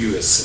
USA।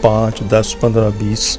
5, 10, 15, 20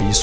20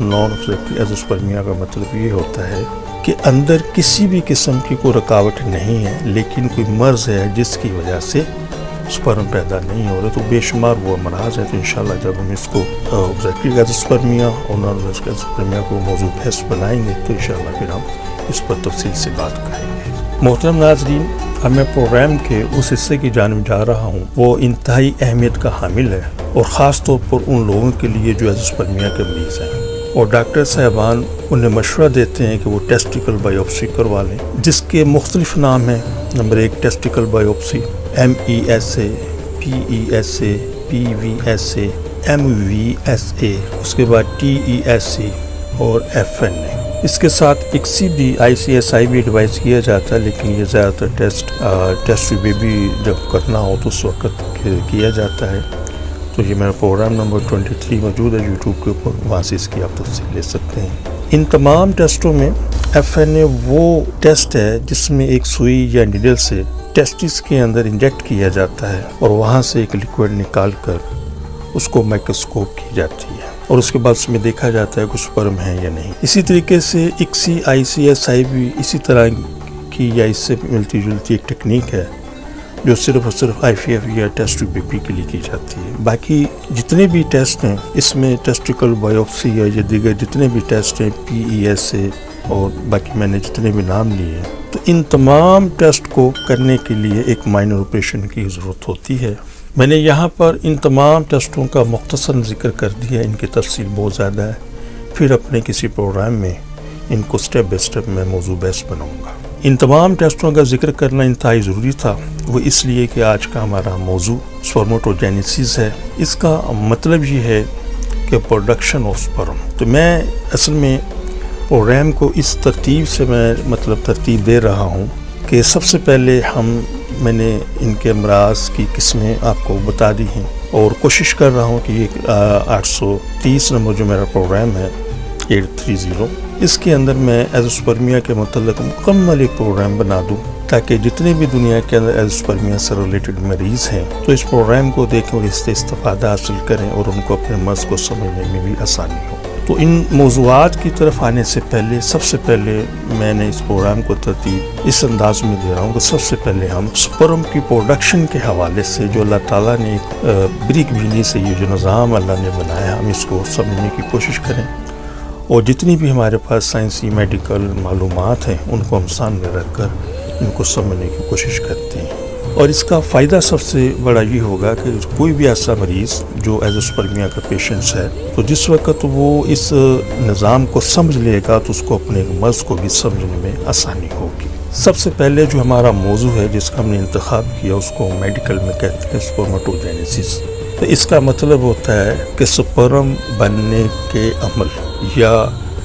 naan آبزیکٹری ایزوسپرمیا کا مطلب یہ ہوتا ہے کہ اندر کسی بھی قسم کی کوئی رکاوٹ نہیں ہے، لیکن کوئی مرض ہے جس کی وجہ سے سپرم پیدا نہیں ہو رہے، تو بے شمار وہ امراض ہے۔ تو انشاءاللہ جب ہم اس کو آبزیکٹری ایزوسپرمیا اور نان آبزیکٹری ایزوسپرمیا کو موضوع بحث بنائیں گے تو انشاءاللہ پھر ہم اس پر تفصیل سے بات کریں گے۔ محترم ناظرین، اب میں پروگرام کے اس حصے کی جانب جا رہا ہوں، وہ انتہائی اہمیت کا حامل ہے، اور خاص طور پر ان لوگوں کے لیے جو ایزوسپرمیا کے مریض ہیں، اور ڈاکٹر صاحبان انہیں مشورہ دیتے ہیں کہ وہ ٹیسٹیکل بائیوپسی کروا لیں، جس کے مختلف نام ہیں۔ Number 1 ٹیسٹیکل biopsy, MESA، PESA، PVSA، MVSA، اس کے بعد TESA اور FNA۔ اس کے ساتھ ICSI بھی ICSI بھی ایڈوائز کیا جاتا ہے، لیکن یہ زیادہ تر ٹیسٹ بیبی جب کرنا ہو تو اس وقت کیا جاتا ہے۔ تو یہ میرا پروگرام نمبر 23 موجود ہے یوٹیوب کے اوپر، وہاں سے اس کی آپ تفصیل لے سکتے ہیں۔ ان تمام ٹیسٹوں میں FNA وہ ٹیسٹ ہے جس میں ایک سوئی یا نیڈل سے ٹیسٹس کے اندر انجیکٹ کیا جاتا ہے، اور وہاں سے ایک لیکوڈ نکال کر اس کو مائکروسکوپ کی جاتی ہے، اور اس کے بعد اس میں دیکھا جاتا ہے کہ سپرم ہے یا نہیں۔ اسی طریقے سے ICSI ICSI بھی اسی طرح کی یا اس سے ملتی جلتی ایک ٹیکنیک ہے جو صرف اور صرف IVF یا ٹیسٹ بیبی کے لیے کی جاتی ہے۔ باقی جتنے بھی ٹیسٹ ہیں اس میں ٹیسٹیکل بائیوپسی یا یہ دیگر جتنے بھی ٹیسٹ ہیں PESA اور باقی میں نے جتنے بھی نام لیے ہیں، تو ان تمام ٹیسٹ کو کرنے کے لیے ایک مائنر آپریشن کی ضرورت ہوتی ہے۔ میں نے یہاں پر ان تمام ٹیسٹوں کا مختصر ذکر کر دیا، ان کی تفصیل بہت زیادہ ہے، پھر اپنے کسی پروگرام میں ان کو سٹیپ بائی سٹیپ میں موضوع بحث بناؤں گا۔ ان تمام ٹیسٹوں کا ذکر کرنا انتہائی ضروری تھا، وہ اس لیے کہ آج کا ہمارا موضوع سپرمٹوجینیسس ہے۔ اس کا مطلب یہ ہے کہ پروڈکشن آف سپرم۔ تو میں اصل میں پروگرام کو اس ترتیب سے ترتیب دے رہا ہوں کہ سب سے پہلے میں نے ان کے امراض کی قسمیں آپ کو بتا دی ہیں، اور کوشش کر رہا ہوں کہ یہ 830 نمبر جو میرا پروگرام ہے 830، اس کے اندر میں ایزوسپرمیا کے متعلق مکمل ایک پروگرام بنا دوں، تاکہ جتنے بھی دنیا کے اندر ایزوسپرمیا سے ریلیٹڈ مریض ہیں تو اس پروگرام کو دیکھیں اور اس سے استفادہ حاصل کریں، اور ان کو اپنے مرض کو سمجھنے میں بھی آسانی ہو۔ تو ان موضوعات کی طرف آنے سے پہلے سب سے پہلے میں نے اس پروگرام کو ترتیب اس انداز میں دے رہا ہوں کہ سب سے پہلے ہم سپرم کی پروڈکشن کے حوالے سے جو اللہ تعالیٰ نے ایک بریک بینی سے یہ جو نظام اللہ نے بنایا، ہم اس کو سمجھنے کی کوشش کریں، اور جتنی بھی ہمارے پاس سائنسی میڈیکل معلومات ہیں ان کو ہم سامنے رکھ کر ان کو سمجھنے کی کوشش کرتے ہیں۔ اور اس کا فائدہ سب سے بڑا یہ ہوگا کہ کوئی بھی ایسا مریض جو ایزوسپرمیا کا پیشنٹس ہے، تو جس وقت وہ اس نظام کو سمجھ لے گا تو اس کو اپنے مرض کو بھی سمجھنے میں آسانی ہوگی۔ سب سے پہلے جو ہمارا موضوع ہے جس کا ہم نے انتخاب کیا، اس کو میڈیکل میں کہتے ہیں سپرمٹوجینیسس۔ تو اس کا مطلب ہوتا ہے کہ سپرم بننے کے عمل یا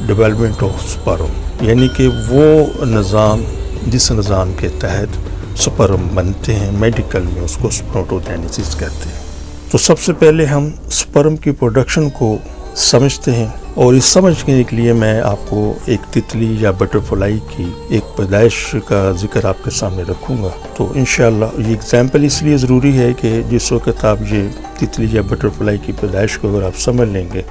ڈیولپمنٹ آف سپرم، یعنی کہ وہ نظام جس نظام کے تحت سپرم بنتے ہیں، میڈیکل میں اس کو سپرمٹوجینیسس کہتے ہیں۔ تو سب سے پہلے ہم سپرم کی پروڈکشن کو سمجھتے ہیں، اور اس سمجھنے کے لیے میں آپ کو ایک تتلی یا بٹرفلائی کی ایک پیدائش کا ذکر آپ کے سامنے رکھوں گا۔ تو انشاءاللہ یہ اگزامپل اس لیے ضروری ہے کہ جس وقت آپ یہ تتلی یا بٹرفلائی کی پیدائش کو اگر آپ سمجھ لیں گے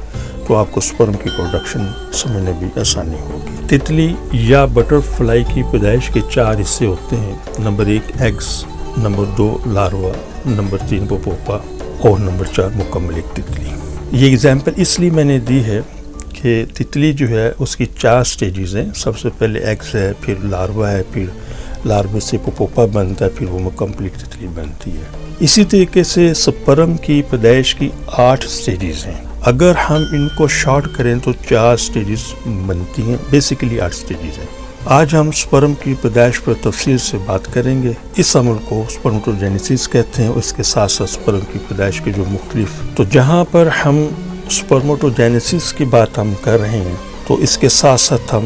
تو آپ کو سپرم کی پروڈکشن سمجھنے بھی آسانی ہوگی۔ تتلی یا بٹرفلائی کی پیدائش کے 4 حصے ہوتے ہیں۔ Number 1 eggs, number 2 larva, number 3 pupa, اور نمبر 4 مکمل ایک تتلی۔ یہ اگزامپل اس لیے میں نے دی ہے کہ تتلی جو ہے اس کی 4 سٹیجز ہیں۔ سب سے پہلے ایگز ہے، پھر لاروا ہے، پھر لاروے سے پوپا بنتا ہے، پھر وہ مکمل تتلی بنتی ہے۔ اسی طریقے سے سپرم کی پیدائش کی 8 سٹیجز ہیں۔ اگر ہم ان کو شارٹ کریں تو 4 سٹیجز بنتی ہیں، بیسیکلی 8 سٹیجز ہیں۔ آج ہم سپرم کی پیدائش پر تفصیل سے بات کریں گے۔ اس عمل کو سپرمٹوجینیسس کہتے ہیں، اور اس کے ساتھ ساتھ سپرم کی پیدائش کے جو مختلف، تو جہاں پر ہم سپرمٹوجینیسس کی بات ہم کر رہے ہیں تو اس کے ساتھ ساتھ ہم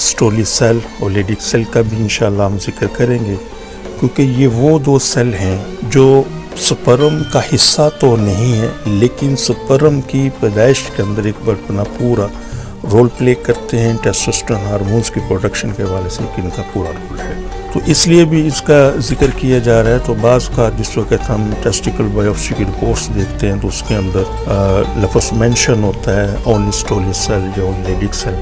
سٹولی سیل اور لیڈک سیل کا بھی انشاءاللہ ہم ذکر کریں گے، کیونکہ یہ وہ 2 سیل ہیں جو سپرم کا حصہ تو نہیں ہے، لیکن سپرم کی پیدائش کے اندر ایک بڑا پورا رول پلے کرتے ہیں۔ ٹیسٹوسٹرون ہارمونز کی پروڈکشن کے حوالے سے ان کا پورا رول ہے۔ تو اس لیے بھی اس کا ذکر کیا جا رہا ہے. تو بعض کا جس وقت ہم ٹیسٹیکل بایوپسی کی رپورٹس دیکھتے ہیں تو اس کے اندر لفظ مینشن ہوتا ہے اونلی سٹولی سیل یا اونلی لیڈک سیل.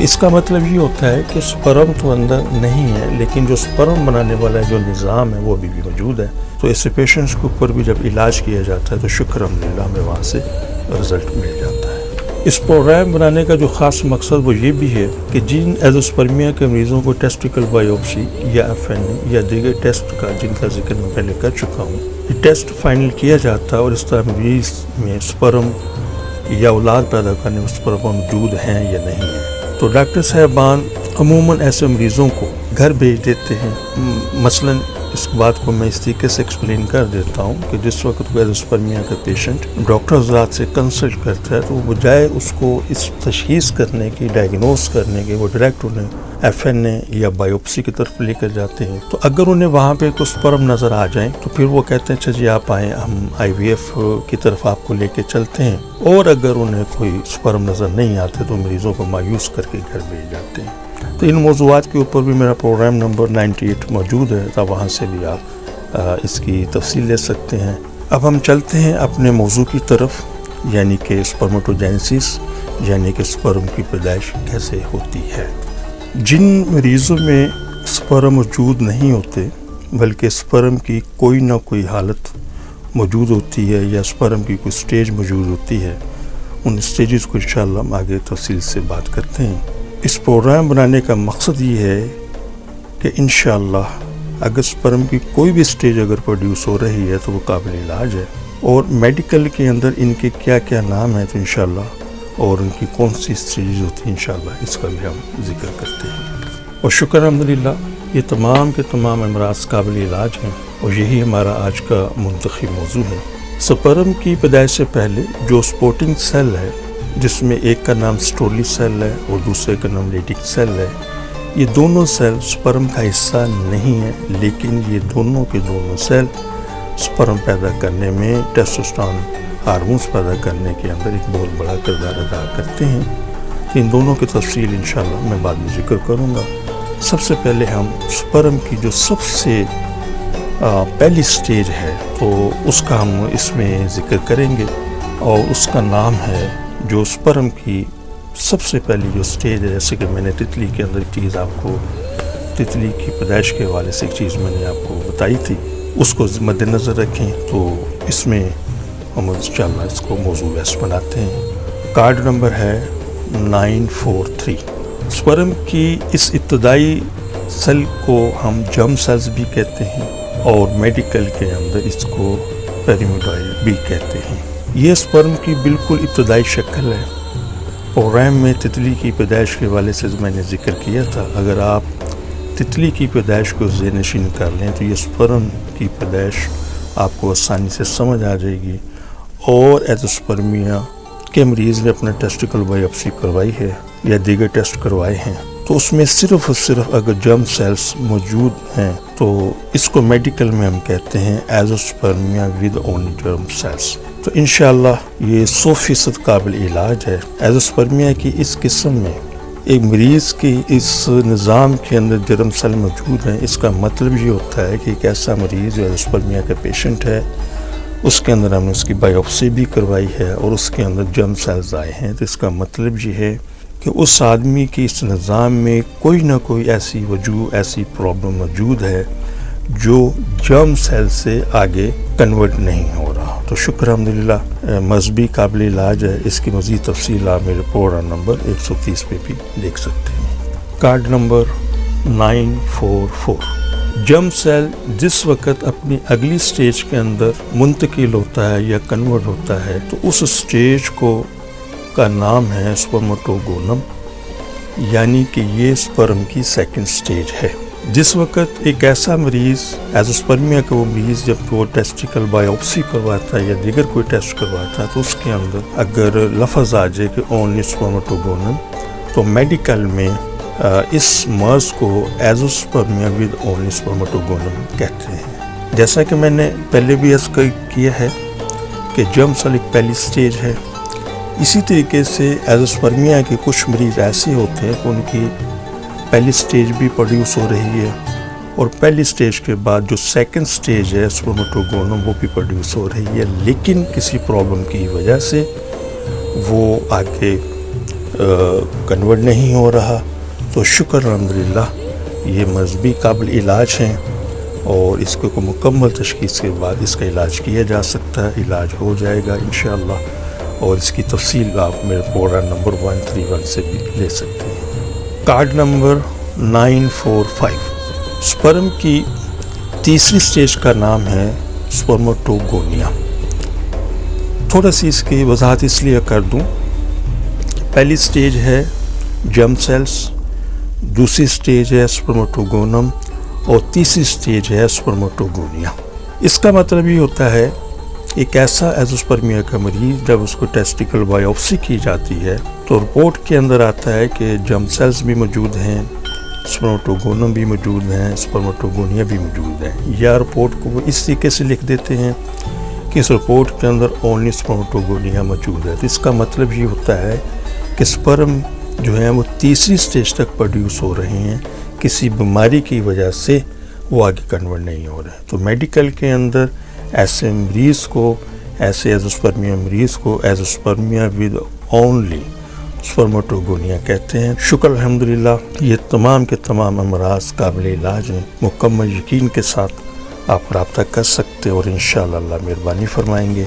اس کا مطلب یہ ہوتا ہے کہ سپرم تو اندر نہیں ہے لیکن جو سپرم بنانے والا جو نظام ہے وہ بھی موجود ہے. تو ایسے پیشنٹس کے اوپر بھی جب علاج کیا جاتا ہے تو شکر الحمدللہ ہمیں وہاں سے رزلٹ مل جاتا ہے. اس پروگرام بنانے کا جو خاص مقصد وہ یہ بھی ہے کہ جن ایزوسپرمیا کے مریضوں کو ٹیسٹیکل بایوپسی یا FNA یا دیگر ٹیسٹ کا جن کا ذکر میں پہلے کر چکا ہوں یہ ٹیسٹ فائنل کیا جاتا ہے اور اس طرح مریض میں سپرم یا اولاد پیدا کرنے میں سپرم موجود ہیں یا نہیں ہیں. تو ڈاکٹر صاحبان عموماً ایسے مریضوں کو گھر بھیج دیتے ہیں. مثلاً اس بات کو میں اس طریقے سے ایکسپلین کر دیتا ہوں کہ جس وقت کوئی ایزوسپرمیا کا پیشنٹ ڈاکٹر حضرات سے کنسلٹ کرتا ہے تو بجائے اس کو اس تشخیص کرنے کی ڈائگنوز کرنے کے وہ ڈائریکٹ انہیں FNA یا بایوپسی کی طرف لے کر جاتے ہیں. تو اگر انہیں وہاں پہ کوئی سپرم نظر آ جائیں تو پھر وہ کہتے ہیں اچھا جی آپ آئیں ہم IVF کی طرف آپ کو لے کے چلتے ہیں. اور اگر انہیں کوئی سپرم نظر نہیں آتے تو مریضوں کو مایوس کر کے گھر بھیج جاتے ہیں. تو ان موضوعات کے اوپر بھی میرا پروگرام نمبر 98 موجود ہے تو وہاں سے بھی آپ اس کی تفصیل لے سکتے ہیں. اب ہم چلتے ہیں اپنے موضوع کی طرف یعنی کہ سپرمٹوجینسس یعنی کہ سپرم کی پیدائش کیسے ہوتی ہے. جن مریضوں میں سپرم موجود نہیں ہوتے بلکہ سپرم کی کوئی نہ کوئی حالت موجود ہوتی ہے یا سپرم کی کوئی سٹیج موجود ہوتی ہے ان سٹیجز کو انشاءاللہ ہم آگے تفصیل سے بات کرتے ہیں. اس پروگرام بنانے کا مقصد یہ ہے کہ انشاءاللہ اگر سپرم کی کوئی بھی سٹیج اگر پروڈیوس ہو رہی ہے تو وہ قابل علاج ہے اور میڈیکل کے اندر ان کے کیا کیا نام ہیں تو انشاءاللہ اور ان کی کون سی سٹیجز ہوتی ہیں انشاءاللہ اس کا بھی ہم ذکر کرتے ہیں. اور شکر الحمدللہ یہ تمام کے تمام امراض قابل علاج ہیں اور یہی ہمارا آج کا منتخب موضوع ہے. سپرم کی پیدائش سے پہلے جو سپورٹنگ سیل ہے جس میں ایک کا نام سٹولی سیل ہے اور دوسرے کا نام لیڈک سیل ہے یہ دونوں سیل سپرم کا حصہ نہیں ہے لیکن یہ دونوں کے دونوں سیل سپرم پیدا کرنے میں ٹیسٹوسٹرون ہارمونز پیدا کرنے کے اندر ایک بہت بڑا کردار ادا کرتے ہیں. ان دونوں کی تفصیل انشاءاللہ میں بعد میں ذکر کروں گا. سب سے پہلے ہم سپرم کی جو سب سے پہلی سٹیج ہے تو اس کا ہم اس میں ذکر کریں گے اور اس کا نام ہے جو سپرم کی سب سے پہلی جو سٹیج ہے. جیسے کہ میں نے تتلی کے اندر ایک چیز آپ کو تتلی کی پیدائش کے حوالے سے ایک چیز میں نے آپ کو بتائی تھی اس کو مد نظر رکھیں تو اس میں ہم انشاءاللہ اس کو موضوع ویسٹ بناتے ہیں. کارڈ نمبر ہے 943. سپرم کی اس ابتدائی سیل کو ہم جرم سیلز بھی کہتے ہیں اور میڈیکل کے اندر اس کو پیریمیڈوائل بھی کہتے ہیں. یہ سپرم کی بالکل ابتدائی شکل ہے. پروگرام میں تتلی کی پیدائش کے حوالے سے میں نے ذکر کیا تھا اگر آپ تتلی کی پیدائش کو ذہن نشین کر لیں تو یہ سپرم کی پیدائش آپ کو آسانی سے سمجھ آ جائے گی. اور ایزوسپرمیا کے مریض نے اپنا ٹیسٹیکل بایوپسی کروائی ہے یا دیگر ٹیسٹ کروائے ہیں تو اس میں صرف اور صرف اگر جرم سیلز موجود ہیں تو اس کو میڈیکل میں ہم کہتے ہیں ایزوسپرمیا ود اونلی جرم سیلز. تو انشاءاللہ یہ 100% قابل علاج ہے. ایزوسپرمیا کی اس قسم میں ایک مریض کی اس نظام کے اندر جرم سیل موجود ہیں اس کا مطلب یہ ہوتا ہے کہ ایک ایسا مریض جو ایزوسپرمیا کا پیشنٹ ہے اس کے اندر ہم نے اس کی بایوپسی بھی کروائی ہے اور اس کے اندر جرم سیلز آئے ہیں. تو اس کا مطلب یہ ہے کہ اس آدمی کی اس نظام میں کوئی نہ کوئی ایسی وجوہ ایسی پرابلم موجود ہے جو جرم سیل سے آگے کنورٹ نہیں ہو رہا. تو شکر الحمدللہ مذہبی قابل علاج ہے. اس کی مزید تفصیل آپ میرے پروگرام نمبر 130 پہ بھی دیکھ سکتے ہیں. Card number 944. جرم سیل جس وقت اپنی اگلی سٹیج کے اندر منتقل ہوتا ہے یا کنورٹ ہوتا ہے تو اس سٹیج کا نام ہے سپرمٹوگونم یعنی کہ یہ سپرم کی سیکنڈ سٹیج ہے. جس وقت ایک ایسا مریض ایزوسپرمیا کا وہ مریض جب وہ ٹیسٹیکل بایوپسی کرواتا ہے یا دیگر کوئی ٹیسٹ کرواتا ہے تو اس کے اندر اگر لفظ آ جائے کہ اونلی سپرمٹوگونم تو میڈیکل میں اس مرض کو ایزوسپرمیا ود اونلی سپرمٹوگونم کہتے ہیں. جیسا کہ میں نے پہلے بھی اس کا کیا ہے کہ جرم سیل ایک پہلی سٹیج ہے اسی طریقے سے ایزوسپرمیا کے کچھ مریض ایسے ہوتے ہیں کہ ان کی پہلی سٹیج بھی پروڈیوس ہو رہی ہے اور پہلی سٹیج کے بعد جو سیکنڈ سٹیج ہے سپرمیٹوگونیم وہ بھی پروڈیوس ہو رہی ہے، لیکن کسی پرابلم کی وجہ سے وہ آگے کنورٹ نہیں ہو رہا. تو شکر الحمدللہ یہ مرض بھی قابل علاج ہیں اور اس کو مکمل تشخیص کے بعد اس کا علاج کیا جا سکتا ہے. علاج ہو جائے گا انشاءاللہ، اور اس کی تفصیل آپ میرے پروگرام نمبر 131 سے بھی لے سکتے ہیں. Card number 945. سپرم کی تیسری سٹیج کا نام ہے سپرمیٹوگونیا. تھوڑا سی اس کی وضاحت اس لیے کر دوں. پہلی سٹیج ہے جرم سیلز، دوسری سٹیج ہے سپرمیٹوگونیم اور تیسری سٹیج ہے سپرمیٹوگونیا. اس کا مطلب یہ ہوتا ہے ایک ایسا ایزوسپرمیا کا مریض جب اس کو ٹیسٹیکل بایوپسی کی جاتی ہے تو رپورٹ کے اندر آتا ہے کہ جرم سیلز بھی موجود ہیں، سپرمیٹوگونیم بھی موجود ہیں، سپرمیٹوگونیا بھی موجود ہیں، یا رپورٹ کو وہ اس طریقے سے لکھ دیتے ہیں کہ اس رپورٹ کے اندر اونلی سپرمیٹوگونیا موجود ہے. تو اس کا مطلب یہ ہوتا ہے کہ سپرم جو ہیں وہ تیسری سٹیج تک پروڈیوس ہو رہے ہیں، کسی بیماری کی وجہ سے وہ آگے کنورٹ نہیں ہو رہے. تو میڈیکل کے اندر ایسے مریض کو، ایسے ایزوسپرمیا مریض کو ایزوسپرمیا ود اونلی سپرمیٹوگونیا کہتے ہیں. شکر الحمدللہ یہ تمام کے تمام امراض قابل علاج ہیں. مکمل یقین کے ساتھ آپ رابطہ کر سکتے اور انشاءاللہ اللہ مہربانی فرمائیں گے.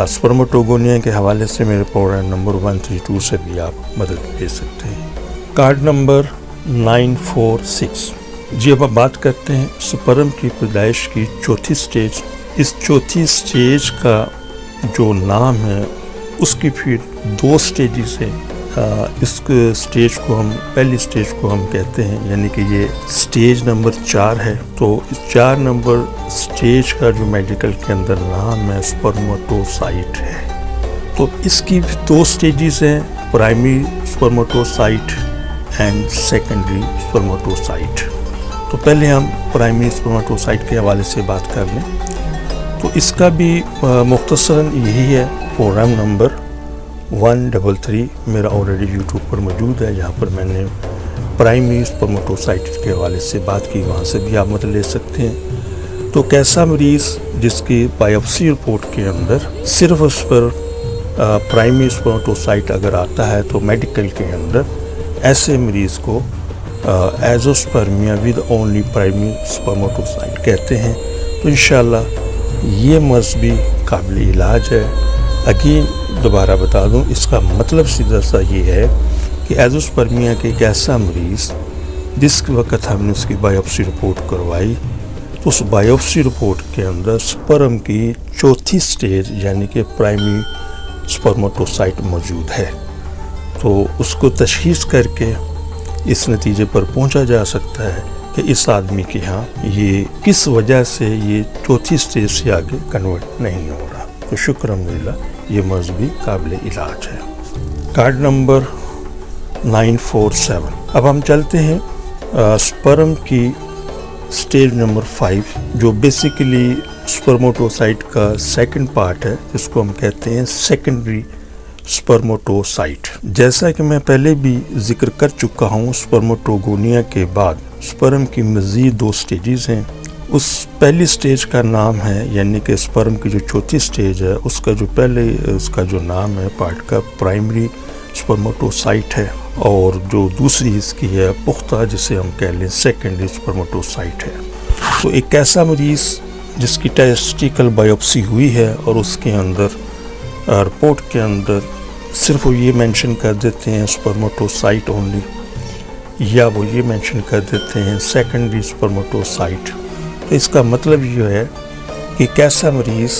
سپرمیٹوگونیا کے حوالے سے میرے پروگرام نمبر 132 سے بھی آپ مدد لے سکتے ہیں. Card number 946. جی اب آپ بات کرتے ہیں سپرم کی پیدائش کی چوتھی سٹیج. اس چوتھی سٹیج کا جو نام ہے اس کی پھر دو سٹیجز ہیں. اس سٹیج کو ہم پہلی سٹیج کو ہم کہتے ہیں، یعنی کہ یہ سٹیج نمبر 4 ہے. تو اس 4 نمبر سٹیج کا جو میڈیکل کے اندر نام ہے سپرمیٹوسائٹ ہے. تو اس کی دو سٹیجز ہیں، پرائمری سپرمیٹوسائٹ اینڈ سیکنڈری سپرمیٹوسائٹ. تو پہلے ہم پرائمری سپرمیٹوسائٹ کے حوالے سے بات کر لیں. تو اس کا بھی مختصراً یہی ہے. پروگرام نمبر 133 میرا آلریڈی یوٹیوب پر موجود ہے، جہاں پر میں نے پرائمری سپرمیٹوسائٹ کے حوالے سے بات کی، وہاں سے بھی آپ مدد لے سکتے ہیں. تو کیسا مریض جس کی بایوپسی رپورٹ کے اندر صرف اس پر پرائمری سپرمیٹوسائٹ اگر آتا ہے تو میڈیکل کے اندر ایسے مریض کو ایزوسپرمیا ود اونلی پرائمری سپرمیٹوسائٹ کہتے ہیں. تو انشاءاللہ یہ مرض بھی قابل علاج ہے. اگین دوبارہ بتا دوں، اس کا مطلب سیدھا سا یہ ہے کہ ایزوسپرمیا کے ایک ایسا مریض جس وقت ہم نے اس کی بایوپسی رپورٹ کروائی تو اس بایوپسی رپورٹ کے اندر سپرم کی چوتھی سٹیج یعنی کہ پرائمری سپرمیٹوسائٹ موجود ہے. تو اس کو تشخیص کر کے اس نتیجے پر پہنچا جا سکتا ہے کہ اس آدمی کے ہاں یہ کس وجہ سے یہ چوتھی سٹیج سے آگے کنورٹ نہیں ہو رہا. تو شکر الحمدللہ یہ مرض بھی قابل علاج ہے. Card number 947. اب ہم چلتے ہیں سپرم کی سٹیج نمبر 5 جو بیسیکلی سپرمیٹوسائٹ کا سیکنڈ پارٹ ہے، جس کو ہم کہتے ہیں سیکنڈری سپرمیٹوسائٹ. جیسا کہ میں پہلے بھی ذکر کر چکا ہوں، سپرمیٹوگونیا کے بعد سپرم کی مزید دو سٹیجز ہیں. اس پہلی سٹیج کا نام ہے، یعنی کہ سپرم کی جو چوتھی سٹیج ہے اس کا جو پہلے اس کا جو نام ہے پارٹ کا پرائمری سپرمیٹوسائٹ ہے، اور جو دوسری اس کی ہے پختہ جسے ہم کہہ لیں سیکنڈری سپرمیٹوسائٹ ہے. تو ایک ایسا مریض جس کی ٹیسٹیکل بایوپسی ہوئی ہے اور اس کے اندر رپورٹ کے اندر صرف وہ یہ مینشن کر دیتے ہیں سپرمیٹوسائٹ اونلی، یا وہ یہ مینشن کر دیتے ہیں سیکنڈری سپرمیٹوسائٹ. تو اس کا مطلب یہ ہے کہ ایک ایسا مریض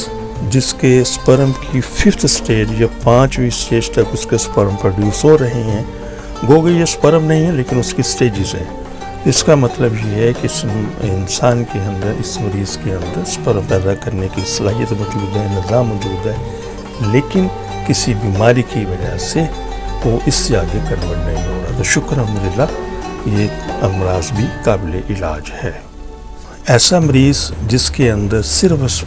جس کے سپرم کی 5th سٹیج یا 5ویں سٹیج تک اس کے سپرم پروڈیوس ہو رہے ہیں، گوگے یہ سپرم نہیں ہے لیکن اس کی سٹیجز ہیں. اس کا مطلب یہ ہے کہ اس انسان کے اندر، اس مریض کے اندر سپرم پیدا کرنے کی صلاحیت موجود ہے، نظام موجود ہے، لیکن کسی بیماری کی وجہ سے وہ اس سے آگے کنورٹ نہیں ہو رہا. تو شکر الحمدللہ یہ امراض بھی قابل علاج ہے. ایسا مریض جس کے اندر صرف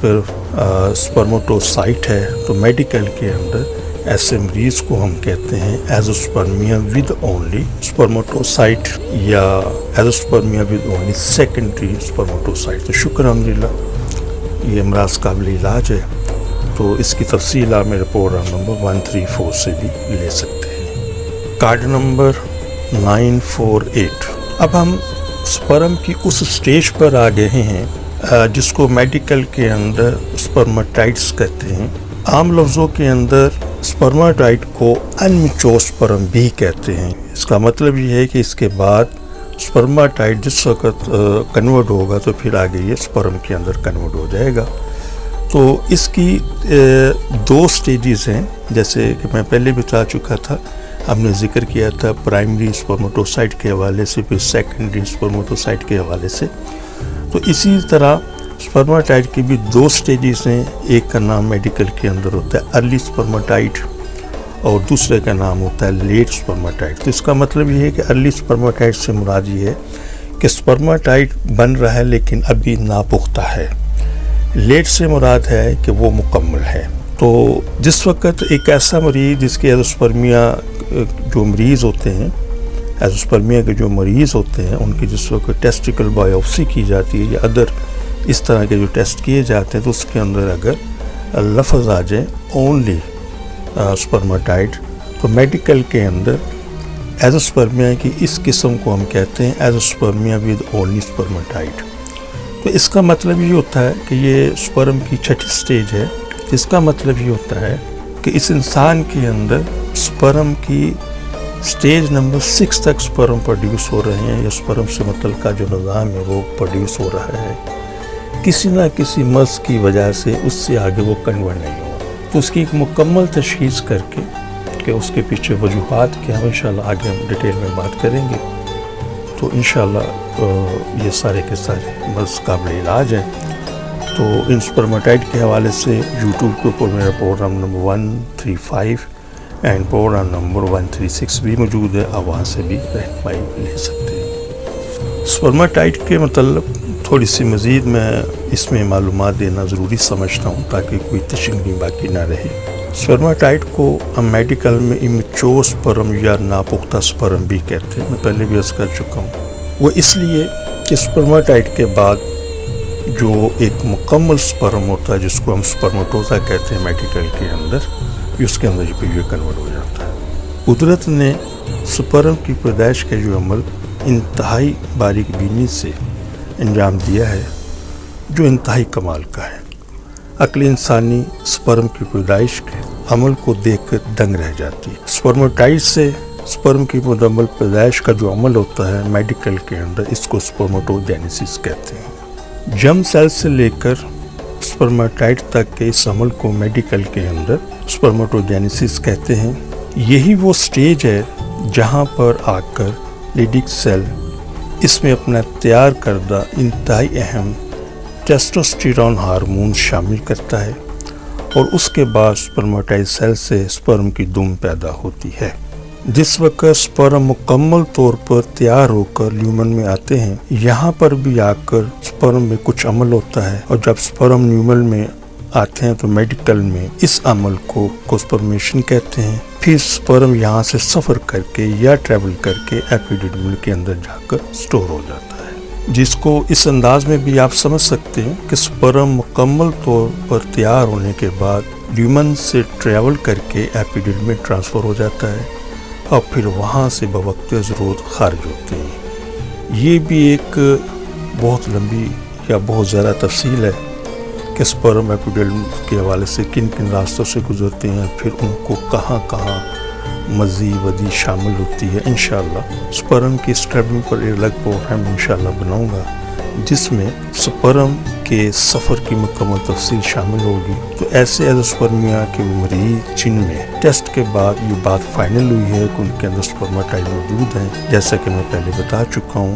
سپرمیٹوسائٹ ہے تو میڈیکل کے اندر ایسے مریض کو ہم کہتے ہیں ایزوسپرمیا ود اونلی سپرماٹوسائٹ یا ایزوسپرمیا ود اونلی سیکنڈری سپرماٹوسائٹ. تو شکر الحمدللہ یہ امراض قابل علاج ہے. تو اس کی تفصیل آپ میرے پروگرام نمبر 134 سے بھی لے سکتے ہیں. Card number 948. اب ہم سپرم کی اس سٹیج پر آ گئے ہیں جس کو میڈیکل کے اندر سپرماٹائٹس کہتے ہیں. عام لفظوں کے اندر سپرماٹائٹ کو انمیچور سپرم بھی کہتے ہیں. اس کا مطلب یہ ہے کہ اس کے بعد سپرماٹائٹ جس وقت کنورٹ ہوگا تو پھر آگے یہ سپرم کے اندر کنورٹ ہو جائے گا. تو اس کی 2 سٹیجز ہیں جیسے کہ میں پہلے بتا چکا تھا. ہم نے ذکر کیا تھا پرائمری سپرماٹوسائٹ کے حوالے سے, پھر سیکنڈری سپرماٹوسائٹ کے حوالے سے. تو اسی طرح سپرماٹائٹ کی بھی 2 سٹیجز ہیں. ایک کا نام میڈیکل کے اندر ہوتا ہے ارلی سپرماٹائٹ اور دوسرے کا نام ہوتا ہے لیٹ سپرماٹائٹ. تو اس کا مطلب یہ ہے کہ ارلی سپرماٹائٹ سے مراد یہ ہے کہ سپرماٹائٹ بن رہا ہے لیکن ابھی ناپختہ ہے. لیٹ سے مراد ہے کہ وہ مکمل ہے. تو جس وقت ایک ایسا مریض جس کے ایزوسپرمیا جو مریض ہوتے ہیں, ایزوسپرمیا کے جو مریض ہوتے ہیں ان کی جس وقت ٹیسٹیکل بایوپسی کی جاتی ہے یا ادر اس طرح کے جو ٹیسٹ کیے جاتے ہیں تو اس کے اندر اگر لفظ آ جائے اونلی سپرماٹائٹ تو میڈیکل کے اندر ایزوسپرمیا کی اس قسم کو ہم کہتے ہیں ایزوسپرمیا ود اونلی سپرماٹائٹ. تو اس کا مطلب یہ ہوتا ہے کہ یہ سپرم کی 6ٹھی سٹیج ہے. اس کا مطلب یہ ہوتا ہے کہ اس انسان کے اندر سپرم کی سٹیج نمبر 6 تک سپرم پروڈیوس ہو رہے ہیں یا سپرم سے متعلقہ جو نظام ہے وہ پروڈیوس ہو رہا ہے. کسی نہ کسی مرض کی وجہ سے اس سے آگے وہ کنورٹ نہیں ہو. تو اس کی ایک مکمل تشخیص کر کے کہ اس کے پیچھے وجوہات کیا ہیں انشاءاللہ آگے ہم ڈیٹیل میں بات کریں گے. تو انشاءاللہ یہ سارے کے سارے مرض قابل علاج ہیں. تو ان سپرماٹائٹ کے حوالے سے یوٹیوب کے اوپر میرا program number 135 and program number 136 بھی موجود ہے. آپ وہاں سے بھی رہنمائی لے سکتے ہیں. سپرماٹائٹ کے متعلق تھوڑی سی مزید میں اس میں معلومات دینا ضروری سمجھتا ہوں تاکہ کوئی تشنگی باقی نہ رہے. سپرماٹائٹ کو ہم میڈیکل میں امیچور سپرم یا ناپختہ سپرم بھی کہتے ہیں. میں پہلے بھی عرض کر چکا ہوں. وہ اس لیے کہ سپرماٹائٹ کے بعد جو ایک مکمل سپرم ہوتا ہے جس کو ہم سپرماٹوزا کہتے ہیں میڈیکل کے اندر, اس کے اندر یہ کنورٹ ہو جاتا ہے. قدرت نے سپرم کی پیدائش کا جو عمل انتہائی باریک بینی سے انجام دیا ہے جو انتہائی کمال کا ہے. عقل انسانی سپرم کی پیدائش کے عمل کو دیکھ کر دنگ رہ جاتی ہے. سپرماٹائٹ سے سپرم کی مکمل پیدائش کا جو عمل ہوتا ہے میڈیکل کے اندر اس کو سپرماٹوجینیسس کہتے ہیں. جرم سیل سے لے کر سپرماٹائٹ تک کے اس عمل کو میڈیکل کے اندر سپرماٹوجینیسس کہتے ہیں. یہی وہ سٹیج ہے جہاں پر آ کر لیڈک سیل اس میں اپنا تیار کردہ انتہائی اہم ٹیسٹوسٹیرون ہارمون شامل کرتا ہے اور اس کے بعد سپرماٹائٹ سیل سے سپرم کی دم پیدا ہوتی ہے. جس وقت سپرم مکمل طور پر تیار ہو کر لیومن میں آتے ہیں یہاں پر بھی آ کر سپرم میں کچھ عمل ہوتا ہے اور جب سپرم لیومن میں آتے ہیں تو میڈیکل میں اس عمل کو کوسپرمیشن کہتے ہیں. پھر سپرم یہاں سے سفر کر کے یا ٹریول کر کے ایپیڈیڈمل کے اندر جا کر سٹور ہو جاتا ہے, جس کو اس انداز میں بھی آپ سمجھ سکتے ہیں کہ سپرم مکمل طور پر تیار ہونے کے بعد لیومن سے ٹریول کر کے ایپیڈیڈمل میں ٹرانسفر ہو جاتا ہے اور پھر وہاں سے بوقت ضرورت خارج ہوتے ہیں. یہ بھی ایک بہت لمبی یا بہت زیادہ تفصیل ہے کہ سپرم ایپیڈیڈمل کے حوالے سے کن کن راستوں سے گزرتے ہیں, پھر ان کو کہاں کہاں مزید ودی شامل ہوتی ہے. انشاءاللہ سپرم کی اسٹریبنگ پر ایک الگ پروگرام انشاءاللہ بناؤں گا جس میں سپرم کے سفر کی مکمل تفصیل شامل ہوگی. تو ایسے ایزوسپرمیا کے مریض جن میں ٹیسٹ کے بعد یہ بات فائنل ہوئی ہے کہ ان کے اندر سپرماٹائٹ موجود ہیں, جیسا کہ میں پہلے بتا چکا ہوں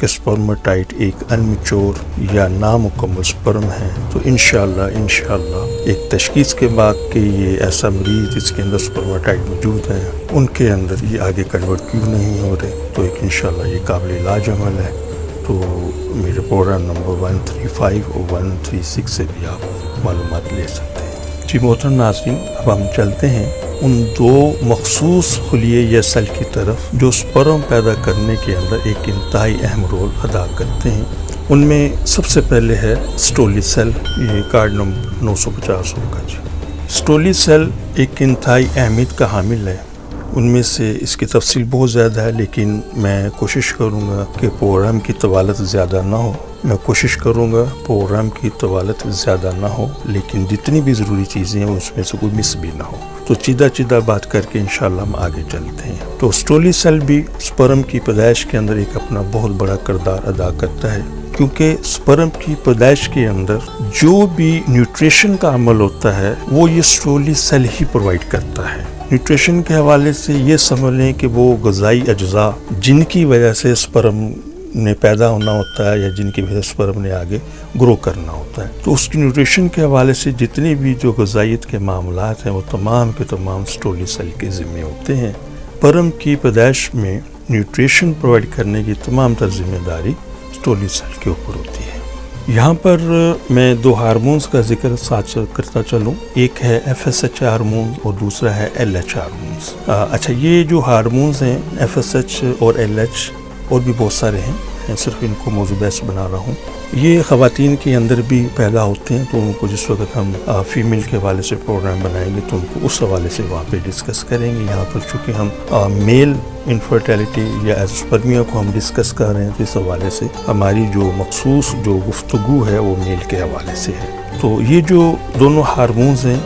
کہ سپرماٹائٹ ایک انمیچور یا نامکمل سپرم ہے. تو انشاءاللہ ایک تشخیص کے بعد کہ یہ ایسا مریض جس کے اندر سپرماٹائٹ موجود ہیں ان کے اندر یہ آگے کنورٹ کیوں نہیں ہو رہے, تو ایک انشاءاللہ یہ قابل علاج عمل ہے. تو میرے پروگرام نمبر 135 اور 136 سے بھی آپ معلومات لے سکتے ہیں. جی محترم ناظرین, اب ہم چلتے ہیں ان دو مخصوص خلیے یا سیل کی طرف جو سپرم پیدا کرنے کے اندر ایک انتہائی اہم رول ادا کرتے ہیں۔ ان میں سب سے پہلے ہے سٹولی سیل، یہ کارڈ نمبر 950 ہوگا جی۔ سٹولی سیل ایک انتہائی اہمیت کا حامل ہے، ان میں سے اس کی تفصیل بہت زیادہ ہے، لیکن میں کوشش کروں گا کہ پروگرام کی طوالت زیادہ نہ ہو، لیکن جتنی بھی ضروری چیزیں ہیں اس میں سے کوئی مس بھی نہ ہو، تو چیدہ بات کر کے انشاءاللہ ہم آگے چلتے ہیں۔ تو سٹولی سیل بھی سپرم کی پیدائش کے اندر ایک اپنا بہت بڑا کردار ادا کرتا ہے، کیونکہ سپرم کی پیدائش کے اندر جو بھی نیوٹریشن کا عمل ہوتا ہے وہ یہ سٹولی سیل ہی پرووائڈ کرتا ہے۔ نیوٹریشن کے حوالے سے یہ سمجھ لیں کہ وہ غذائی اجزاء جن کی وجہ سے سپرم نے پیدا ہونا ہوتا ہے یا جن کی وجہ سے سپرم نے آگے گرو کرنا ہوتا ہے، تو اس کی نیوٹریشن کے حوالے سے جتنے بھی جو غذائیت کے معاملات ہیں وہ تمام کے تمام سٹولی سیل کے ذمے ہوتے ہیں۔ سپرم کی پیدائش میں نیوٹریشن پرووائڈ کرنے کی تمام تر ذمہ داری سٹولی سیل کے اوپر ہوتی ہے۔ یہاں پر میں دو ہارمونز کا ذکر ساتھ کرتا چلوں، ایک ہے FSH ہارمون اور دوسرا ہے LH ہارمونز۔ اچھا، یہ جو ہارمونز ہیں FSH اور LH اور بھی بہت سارے ہیں، میں صرف ان کو موضوع بحث بنا رہا ہوں، یہ خواتین کے اندر بھی پیدا ہوتے ہیں، تو ان کو جس وقت ہم فیمیل کے حوالے سے پروگرام بنائیں گے تو ان کو اس حوالے سے وہاں پہ ڈسکس کریں گے۔ یہاں پر چونکہ ہم میل انفرٹیلٹی یا ایزوسپرمیا کو ہم ڈسکس کر رہے ہیں، تو اس حوالے سے ہماری جو مخصوص جو گفتگو ہے وہ میل کے حوالے سے ہے۔ تو یہ جو دونوں ہارمونز ہیں،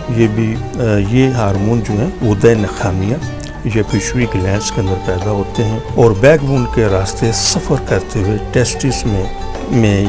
یہ ہارمون جو ہیں وہ غدہ نخامیہ یا پیچوی گلینڈز کے اندر پیدا ہوتے ہیں اور بیک بون کے راستے سفر کرتے ہوئے ٹیسٹس میں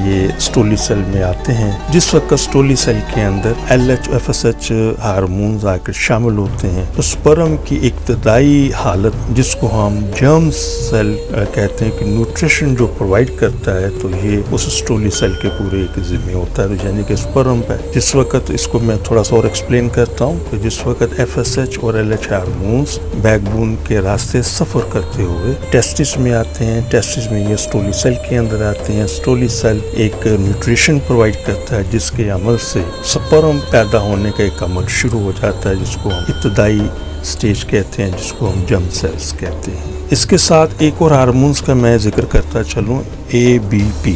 یہ سٹولی سیل میں آتے ہیں۔ جس وقت سٹولی سیل کے اندر LH FSH ہارمونز آ کر شامل ہوتے ہیں تو سپرم کی ابتدائی حالت جس کو ہم جرم سیل کہتے ہیں کہ نیوٹریشن جو پرووائڈ کرتا ہے، تو یہ اس سٹولی سیل کے پورے ایک ذمہ ہوتا ہے، یعنی کہ سپرم پہ جس وقت، اس کو میں تھوڑا سا اور ایکسپلین کرتا ہوں، کہ جس وقت FSH اور LH ہارمونز بیک بون کے راستے سفر کرتے ہوئے ٹیسٹس میں آتے ہیں، ٹیسٹس میں یہ سٹولی سیل کے اندر آتے ہیں۔ سٹولی سیل ایک نیوٹریشن پرووائڈ کرتا ہے جس کے عمل سے سپرم پیدا ہونے کا ایک عمل شروع ہو جاتا ہے، جس کو ہم ابتدائی سٹیج کہتے ہیں، جس کو ہم جرم سیلز کہتے ہیں۔ اس کے ساتھ ایک اور ہارمونز کا میں ذکر کرتا چلوں، ABP۔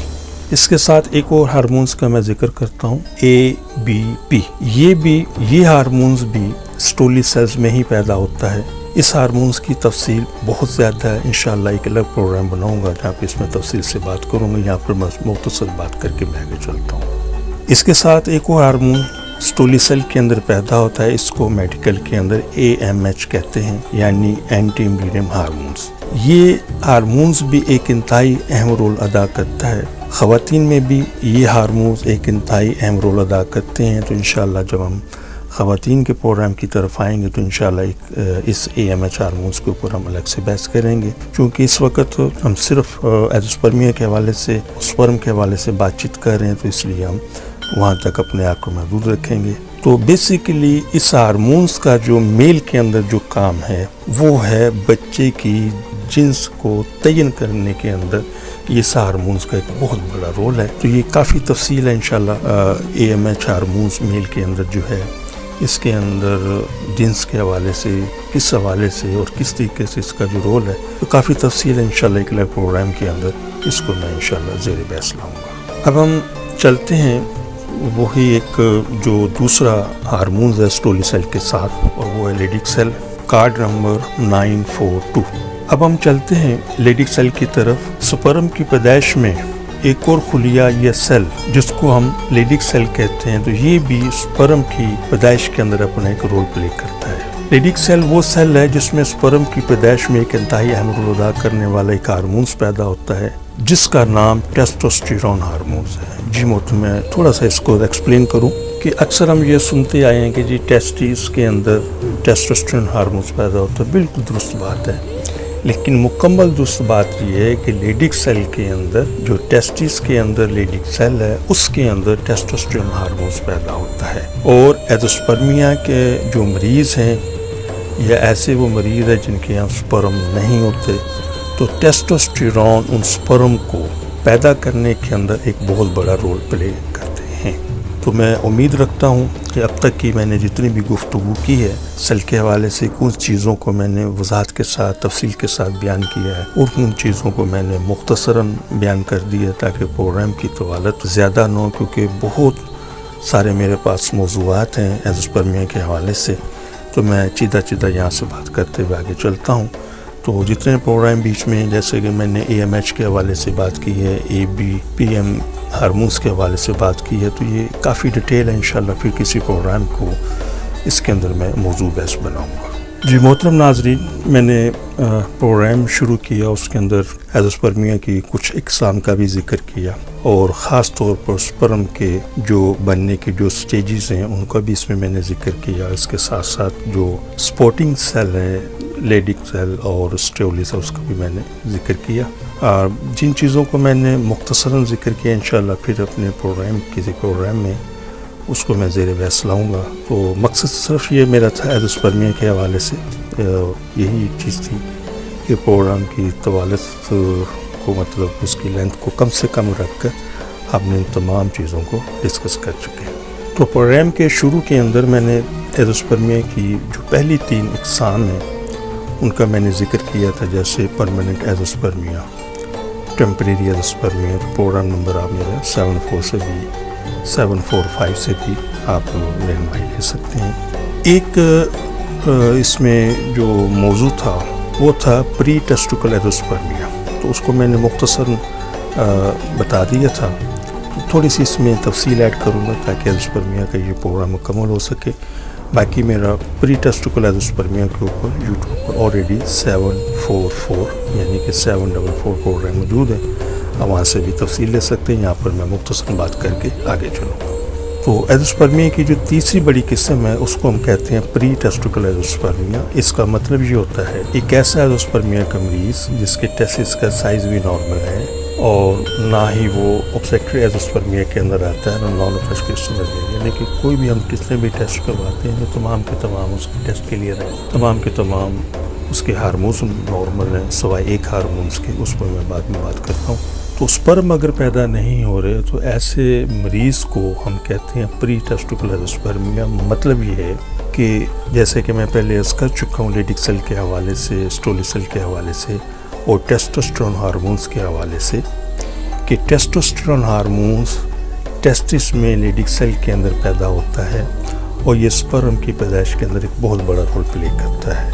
اس کے ساتھ ایک اور ہارمونز کا میں ذکر کرتا ہوں، ABP۔ یہ ہارمونز بھی سٹولی سیلز میں ہی پیدا ہوتا ہے۔ اس ہارمونز کی تفصیل بہت زیادہ ہے، انشاءاللہ ایک الگ پروگرام بناؤں گا جہاں پہ اس میں تفصیل سے بات کروں گا، یہاں پر مختصر بات کر کے میں آگے چلتا ہوں۔ اس کے ساتھ ایک اور ہارمون سٹولی سیل کے اندر پیدا ہوتا ہے، اس کو میڈیکل کے اندر AMH کہتے ہیں، یعنی اینٹی امبریڈیم ہارمونز۔ یہ ہارمونز بھی ایک انتہائی اہم رول ادا کرتا ہے، خواتین میں بھی یہ ہارمونز ایک انتہائی اہم رول ادا کرتے ہیں۔ تو انشاءاللہ جب ہم خواتین کے پروگرام کی طرف آئیں گے تو انشاءاللہ اس AMH ہارمونز کے اوپر ہم الگ سے بحث کریں گے، کیونکہ اس وقت ہم صرف ایزوسپرمیا کے حوالے سے، سپرم کے حوالے سے بات چیت کر رہے ہیں، تو اس لیے ہم وہاں تک اپنے آپ کو محدود رکھیں گے۔ تو بیسیکلی اس ہارمونز کا جو میل کے اندر جو کام ہے وہ ہے بچے کی جنس کو تعین کرنے کے اندر یہ ہارمونز کا ایک بہت بڑا رول ہے۔ تو یہ کافی تفصیل ہے انشاءاللہ AMH ہارمونز میل کے اندر جو ہے، اس کے اندر جنس کے حوالے سے، کس حوالے سے اور کس طریقے سے اس کا جو رول ہے، تو کافی تفصیل ہے، انشاءاللہ ایک الگ پروگرام کے اندر اس کو میں انشاءاللہ زیر بحث لاؤں گا۔ اب ہم چلتے ہیں وہی ایک جو دوسرا ہارمونز ہے سٹولی سیل کے ساتھ، اور وہ ہے لیڈک سیل، کارڈ نمبر 942۔ اب ہم چلتے ہیں لیڈک سیل کی طرف۔ سپرم کی پیدائش میں ایک اور خلیہ یا سیل جس کو ہم لیڈک سیل کہتے ہیں، تو یہ بھی سپرم کی پیدائش کے اندر اپنا ایک رول پلے کرتا ہے۔ لیڈک سیل وہ سیل ہے جس میں سپرم کی پیدائش میں ایک انتہائی اہم رول ادا کرنے والا ایک ہارمونز پیدا ہوتا ہے جس کا نام ٹیسٹوسٹیرون ہارمونز ہے۔ جی محترم، میں تھوڑا سا اس کو ایکسپلین کروں کہ اکثر ہم یہ سنتے آئے ہیں کہ جی ٹیسٹیز کے اندر ٹیسٹوسٹیرون ہارمونز پیدا ہوتا ہے، بالکل درست بات ہے، لیکن مکمل درست بات یہ ہے کہ لیڈک سیل کے اندر جو ٹیسٹس کے اندر لیڈک سیل ہے اس کے اندر ٹیسٹوسٹیرون ہارمونز پیدا ہوتا ہے، اور ایزوسپرمیا کے جو مریض ہیں یا ایسے وہ مریض ہیں جن کے یہاں سپرم نہیں ہوتے، تو ٹیسٹوسٹیرون ان سپرم کو پیدا کرنے کے اندر ایک بہت بڑا رول پلے کرتے ہیں۔ تو میں امید رکھتا ہوں کہ اب تک کی میں نے جتنی بھی گفتگو کی ہے سیل کے حوالے سے کچھ چیزوں کو میں نے وضاحت کے ساتھ تفصیل کے ساتھ بیان کیا ہے اور ان چیزوں کو میں نے مختصراً بیان کر دیا تاکہ پروگرام کی طوالت زیادہ نہ ہو، کیونکہ بہت سارے میرے پاس موضوعات ہیں ایزوسپرمیا کے حوالے سے، تو میں چیدہ یہاں سے بات کرتے ہوئے آگے چلتا ہوں۔ تو جتنے پروگرام بیچ میں جیسے کہ میں نے AMH کے حوالے سے بات کی ہے، ABPM ہارمونز کے حوالے سے بات کی ہے، تو یہ کافی ڈیٹیل ہے، انشاءاللہ پھر کسی پروگرام کو اس کے اندر میں موضوع بحث بناؤں گا۔ جی محترم ناظرین، میں نے پروگرام شروع کیا، اس کے اندر ایزوسپرمیا کی کچھ اقسام کا بھی ذکر کیا اور خاص طور پر سپرم کے جو بننے کے جو سٹیجز ہیں ان کا بھی اس میں نے ذکر کیا۔ اس کے ساتھ ساتھ جو سپورٹنگ سیل ہے، لیڈنگ سیل اور اسٹیولیس ہے، اس کا بھی میں نے ذکر کیا۔ جن چیزوں کو میں نے مختصراً ذکر کیا انشاءاللہ پھر اپنے کسی پروگرام میں اس کو میں زیر بحث لاؤں گا۔ تو مقصد صرف یہ میرا تھا ایزوسپرمیا کے حوالے سے، یہی ایک چیز تھی کہ پروگرام کی طوالت کو مطلب اس کی لینتھ کو کم سے کم رکھ کر ہم نے ان تمام چیزوں کو ڈسکس کر چکے ہیں۔ تو پروگرام کے شروع کے اندر میں نے ایزوسپرمیا کی جو پہلی 3 اقسام ہیں ان کا میں نے ذکر کیا تھا، جیسے پرماننٹ ایزوسپرمیا، ٹیمپریری ایزوسپرمیا۔ پروگرام نمبر آپ میرا 74 سے بھی 745 سے بھی آپ رہنمائی لے سکتے ہیں۔ ایک اس میں جو موضوع تھا وہ تھا پری ٹیسٹیکل ایزوسپرمیا، تو اس کو میں نے مختصر بتا دیا تھا، تھوڑی سی اس میں تفصیل ایڈ کروں گا تاکہ ایزوسپرمیا کا یہ پروگرام مکمل ہو سکے۔ باقی میرا پری ٹیسٹیکل ایزوسپرمیا کے اوپر یوٹیوب پر آلریڈی 744 یعنی کہ 744 پروگرام موجود ہے، آپ وہاں سے بھی تفصیل لے سکتے ہیں۔ یہاں پر میں مختصر بات کر کے آگے چلوں گا۔ تو ایزوسپرمیا کی جو تیسری بڑی قسم ہے اس کو ہم کہتے ہیں پری ٹیسٹیکل ایزوسپرمیا۔ اس کا مطلب یہ ہوتا ہے ایک ایسا ایزوسپرمیا کا مریض جس کے ٹیسٹس کا سائز بھی نارمل ہے اور نہ ہی وہ اوبسیکٹری ایزوسپرمیا کے اندر آتا ہے، نہ نان اوبسیکٹری، یعنی کہ کوئی بھی ہم کتنے بھی ٹیسٹ کرواتے ہیں تمام کے تمام اس کے ٹیسٹ کلیئر ہیں، تمام کے تمام اس کے ہارمونز نارمل ہیں سوائے ایک ہارمونز کے، اس پر میں بعد میں بات کرتا ہوں۔ تو سپرم اگر پیدا نہیں ہو رہے تو ایسے مریض کو ہم کہتے ہیں پری ٹیسٹیکل ایزوسپرمیا۔ مطلب یہ ہے کہ جیسے کہ میں پہلے عرض کر چکا ہوں لیڈنگ سیل کے حوالے سے، اسٹولیس سیل کے حوالے سے اور ٹیسٹوسٹیرون ہارمونز کے حوالے سے، کہ ٹیسٹوسٹیرون ہارمونز ٹیسٹس میں لیڈنگ سیل کے اندر پیدا ہوتا ہے اور یہ سپرم کی پیدائش کے اندر ایک بہت بڑا رول پلے کرتا ہے۔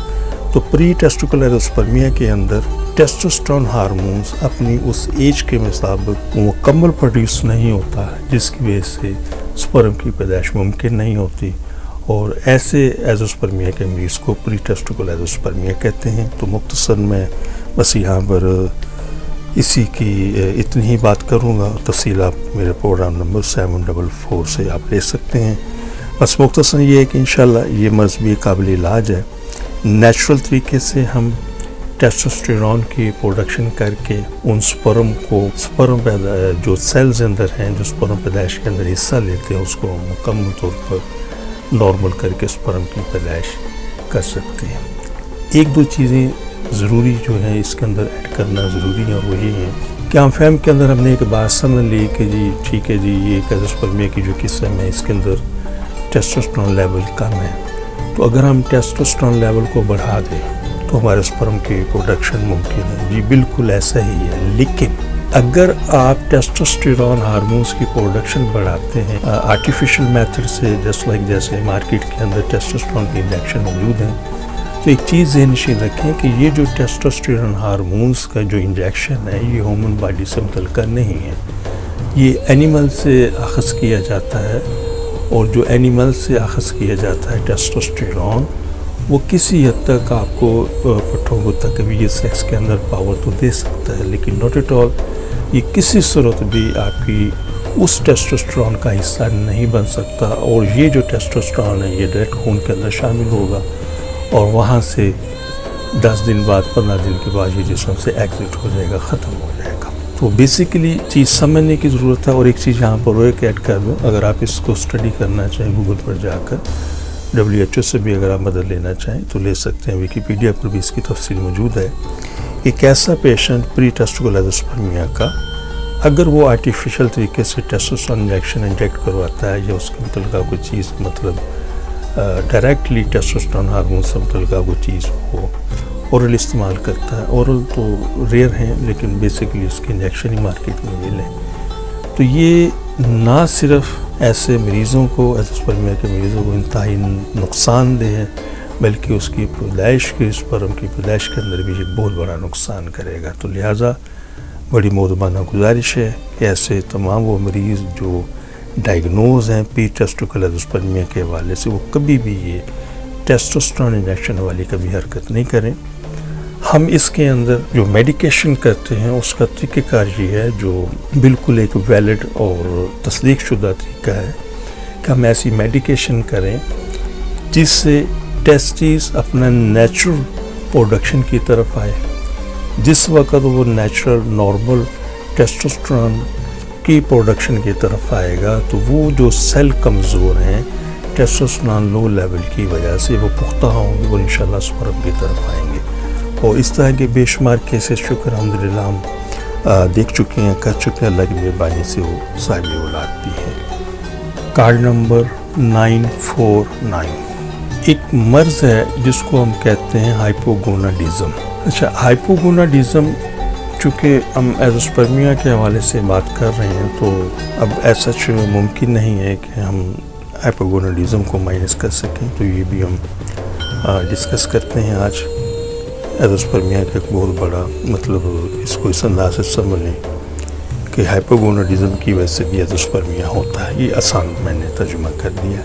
تو پری ٹیسٹیکل ایزوسپرمیا کے اندر ٹیسٹوسٹیرون ہارمونز اپنی اس ایج کے مطابق مکمل پروڈیوس نہیں ہوتا، جس کی وجہ سے سپرم کی پیدائش ممکن نہیں ہوتی، اور ایسے ایزوسپرمیا کے مریض کو پری ٹیسٹیکل ایزوسپرمیا کہتے ہیں۔ تو مختصر میں بس یہاں پر اسی کی اتنی ہی بات کروں گا، تفصیل آپ میرے پروگرام نمبر 744 سے آپ لے سکتے ہیں۔ بس مختصر یہ ہے کہ انشاءاللہ یہ مرض بھی قابل علاج ہے۔ نیچرل طریقے سے ہم ٹیسٹوسٹیرون کی پروڈکشن کر کے ان سپرم پیدا جو سیلز اندر ہیں جو سپرم پیدائش کے اندر حصہ لیتے ہیں اس کو مکمل طور پر نارمل کر کے سپرم کی پیدائش کر سکتے ہیں۔ ایک دو چیزیں ضروری جو ہیں اس کے اندر ایڈ کرنا ضروری ہے، اور وہ یہ ہے کہ ہم فہم کے اندر ہم نے ایک بات سمجھ لی کہ جی ٹھیک ہے جی یہ ایک ایزوسپرمیا کی جو قسم ہے اس کے اندر ٹیسٹوسٹیرون لیول کم ہے، تو اگر ہم ٹیسٹوسٹیرون لیول کو بڑھا دیں تو ہمارے سپرم کی پروڈکشن ممکن ہے۔ جی بالکل ایسا ہی ہے، لیکن اگر آپ ٹیسٹوسٹیرون ہارمونز کی پروڈکشن بڑھاتے ہیں آرٹیفیشل میتھڈ سے، جیسے مارکیٹ کے اندر ٹیسٹوسٹیرون کے انجیکشن موجود ہیں، تو ایک چیز ذہن نشین رکھیں کہ یہ جو ٹیسٹوسٹیرون ہارمونز کا جو انجیکشن ہے یہ ہیومن باڈی سے متعلقہ نہیں ہے، یہ اینیمل سے اخذ کیا جاتا ہے، اور جو اینیمل سے اخذ کیا جاتا ہے ٹیسٹوسٹیرون وہ کسی حد تک آپ کو پٹھوں کو تقویت سیکس کے اندر پاور تو دے سکتا ہے، لیکن ناٹ ایٹ آل یہ کسی صورت بھی آپ کی اس ٹیسٹوسٹیرون کا حصہ نہیں بن سکتا، اور یہ جو ٹیسٹوسٹیرون ہے یہ ڈائریکٹ خون کے اندر شامل ہوگا اور وہاں سے 10 دن بعد 15 دن کے بعد یہ جسم سے ایگزٹ ہو جائے گا، ختم ہو جائے گا۔ تو بیسیکلی چیز سمجھنے کی ضرورت ہے۔ اور ایک چیز یہاں پر ایک ایڈ کر دوں، اگر آپ اس کو اسٹڈی کرنا چاہیں گوگل پر جا کر WHO سے بھی اگر آپ مدد لینا چاہیں تو لے سکتے ہیں، ویکیپیڈیا پر بھی اس کی تفصیل موجود ہے۔ ایک ایسا پیشنٹ پری ٹیسٹیکل ایزوسپرمیا کا اگر وہ آرٹیفیشل طریقے سے ٹیسٹوسٹیرون انجیکٹ کرواتا ہے یا اس کے متعلقہ کوئی چیز ڈائریکٹلی ٹیسٹوسٹیرون ہارمون سے متعلقہ کوئی چیز وہ اورل استعمال کرتا ہے، اورل تو ریئر ہیں لیکن بیسیکلی اس کے انجیکشن ہی مارکیٹ میں ملے، تو یہ نہ صرف ایسے مریضوں کو ایزوسپرمیا کے مریضوں کو انتہائی نقصان دہ ہے، بلکہ اس کی پیدائش کے اسپرم کی پیدائش کے اندر بھی یہ بہت بڑا نقصان کرے گا۔ تو لہٰذا بڑی مؤدبانہ گزارش ہے کہ ایسے تمام وہ مریض جو ڈائگنوز ہیں پری ٹیسٹیکولر ایزوسپرمیا کے حوالے سے، وہ کبھی بھی یہ ٹیسٹوسٹیرون انجیکشن والی کبھی حرکت نہیں کریں۔ ہم اس کے اندر جو میڈیکیشن کرتے ہیں اس کا طریقہ کار یہ ہے جو بالکل ایک ویلڈ اور تصدیق شدہ طریقہ ہے کہ ہم ایسی میڈیکیشن کریں جس سے ٹیسٹیز اپنا نیچرل پروڈکشن کی طرف آئے۔ جس وقت وہ نیچرل نارمل ٹیسٹوسٹیرون کی پروڈکشن کی طرف آئے گا تو وہ جو سیل کمزور ہیں ٹیسٹوسٹیرون لو لیول کی وجہ سے وہ پختہ ہوں گے، وہ انشاءاللہ اسپرم کی طرف آئیں گے۔ اور اس طرح کے بے شمار کیسز شکر الحمدللہ ہم دیکھ چکے ہیں، کر چکے ہیں، اللہ کی مہربانی سے وہ صاحب اولاد بھی ہیں۔ کارڈ نمبر 949 ایک مرض ہے جس کو ہم کہتے ہیں ہائپوگوناڈزم۔ اچھا، ہائپوگوناڈزم چونکہ ہم ایزوسپرمیا کے حوالے سے بات کر رہے ہیں تو اب ایسا ممکن نہیں ہے کہ ہم ہائپوگوناڈزم کو مائنس کر سکیں، تو یہ بھی ہم ڈسکس کرتے ہیں آج۔ ایزوسپرمیا کا ایک بہت بڑا اس کو اس انداز سے سمجھ لیں کہ ہائپوگوناڈزم کی وجہ سے بھی ایزوسپرمیا ہوتا ہے، یہ آسان میں نے ترجمہ کر دیا۔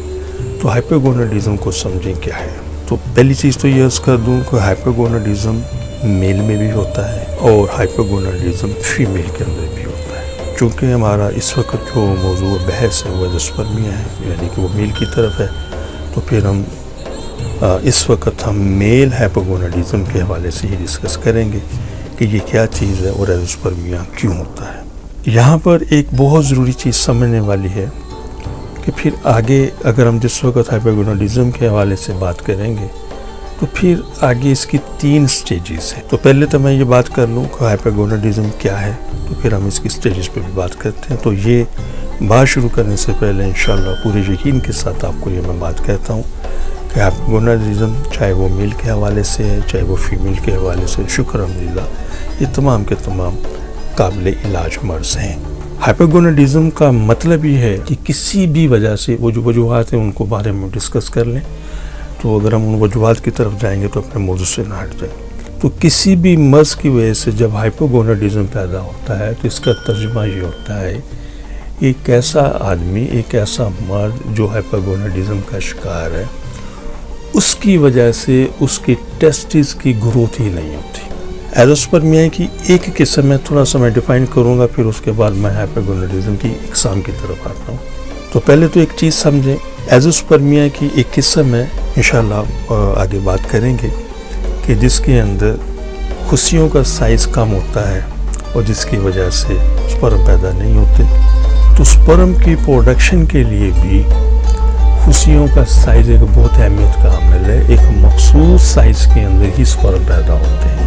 تو ہائپوگوناڈزم کو سمجھیں کیا ہے۔ تو پہلی چیز تو یہ عرض کر دوں کہ ہائپوگوناڈزم میل میں بھی ہوتا ہے اور ہائپوگوناڈزم فیمیل کے اندر بھی ہوتا ہے۔ چونکہ ہمارا اس وقت جو موضوع بحث ہے وہ ایزوسپرمیا ہے، یعنی کہ وہ میل کی طرف ہے، تو پھر ہم اس وقت ہم میل ہائپوگوناڈزم کے حوالے سے ہی ڈسکس کریں گے کہ یہ کیا چیز ہے اور ایزوسپرمیا کیوں ہوتا ہے۔ یہاں پر ایک بہت ضروری چیز سمجھنے والی ہے کہ پھر آگے اگر ہم جس وقت ہائپوگوناڈزم کے حوالے سے بات کریں گے تو پھر آگے اس کی 3 سٹیجز ہیں۔ تو پہلے تو میں یہ بات کر لوں کہ ہائپوگوناڈزم کیا ہے، تو پھر ہم اس کی سٹیجز پہ بھی بات کرتے ہیں۔ تو یہ بات شروع کرنے سے پہلے انشاءاللہ پورے یقین کے ساتھ آپ کو یہ میں بات کہتا ہوں کہ ہائپوگوناڈزم چاہے وہ میل کے حوالے سے ہے چاہے وہ فیمیل کے حوالے سے، شکر الحمدللہ یہ تمام کے تمام قابل علاج مرض ہیں۔ ہائپوگوناڈزم کا مطلب یہ ہے کہ کسی بھی وجہ سے وہ جو وجوہات ہیں ان کو بارے میں ڈسکس کر لیں، تو اگر ہم ان وجوہات کی طرف جائیں گے تو اپنے موضوع سے نہ ہٹ جائیں۔ تو کسی بھی مرض کی وجہ سے جب ہائپوگوناڈزم پیدا ہوتا ہے تو اس کا ترجمہ یہ ہوتا ہے ایک ایسا آدمی، ایک ایسا مرد جو ہائپوگوناڈزم کا شکار ہے، اس کی وجہ سے اس کے ٹیسٹس کی گروتھ ہی نہیں ہوتی۔ ایزوسپرمیا کی ایک قسم میں تھوڑا سا میں ڈیفائن کروں گا، پھر اس کے بعد میں ہائپوگوناڈزم کی اقسام کی طرف آتا ہوں۔ تو پہلے تو ایک چیز سمجھیں، ایزوسپرمیا کی ایک قسم ہے، انشاءاللہ آگے بات کریں گے، کہ جس کے اندر خصیوں کا سائز کم ہوتا ہے اور جس کی وجہ سے سپرم پیدا نہیں ہوتے۔ تو سپرم کی پروڈکشن کے لیے بھی خصیوں کا سائز ایک بہت اہمیت کا عامل ہے، ایک مخصوص سائز کے اندر ہی سپرم پیدا ہوتے ہیں۔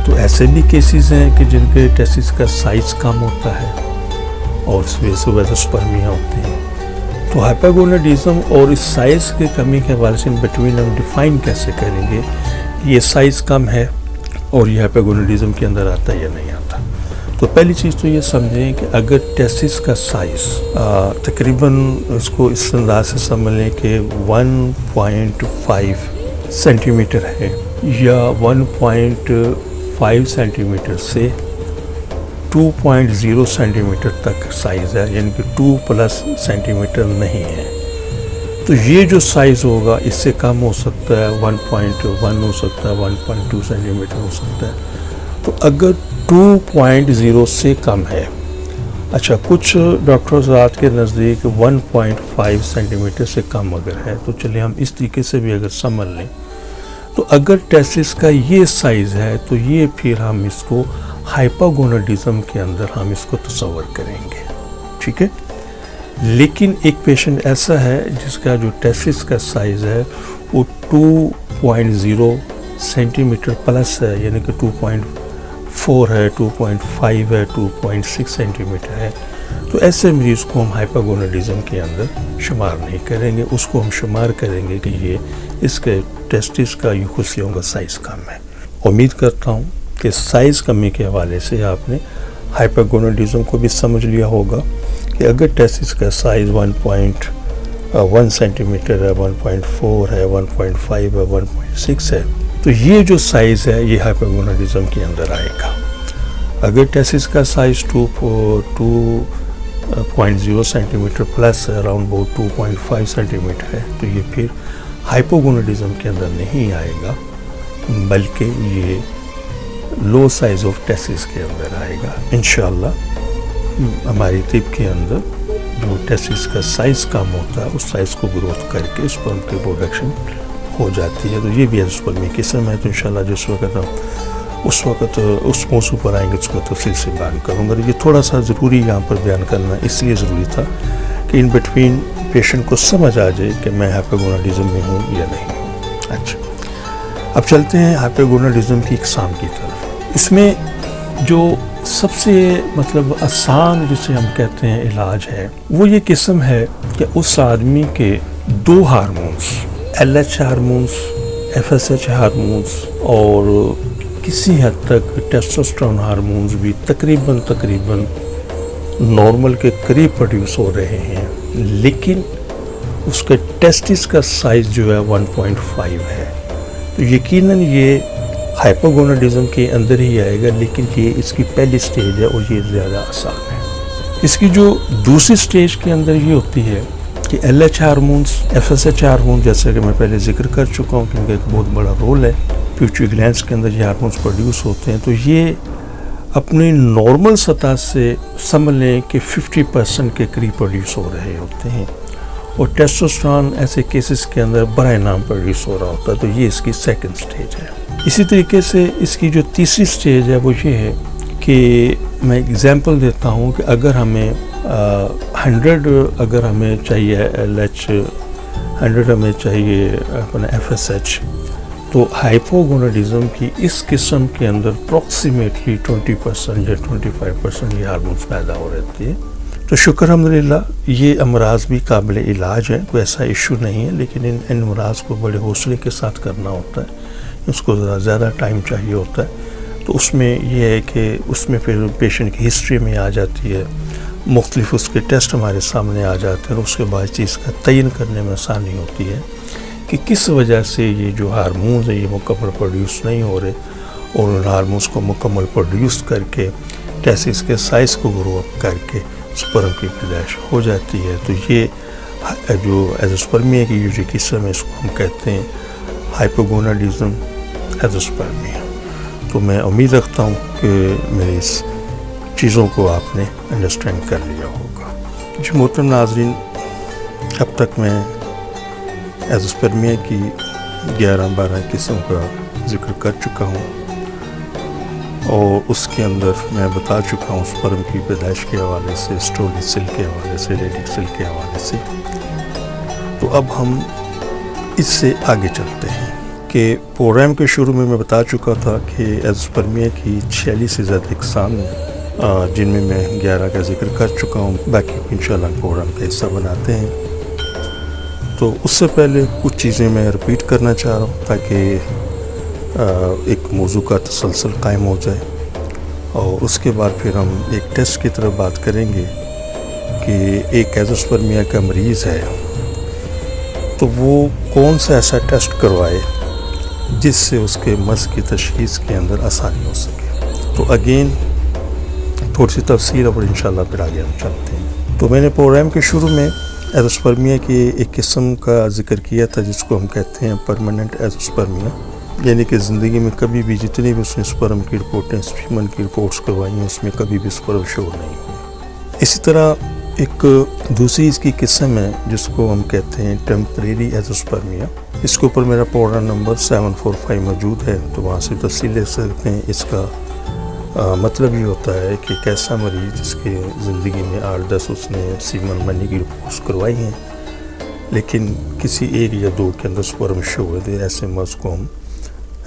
تو ایسے بھی کیسز ہیں کہ جن کے ٹیسٹس کا سائز کم ہوتا ہے اور اس وجہ سے ایزوسپرمیا ہوتے ہیں۔ تو ہائپوگوناڈزم اور اس سائز کی کمی کے حوالے سے ان بٹوین ہم ڈیفائن کیسے کریں گے کہ یہ سائز کم ہے اور یہ ہائپوگوناڈزم کے اندر آتا ہے یا نہیں آتا۔ تو پہلی چیز تو یہ سمجھیں کہ اگر ٹیسٹس کا سائز تقریباً اس کو اس انداز سے سمجھ لیں کہ 1.5 سینٹی میٹر ہے یا 1.5 سینٹی میٹر سے 2.0 سینٹی میٹر تک سائز ہے، یعنی کہ 2+ سینٹی میٹر نہیں ہے، تو یہ جو سائز ہوگا اس سے کم ہو سکتا ہے، 1.1 ہو سکتا ہے، 1.2 سینٹی میٹر ہو سکتا ہے۔ تو اگر 2.0 سے کم ہے، اچھا کچھ ڈاکٹرز کے نزدیک 1.5 سینٹی میٹر سے کم اگر ہے، تو چلیں ہم اس طریقے سے بھی اگر سمجھ لیں، تو اگر ٹیسٹس کا یہ سائز ہے تو یہ پھر ہم اس کو ہائپوگوناڈزم کے اندر ہم اس کو تصور کریں گے، ٹھیک ہے۔ لیکن ایک پیشنٹ ایسا ہے جس کا جو ٹیسٹس کا سائز ہے وہ 2.0 سینٹی میٹر پلس ہے، یعنی کہ 2.4 ہے, 2.5 ہے, 2.6 سینٹی میٹر ہے, تو ایسے مریض کو ہم ہائپوگوناڈزم کے اندر شمار نہیں کریں گے. اس کو ہم شمار کریں گے کہ یہ اس کے ٹیسٹس کا یہ خصیوں کا سائز کم ہے. امید کرتا ہوں کہ سائز کمی کے حوالے سے آپ نے ہائپوگوناڈزم کو بھی سمجھ لیا ہوگا کہ اگر ٹیسٹس کا سائز 1.1 سینٹی میٹر ہے, 1.4 ہے, 1.5 ہے, 1.6 ہے, تو یہ جو سائز ہے یہ ہائپوگوناڈزم کے اندر آئے گا. اگر ٹیسٹس کا size 2.0 centimetre plus around 2.5 centimetre ہے تو یہ پھر ہائپوگوناڈزم کے اندر نہیں آئے گا, بلکہ یہ لو سائز آف ٹیسٹس کے اندر آئے گا. انشاءاللہ ہماری طب کے اندر جو ٹیسٹس کا سائز کم ہوتا ہے اس سائز کو گروتھ کر کے اسپرم کی پروڈکشن ہو جاتی ہے. تو یہ بھی اسپرمی قسم ہے. تو انشاءاللہ جس وقت ہم اس موضوع پر آئیں گے اس کو تفصیل سے بیان کروں گا. یہ تھوڑا سا ضروری یہاں پر بیان کرنا اس لیے ضروری تھا کہ ان بٹوین پیشنٹ کو سمجھ آ جائے کہ میں ہائپوگوناڈزم میں ہوں یا نہیں ہوں. اچھا, اب چلتے ہیں ہائپوگوناڈزم کی اقسام کی طرف. اس میں جو سب سے آسان جسے ہم کہتے ہیں علاج ہے وہ یہ قسم ہے کہ اس آدمی کے 2 hormones, LH hormones, FSH hormones اور کسی حد تک ٹیسٹوسٹرون ہارمونز بھی تقریباً نارمل کے قریب پروڈیوس ہو رہے ہیں, لیکن اس کے ٹیسٹس کا سائز جو ہے 1.5 ہے. تو یقیناً یہ ہائپوگوناڈزم کے اندر ہی آئے گا, لیکن یہ اس کی پہلی سٹیج ہے اور یہ زیادہ آسان ہے. اس کی جو دوسری سٹیج کے اندر یہ ہوتی ہے کہ LH ہارمونس, FSH ہارمون, جیسا کہ میں پہلے ذکر کر چکا ہوں کہ ان کا ایک بہت بڑا رول ہے, پیوٹری گلینڈز کے اندر یہ ہارمونس پروڈیوس ہوتے ہیں. تو یہ اپنی نارمل سطح سے سمجھ لیں کہ 50% کے قریب پروڈیوس ہو رہے ہوتے ہیں, اور ٹیسٹوسٹرون ایسے کیسز کے اندر برائے نام پروڈیوس ہو رہا ہوتا ہے. تو یہ اس کی سیکنڈ سٹیج ہے. اسی طریقے سے اس کی جو تیسری سٹیج ہے وہ یہ ہے کہ میں ایگزامپل دیتا ہوں کہ اگر ہمیں 100 اگر ہمیں چاہیے LH, 100 ہمیں چاہیے اپنا FSH, تو ہائپوگوناڈزم کی اس قسم کے اندر اپروکسیمیٹلی 20% یا 25% یہ ہارمونس پیدا ہو رہتی ہے. تو شکر الحمدللہ یہ امراض بھی قابل علاج ہے, کوئی ایسا ایشو نہیں ہے, لیکن ان امراض کو بڑے حوصلے کے ساتھ کرنا ہوتا ہے, اس کو ذرا زیادہ ٹائم چاہیے ہوتا ہے. تو اس میں یہ ہے کہ اس میں پھر پیشنٹ کی ہسٹری میں آ جاتی ہے, مختلف اس کے ٹیسٹ ہمارے سامنے آ جاتے ہیں, اور اس کے بعد چیز کا تعین کرنے میں آسانی ہوتی ہے کہ کس وجہ سے یہ جو ہارمونز ہیں یہ مکمل پروڈیوس نہیں ہو رہے, اور ان ہارمونز کو مکمل پروڈیوس کر کے ٹیسٹس کے سائز کو گرو اپ کر کے اسپرم کی پیدائش ہو جاتی ہے. تو یہ جو ایزوسپرمیا کی جو قسم ہے اس کو ہم کہتے ہیں ہائپوگوناڈزم ایزوسپرمیا. تو میں امید رکھتا ہوں کہ میری اس چیزوں کو آپ نے انڈرسٹینڈ کر لیا ہوگا. جی محترم ناظرین, اب تک میں ایزوسپرمیا کی 11-12 قسم کا ذکر کر چکا ہوں, اور اس کے اندر میں بتا چکا ہوں اسپرم کی پیدائش کے حوالے سے, اسٹولی سیل کے حوالے سے, ریڈک سیل کے حوالے سے. تو اب ہم اس سے آگے چلتے ہیں کہ پروگرام کے شروع میں بتا چکا تھا کہ ایزوسپرمیا کی 46 سے زیادہ اقسام ہیں, جن میں 11 کا ذکر کر چکا ہوں, باقی انشاءاللہ پروگرام کا حصہ بناتے ہیں. تو اس سے پہلے کچھ چیزیں میں رپیٹ کرنا چاہ رہا ہوں تاکہ ایک موضوع کا تسلسل قائم ہو جائے, اور اس کے بعد پھر ہم ایک ٹیسٹ کی طرف بات کریں گے کہ ایک ایزوسپرمیا کا مریض ہے تو وہ کون سا ایسا ٹیسٹ کروائے جس سے اس کے مرض کی تشخیص کے اندر آسانی ہو سکے. تو اگین تھوڑی سی تفصیل, اور انشاءاللہ پھر آگے ہم چلتے ہیں. تو میں نے پروگرام کے شروع میں ایزوسپرمیا کی ایک قسم کا ذکر کیا تھا جس کو ہم کہتے ہیں پرماننٹ ایزوسپرمیا, یعنی کہ زندگی میں کبھی بھی جتنی بھی اس نے اسپرم کی رپورٹیں, اسپیمن کی رپورٹس کروائی ہیں, اس میں کبھی بھی اسپرم شو نہیں ہوئی. اسی طرح ایک دوسری اس کی قسم ہے جس کو ہم کہتے ہیں ٹیمپریری ایزوسپرمیا. اس کے اوپر میرا پروگرام نمبر 745 موجود ہے, تو وہاں سے تفصیل لے سکتے ہیں. اس کا مطلب یہ ہوتا ہے کہ ایک ایسا مریض جس کی زندگی میں 8-10 اس نے سیمن منی کی رپورٹس کروائی ہیں, لیکن کسی 1 یا 2 کے اندر اسپرم شو ہوئے تھے, ایسے مرض کو ہم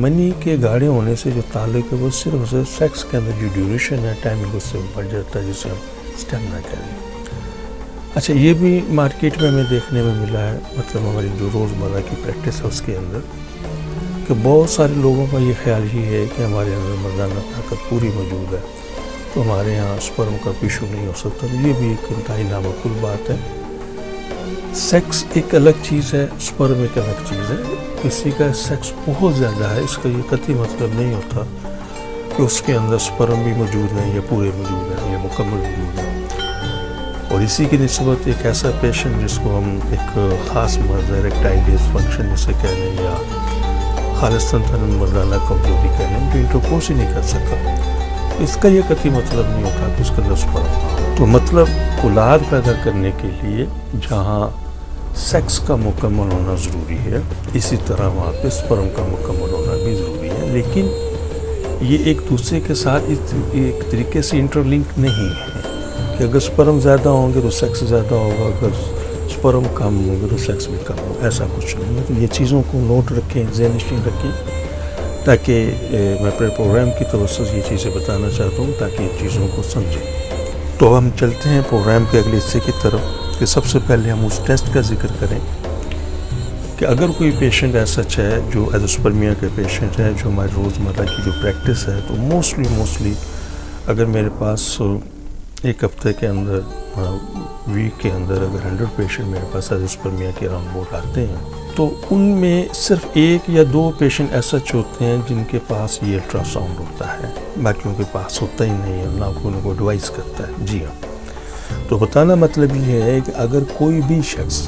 منی کے گاڑے ہونے سے جو تعلق ہے وہ صرف سیکس کے اندر جو ڈیوریشن ہے ٹائمنگ اس سے بڑھ جاتا ہے، جسے ہم اسٹیمنا کہہ رہے ہیں۔ اچھا، یہ بھی مارکیٹ میں ہمیں دیکھنے میں ملا ہے، مطلب ہماری جو روزمرہ کی پریکٹس ہے اس کے اندر، کہ بہت سارے لوگوں کا یہ خیال ہی ہے کہ ہمارے اندر مردانہ طاقت پوری موجود ہے تو ہمارے یہاں سپرم کا ایشو نہیں ہو سکتا۔ تو یہ بھی ایک انتہائی نامعقول بات ہے۔ سیکس ایک الگ چیز ہے، سپرم ایک الگ چیز ہے۔ کسی کا سیکس بہت زیادہ ہے، اس کا یہ قطعی مطلب نہیں ہوتا کہ اس کے اندر سپرم بھی موجود ہیں یا پورے موجود ہیں یا مکمل موجود ہیں۔ اور اسی کی نسبت ایک ایسا پیشنٹ جس کو ہم ایک خاص مرض اریکٹائل ڈسفنکشن جسے کہہ لیں یا خالصتاً مردانہ کمزوری کہہ لیں، جو انٹرکورس ہی نہیں کر سکا، اس کا یہ قطعی مطلب نہیں ہوتا کہ اس کے اندر سپرم ہو۔ تو مطلب اولاد پیدا کرنے کے لیے جہاں سیکس کا مکمل ہونا ضروری ہے، اسی طرح وہاں پہ سپرم کا مکمل ہونا بھی ضروری ہے، لیکن یہ ایک دوسرے کے ساتھ ایک طریقے سے انٹر لنک نہیں ہے کہ اگر سپرم زیادہ ہوں گے تو سیکس زیادہ ہوگا، اگر سپرم کم ہوں گے تو سیکس بھی کم ہوگا، ایسا کچھ نہیں ہے۔ تو یہ چیزوں کو نوٹ رکھیں، ذہن نشین رکھیں، تاکہ میں اپنے پروگرام کی توسط یہ چیزیں بتانا چاہتا ہوں تاکہ ان چیزوں کو سمجھیں۔ تو ہم چلتے ہیں پروگرام کے اگلے حصے کی طرف کہ سب سے پہلے ہم اس ٹیسٹ کا ذکر کریں کہ اگر کوئی پیشنٹ ایسا ہے جو ایزوسپرمیا کے پیشنٹ ہے، جو ہماری روزمرہ کی جو پریکٹس ہے، تو موسٹلی اگر میرے پاس ایک ہفتے کے اندر ویک کے اندر اگر 100 پیشنٹ میرے پاس ایزوسپرمیا کے اراؤنڈ بورڈ آتے ہیں تو ان میں صرف 1 یا 2 پیشنٹ ایسا ہوتے ہیں جن کے پاس یہ الٹرا ساؤنڈ ہوتا ہے، باقیوں کے پاس ہوتا ہی نہیں ہے، نہ کوئی ان کو ایڈوائز کرتا ہے۔ جی ہاں، تو بتانا مطلب یہ ہے کہ اگر کوئی بھی شخص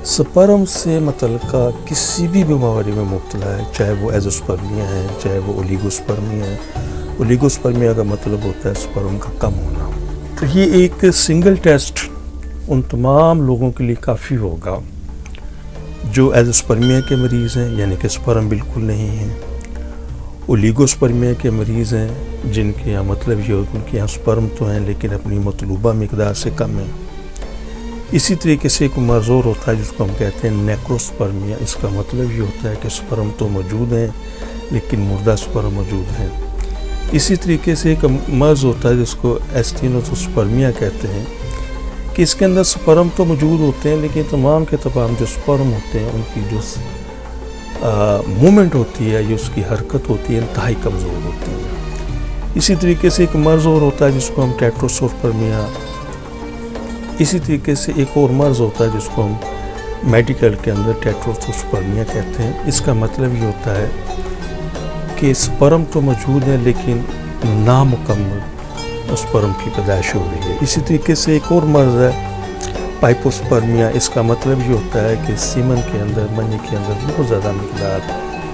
سپرم سے متعلقہ کسی بھی بیماری میں مبتلا ہے، چاہے وہ ایزوسپرمیا ہے، چاہے وہ اولیگوسپرمیا ہے، اولیگوسپرمیا کا مطلب ہوتا ہے سپرم کا کم ہونا، تو یہ ایک سنگل ٹیسٹ ان تمام لوگوں کے لیے کافی ہوگا جو ایزوسپرمیا کے مریض ہیں، یعنی کہ سپرم بالکل نہیں ہے، اولیگوسپرمیا کے مریض ہیں جن کے یہاں مطلب یہ ہوتا ہے ان کے یہاں سپرم تو ہیں لیکن اپنی مطلوبہ مقدار سے کم ہیں۔ اسی طریقے سے ایک مرض اور ہوتا ہے جس کو ہم کہتے ہیں نیکروسپرمیا، اس کا مطلب یہ ہوتا ہے کہ سپرم تو موجود ہیں لیکن مردہ سپرم موجود ہیں۔ اسی طریقے سے ایک مرض ہوتا ہے جس کو ایسٹینوزوسپرمیا کہتے ہیں کہ اس کے اندر سپرم تو موجود ہوتے ہیں لیکن تمام کے تمام جو سپرم ہوتے ہیں ان کی جو مومنٹ ہوتی ہے یا اس کی حرکت ہوتی ہے انتہائی کمزور ہوتی ہے۔ اسی طریقے سے ایک مرض اور ہوتا ہے جس کو ہم ٹیٹروسوسپرمیا، اسی طریقے سے ایک اور مرض ہوتا ہے جس کو ہم میڈیکل کے اندر ٹیٹروسوسپرمیا کہتے ہیں۔ اس کا مطلب یہ ہوتا ہے کہ سپرم تو موجود ہے لیکن نامکمل سپرم کی پیدائش ہو رہی ہے۔ اسی طریقے سے ایک اور مرض ہے پائپوسپرمیا، اس کا مطلب یہ ہوتا ہے کہ سیمن کے اندر، منی کے اندر بہت زیادہ مقدار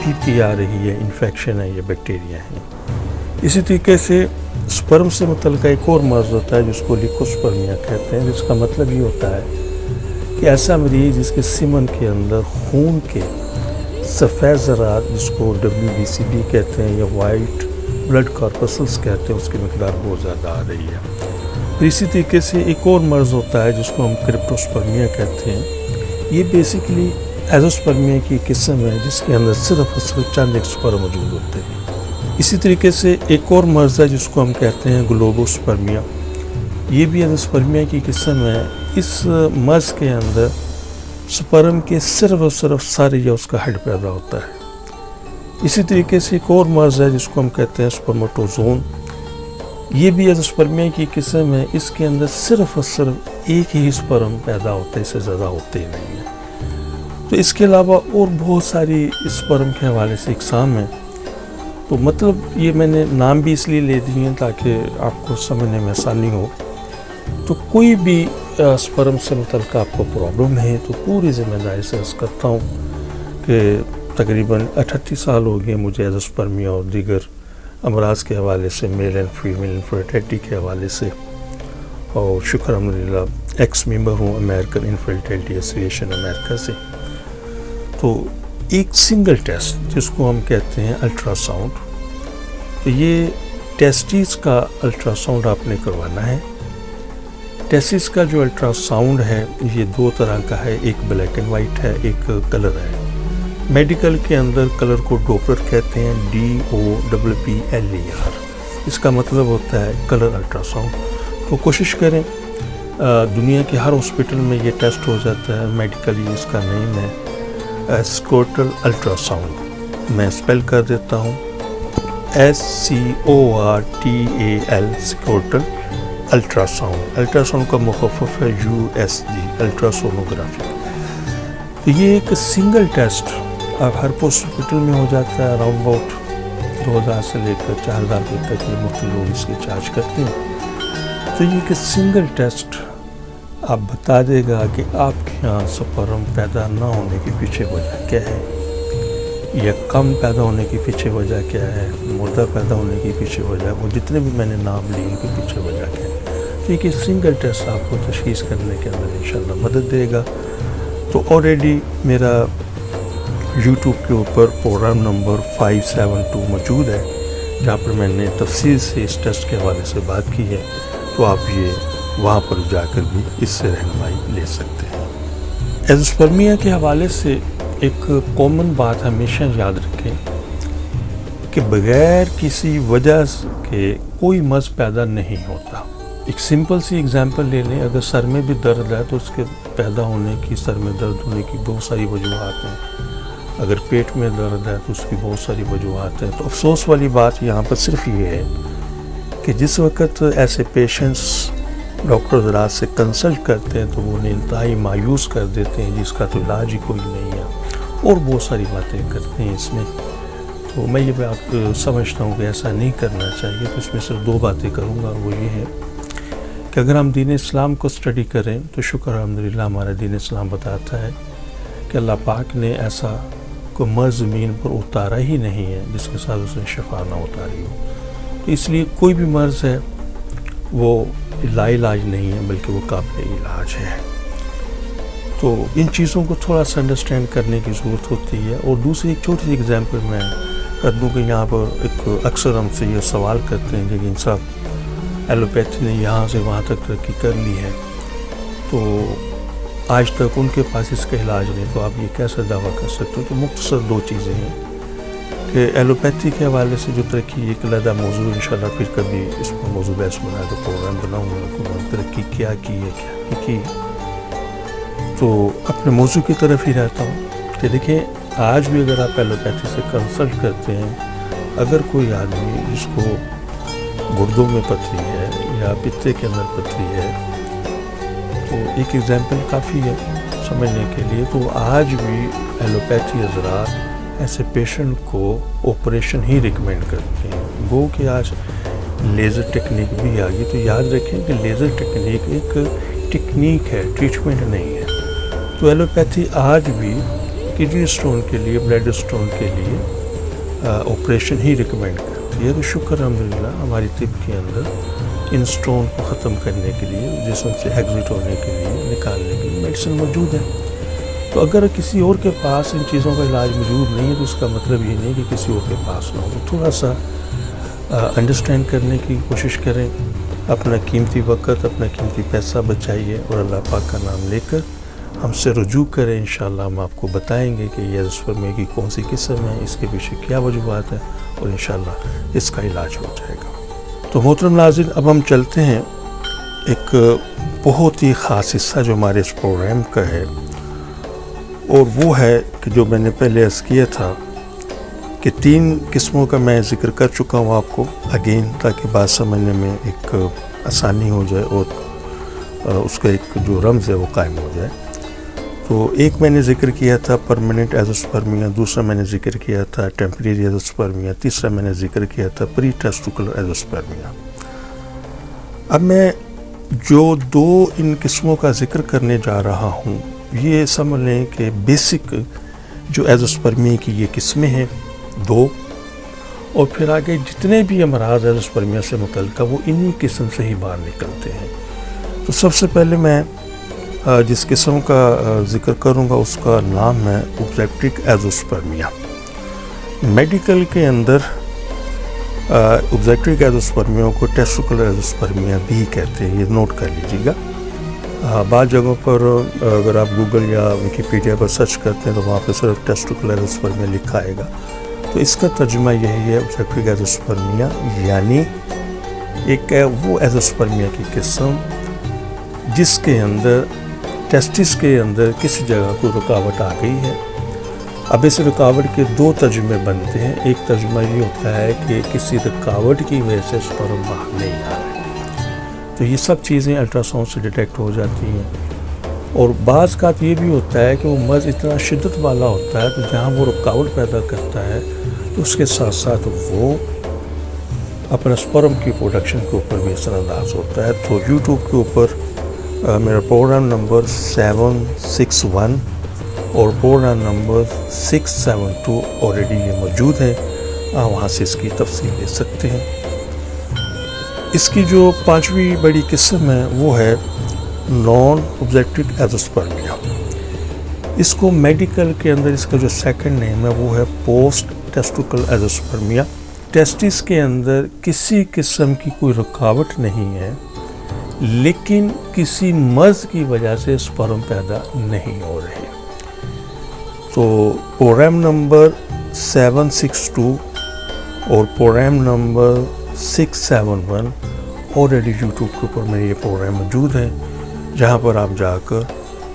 پی پی آ رہی ہے، انفیکشن ہے یا بیکٹیریا ہے۔ اسی طریقے سے سپرم سے متعلقہ ایک اور مرض ہوتا ہے جس کو لیکوسپرمیا کہتے ہیں، جس کا مطلب یہ ہوتا ہے کہ ایسا مریض جس کے سیمن کے اندر خون کے سفید ذرات جس کو WBCD کہتے ہیں یا وائٹ بلڈ کارپسلز کہتے ہیں، اس کی مقدار بہت زیادہ آ رہی ہے۔ پھر اسی طریقے سے ایک اور مرض ہوتا ہے جس کو ہم کرپٹوسپرمیا کہتے ہیں۔ یہ بیسیکلی ایزوسپرمیا کی قسم ہے جس کے اندر صرف اور صرف چند ایک سپرم موجود ہوتے ہیں۔ اسی طریقے سے ایک اور مرض ہے جس کو ہم کہتے ہیں گلوبوسپرمیا، یہ بھی ایزوسپرمیا کی قسم ہے۔ اس مرض کے اندر سپرم کے صرف اور صرف سارے یا اس کا ہیڈ پیدا ہوتا ہے۔ اسی طریقے سے ایک اور مرض ہے جس کو ہم کہتے ہیں سپرماٹوزون، یہ بھی ایزوسپرمیا کی قسم ہے۔ اس کے اندر صرف اور صرف ایک ہی سپرم پیدا ہوتا ہے، اس سے زیادہ ہوتے ہی نہیں ہیں۔ تو اس کے علاوہ اور بہت ساری سپرم کے حوالے سے اقسام ہیں، تو مطلب یہ میں نے نام بھی اس لیے لے دی ہیں تاکہ آپ کو سمجھنے میں آسانی ہو۔ تو کوئی بھی سپرم سے متعلقہ آپ کو پرابلم ہے تو پوری ذمہ داری سے عرض کرتا ہوں کہ تقریباً 38 سال ہو گئے مجھے ایزوسپرمیا اور دیگر امراض کے حوالے سے، میل اینڈ فیمیل انفرٹیلٹی کے حوالے سے، اور شکر الحمدللہ ایکس ممبر ہوں امریکن انفرٹیلٹی ایسوسیشن امریکہ سے۔ تو ایک سنگل ٹیسٹ جس کو ہم کہتے ہیں الٹرا ساؤنڈ، تو یہ ٹیسٹیز کا الٹرا ساؤنڈ آپ نے کروانا ہے۔ ٹیسٹیز کا جو الٹرا ساؤنڈ ہے یہ 2 طرح کا ہے، ایک بلیک اینڈ وائٹ ہے، ایک کلر ہے۔ میڈیکل کے اندر کلر کو ڈوپلر کہتے ہیں, DOPPLER. اس کا مطلب ہوتا ہے کلر الٹرا ساؤنڈ. تو کوشش کریں, دنیا کے ہر ہاسپٹل میں یہ ٹیسٹ ہو جاتا ہے. میڈیکلی اس کا نیم ہے سکوٹل الٹرا ساؤنڈ. میں اسپیل کر دیتا ہوں, SCORTAL سکوٹل الٹرا ساؤنڈ. الٹرا ساؤنڈ کا مخفف ہے USG, الٹرا سونوگرافی. تو یہ ایک سنگل ٹیسٹ اب ہر ہاسپٹل میں ہو جاتا ہے. اراؤنڈ اباؤٹ 2000 سے لے کر 4000 روپے تک یہ مختلف لوگ اس کے چارج کرتے ہیں. تو یہ ایک سنگل ٹیسٹ آپ بتا دے گا کہ آپ کے یہاں سپرم پیدا نہ ہونے کے پیچھے وجہ کیا ہے, یا کم پیدا ہونے کے پیچھے وجہ کیا ہے, مردہ پیدا ہونے کے پیچھے وجہ, وہ جتنے بھی میں نے نام لیے ان کے پیچھے وجہ کیا ہے. تو یہ سنگل ٹیسٹ آپ کو تشخیص کرنے کے اندر انشاءاللہ مدد دے گا. تو آلریڈی میرا یوٹیوب کے اوپر پروگرام نمبر 572 موجود ہے, جہاں پر میں نے تفصیل سے اس ٹیسٹ کے حوالے سے بات کی ہے. تو آپ یہ وہاں پر جا کر بھی اس سے رہنمائی لے سکتے ہیں. ایزوسپرمیا کے حوالے سے ایک کامن بات ہمیشہ یاد رکھیں کہ بغیر کسی وجہ کے کوئی مرض پیدا نہیں ہوتا. ایک سمپل سی اگزامپل لے لیں, اگر سر میں بھی درد ہے تو اس کے پیدا ہونے کی, سر میں درد ہونے کی بہت ساری وجوہات ہیں. اگر پیٹ میں درد ہے تو اس کی بہت ساری وجوہات ہیں. تو افسوس والی بات یہاں پر صرف یہ ہے کہ جس وقت ایسے پیشنٹس ڈاکٹر حضرات سے کنسلٹ کرتے ہیں تو وہ انہیں انتہائی مایوس کر دیتے ہیں, جس کا تو علاج ہی کوئی نہیں ہے, اور بہت ساری باتیں کرتے ہیں اس میں. تو میں یہ بات سمجھتا ہوں کہ ایسا نہیں کرنا چاہیے. تو اس میں صرف 2 باتیں کروں گا. وہ یہ ہے کہ اگر ہم دین اسلام کو اسٹڈی کریں تو شکر الحمدللہ ہمارا دین اسلام بتاتا ہے کہ اللہ پاک نے ایسا کوئی مرض زمین پر اتارا ہی نہیں ہے جس کے ساتھ اس نے شفا نہ اتاری ہو. تو اس لیے کوئی بھی مرض ہے وہ لا علاج نہیں ہے, بلکہ وہ قابل علاج ہے. تو ان چیزوں کو تھوڑا سا انڈرسٹینڈ کرنے کی ضرورت ہوتی ہے. اور دوسری ایک چھوٹی سی ایگزامپل میں کر دوں کہ یہاں پر ایک اکثر ہم سے یہ سوال کرتے ہیں کہ صاحب ایلوپیتھی نے یہاں سے وہاں تک ترقی کر لی ہے, تو آج تک ان کے پاس اس کا علاج نہیں, تو آپ یہ کیسے دعویٰ کر سکتے ہو؟ تو مختصر 2 چیزیں ہیں کہ ایلوپیتھی کے حوالے سے جو ترقی ایک علیحدہ موضوع, انشاءاللہ پھر کبھی اس پر موضوع بحث بنا کے پروگرام بناؤں گا کہ ترقی کیا کی ہے, کیا نہیں کی. تو اپنے موضوع کی طرف ہی رہتا ہوں کہ دیکھیں, آج بھی اگر آپ ایلوپیتھی سے کنسلٹ کرتے ہیں, اگر کوئی آدمی جس کو گردوں میں پتھری ہے یا پتے کے اندر پتھری ہے, تو ایک ایگزامپل کافی ہے سمجھنے کے لیے. تو آج بھی ایلوپیتھی حضرات ایسے پیشنٹ کو آپریشن ہی ریکمینڈ کرتے ہیں. وہ کہ آج لیزر ٹیکنیک بھی آ گئی. تو یاد رکھیں کہ لیزر ٹیکنیک ایک ٹیکنیک ہے, ٹریٹمنٹ نہیں ہے. تو ایلوپیتھی آج بھی کڈنی اسٹون کے لیے, بلڈ اسٹون کے لیے آپریشن ہی ریکمینڈ کرتی ہے. تو شکر الحمدللہ ہماری طب کے اندر ان اسٹون کو ختم کرنے کے لیے, جسم سے ایگزٹ ہونے کے لیے, نکالنے کے لیے میڈیسن موجود ہے. تو اگر کسی اور کے پاس ان چیزوں کا علاج موجود نہیں ہے تو اس کا مطلب یہ نہیں کہ کسی اور کے پاس نہ ہو. تھوڑا سا انڈرسٹینڈ کرنے کی کوشش کریں, اپنا قیمتی وقت, اپنا قیمتی پیسہ بچائیے, اور اللہ پاک کا نام لے کر ہم سے رجوع کریں. انشاءاللہ ہم آپ کو بتائیں گے کہ یہ ایزوسپرمیا کی کون سی قسم ہے, اس کے پیچھے کیا وجوہات ہیں, اور انشاءاللہ اس کا علاج ہو جائے گا. تو محترم ناظرین, اب ہم چلتے ہیں ایک بہت ہی خاص حصہ جو ہمارے اس پروگرام کا ہے, اور وہ ہے کہ جو میں نے پہلے عرض کیا تھا کہ 3 قسموں کا میں ذکر کر چکا ہوں آپ کو اگین, تاکہ بات سمجھنے میں ایک آسانی ہو جائے اور اس کا ایک جو رمز ہے وہ قائم ہو جائے. تو ایک میں نے ذکر کیا تھا پرماننٹ ایزوسپرمیا, دوسرا میں نے ذکر کیا تھا ٹیمپریری ایزوسپرمیا, تیسرا میں نے ذکر کیا تھا پری ٹیسٹیکولر ایزوسپرمیا. اب میں جو 2 ان قسموں کا ذکر کرنے جا رہا ہوں, یہ سمجھ لیں کہ بیسک جو ایزوسپرمیا کی یہ قسمیں ہیں 2, اور پھر آگے جتنے بھی امراض ایزوسپرمیا سے متعلقہ وہ انہی قسم سے ہی باہر نکلتے ہیں. تو سب سے پہلے میں جس قسم کا ذکر کروں گا اس کا نام ہے اوبزیکٹرک ایزوسپرمیا. میڈیکل کے اندر اوبزیکٹرک ایزوسپرمیا کو ٹیسٹیکولر ایزوسپرمیا بھی کہتے ہیں, یہ نوٹ کر لیجیے گا. بعض جگہوں پر اگر آپ گوگل یا ویکیپیڈیا پر سرچ کرتے ہیں تو وہاں پہ صرف ٹیسٹیکولر ایزوسپرمیا لکھا آئے گا. تو اس کا ترجمہ یہی ہے اوبجیکٹیو ایزوسپرمیا، یعنی ایک ہے وہ ایزوسپرمیا کی قسم جس کے اندر ٹیسٹس کے اندر کسی جگہ کو رکاوٹ آ گئی ہے. اب اس رکاوٹ کے دو ترجمے بنتے ہیں. ایک ترجمہ یہ ہوتا ہے کہ کسی رکاوٹ کی وجہ سے سپرم باہر نہیں آ رہے، تو یہ سب چیزیں الٹرا ساؤنڈ سے ڈیٹیکٹ ہو جاتی ہیں. اور بعض کا یہ بھی ہوتا ہے کہ وہ مرض اتنا شدت والا ہوتا ہے تو جہاں وہ رکاوٹ پیدا کرتا ہے تو اس کے ساتھ ساتھ وہ اپنا سپرم کی پروڈکشن کے اوپر بھی اثر انداز ہوتا ہے. تو یوٹیوب کے اوپر میرا پروگرام نمبر 761 اور پروگرام نمبر 672 آلریڈی یہ موجود ہے، آپ وہاں سے اس کی تفصیل لے سکتے ہیں. اس کی جو پانچویں بڑی قسم ہے وہ ہے نان اوبجیکٹک ایزوسپرمیا. اس کو میڈیکل کے اندر اس کا جو سیکنڈ نیم ہے وہ ہے پوسٹ ٹیسٹیکل ایزوسپرمیا. ٹیسٹس کے اندر کسی قسم کی کوئی رکاوٹ نہیں ہے لیکن کسی مرض کی وجہ سے سپرم پیدا نہیں ہو رہے. تو پروگرام نمبر 762 اور پروگرام نمبر 671 آلریڈی یوٹیوب کے اوپر میرے یہ پروگرام موجود ہیں، جہاں پر آپ جا کر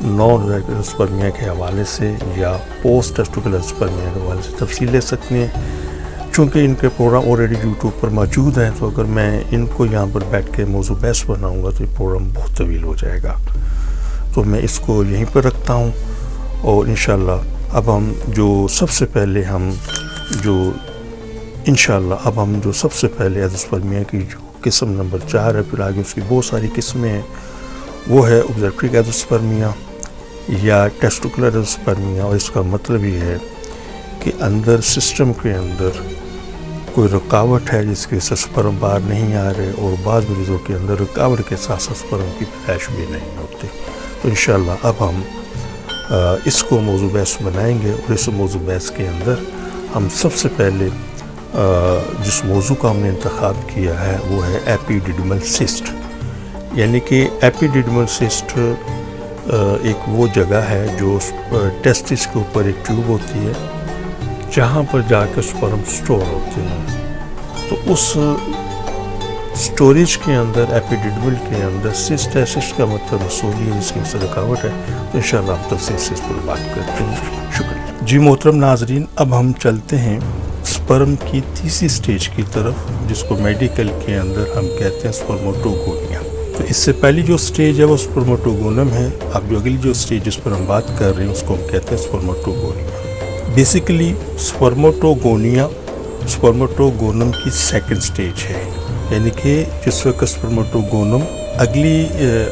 نان ایزوسپرمیا کے حوالے سے یا پوسٹ ٹیسٹیکل ایزوسپرمیا کے حوالے سے تفصیل لے سکتے ہیں. چونکہ ان کے پروگرام آلریڈی یوٹیوب پر موجود ہیں تو اگر میں ان کو یہاں پر بیٹھ کے موضوع بحث بناؤں گا تو یہ پروگرام بہت طویل ہو جائے گا. تو میں اس کو یہیں پر رکھتا ہوں اور انشاءاللہ اب ہم جو سب سے پہلے ایزوسپرمیا کی جو قسم نمبر 4 ہے، پھر آگے اس کی بہت ساری قسمیں ہیں، وہ ہے اوبجیکٹیو ایزوسپرمیا یا ٹیسٹیکولر ایزوسپرمیا. اور اس کا مطلب یہ ہے کہ اندر سسٹم کے اندر کوئی رکاوٹ ہے جس کے سپرم باہر نہیں آ رہے، اور بعض مریضوں کے اندر رکاوٹ کے ساتھ ساتھ سپرم کی پیدائش بھی نہیں ہوتی. تو انشاءاللہ اب ہم اس کو موضوع بحث بنائیں گے، اور اس موضوع بحث کے اندر ہم سب سے پہلے جس موضوع کا ہم نے انتخاب کیا ہے وہ ہے ایپیڈیڈمل سسٹ. یعنی کہ ایپیڈیڈمل سسٹ ایک وہ جگہ ہے جو ٹیسٹس کے اوپر ایک ٹیوب ہوتی ہے جہاں پر جا کے سپرم سٹور ہوتے ہیں. تو اس سٹوریج کے اندر ایپیڈیڈمل کے اندر سسٹ ہے. سسٹ کا مطلب رسولی ہے جس کی سے رکاوٹ ہے. تو انشاءاللہ ہم تفصیل سے اس پر بات کرتے ہیں. شکریہ. جی محترم ناظرین، اب ہم چلتے ہیں سپرم کی تیسری سٹیج کی طرف جس کو میڈیکل کے اندر ہم کہتے ہیں سپرموٹوگونیا. تو اس سے پہلی جو سٹیج ہے وہ سپرموٹوگونم ہے. اب جو اگلی جو سٹیج جس پر ہم بات کر رہے ہیں اس کو ہم کہتے ہیں سپرموٹوگونیا. بیسیکلی سپرموٹوگونم کی سیکنڈ سٹیج ہے، یعنی کہ جس وقت سپرموٹوگونم اگلی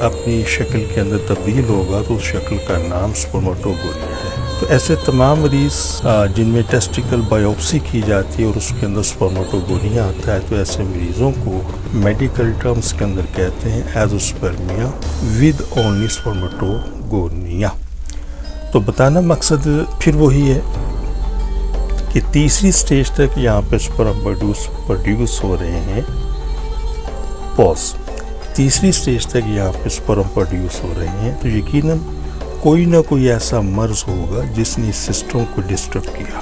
اپنی شکل کے اندر تبدیل ہوگا تو اس شکل کا نام سپرموٹوگونیا ہے. تو ایسے تمام مریض جن میں ٹیسٹیکل بایوپسی کی جاتی ہے اور اس کے اندر سپرموٹوگونیا آتا ہے، تو ایسے مریضوں کو میڈیکل ٹرمز کے اندر کہتے ہیں ایزوسپرمیا ود اونلی سپرموٹوگونیا. تو بتانا مقصد پھر وہی ہے کہ تیسری سٹیج تک یہاں پہ سپرم پروڈیوس ہو رہے ہیں. تیسری سٹیج تک یہاں پہ سپرم پروڈیوس ہو رہے ہیں تو یقیناً کوئی نہ کوئی ایسا مرض ہوگا جس نے اس سسٹم کو ڈسٹرب کیا.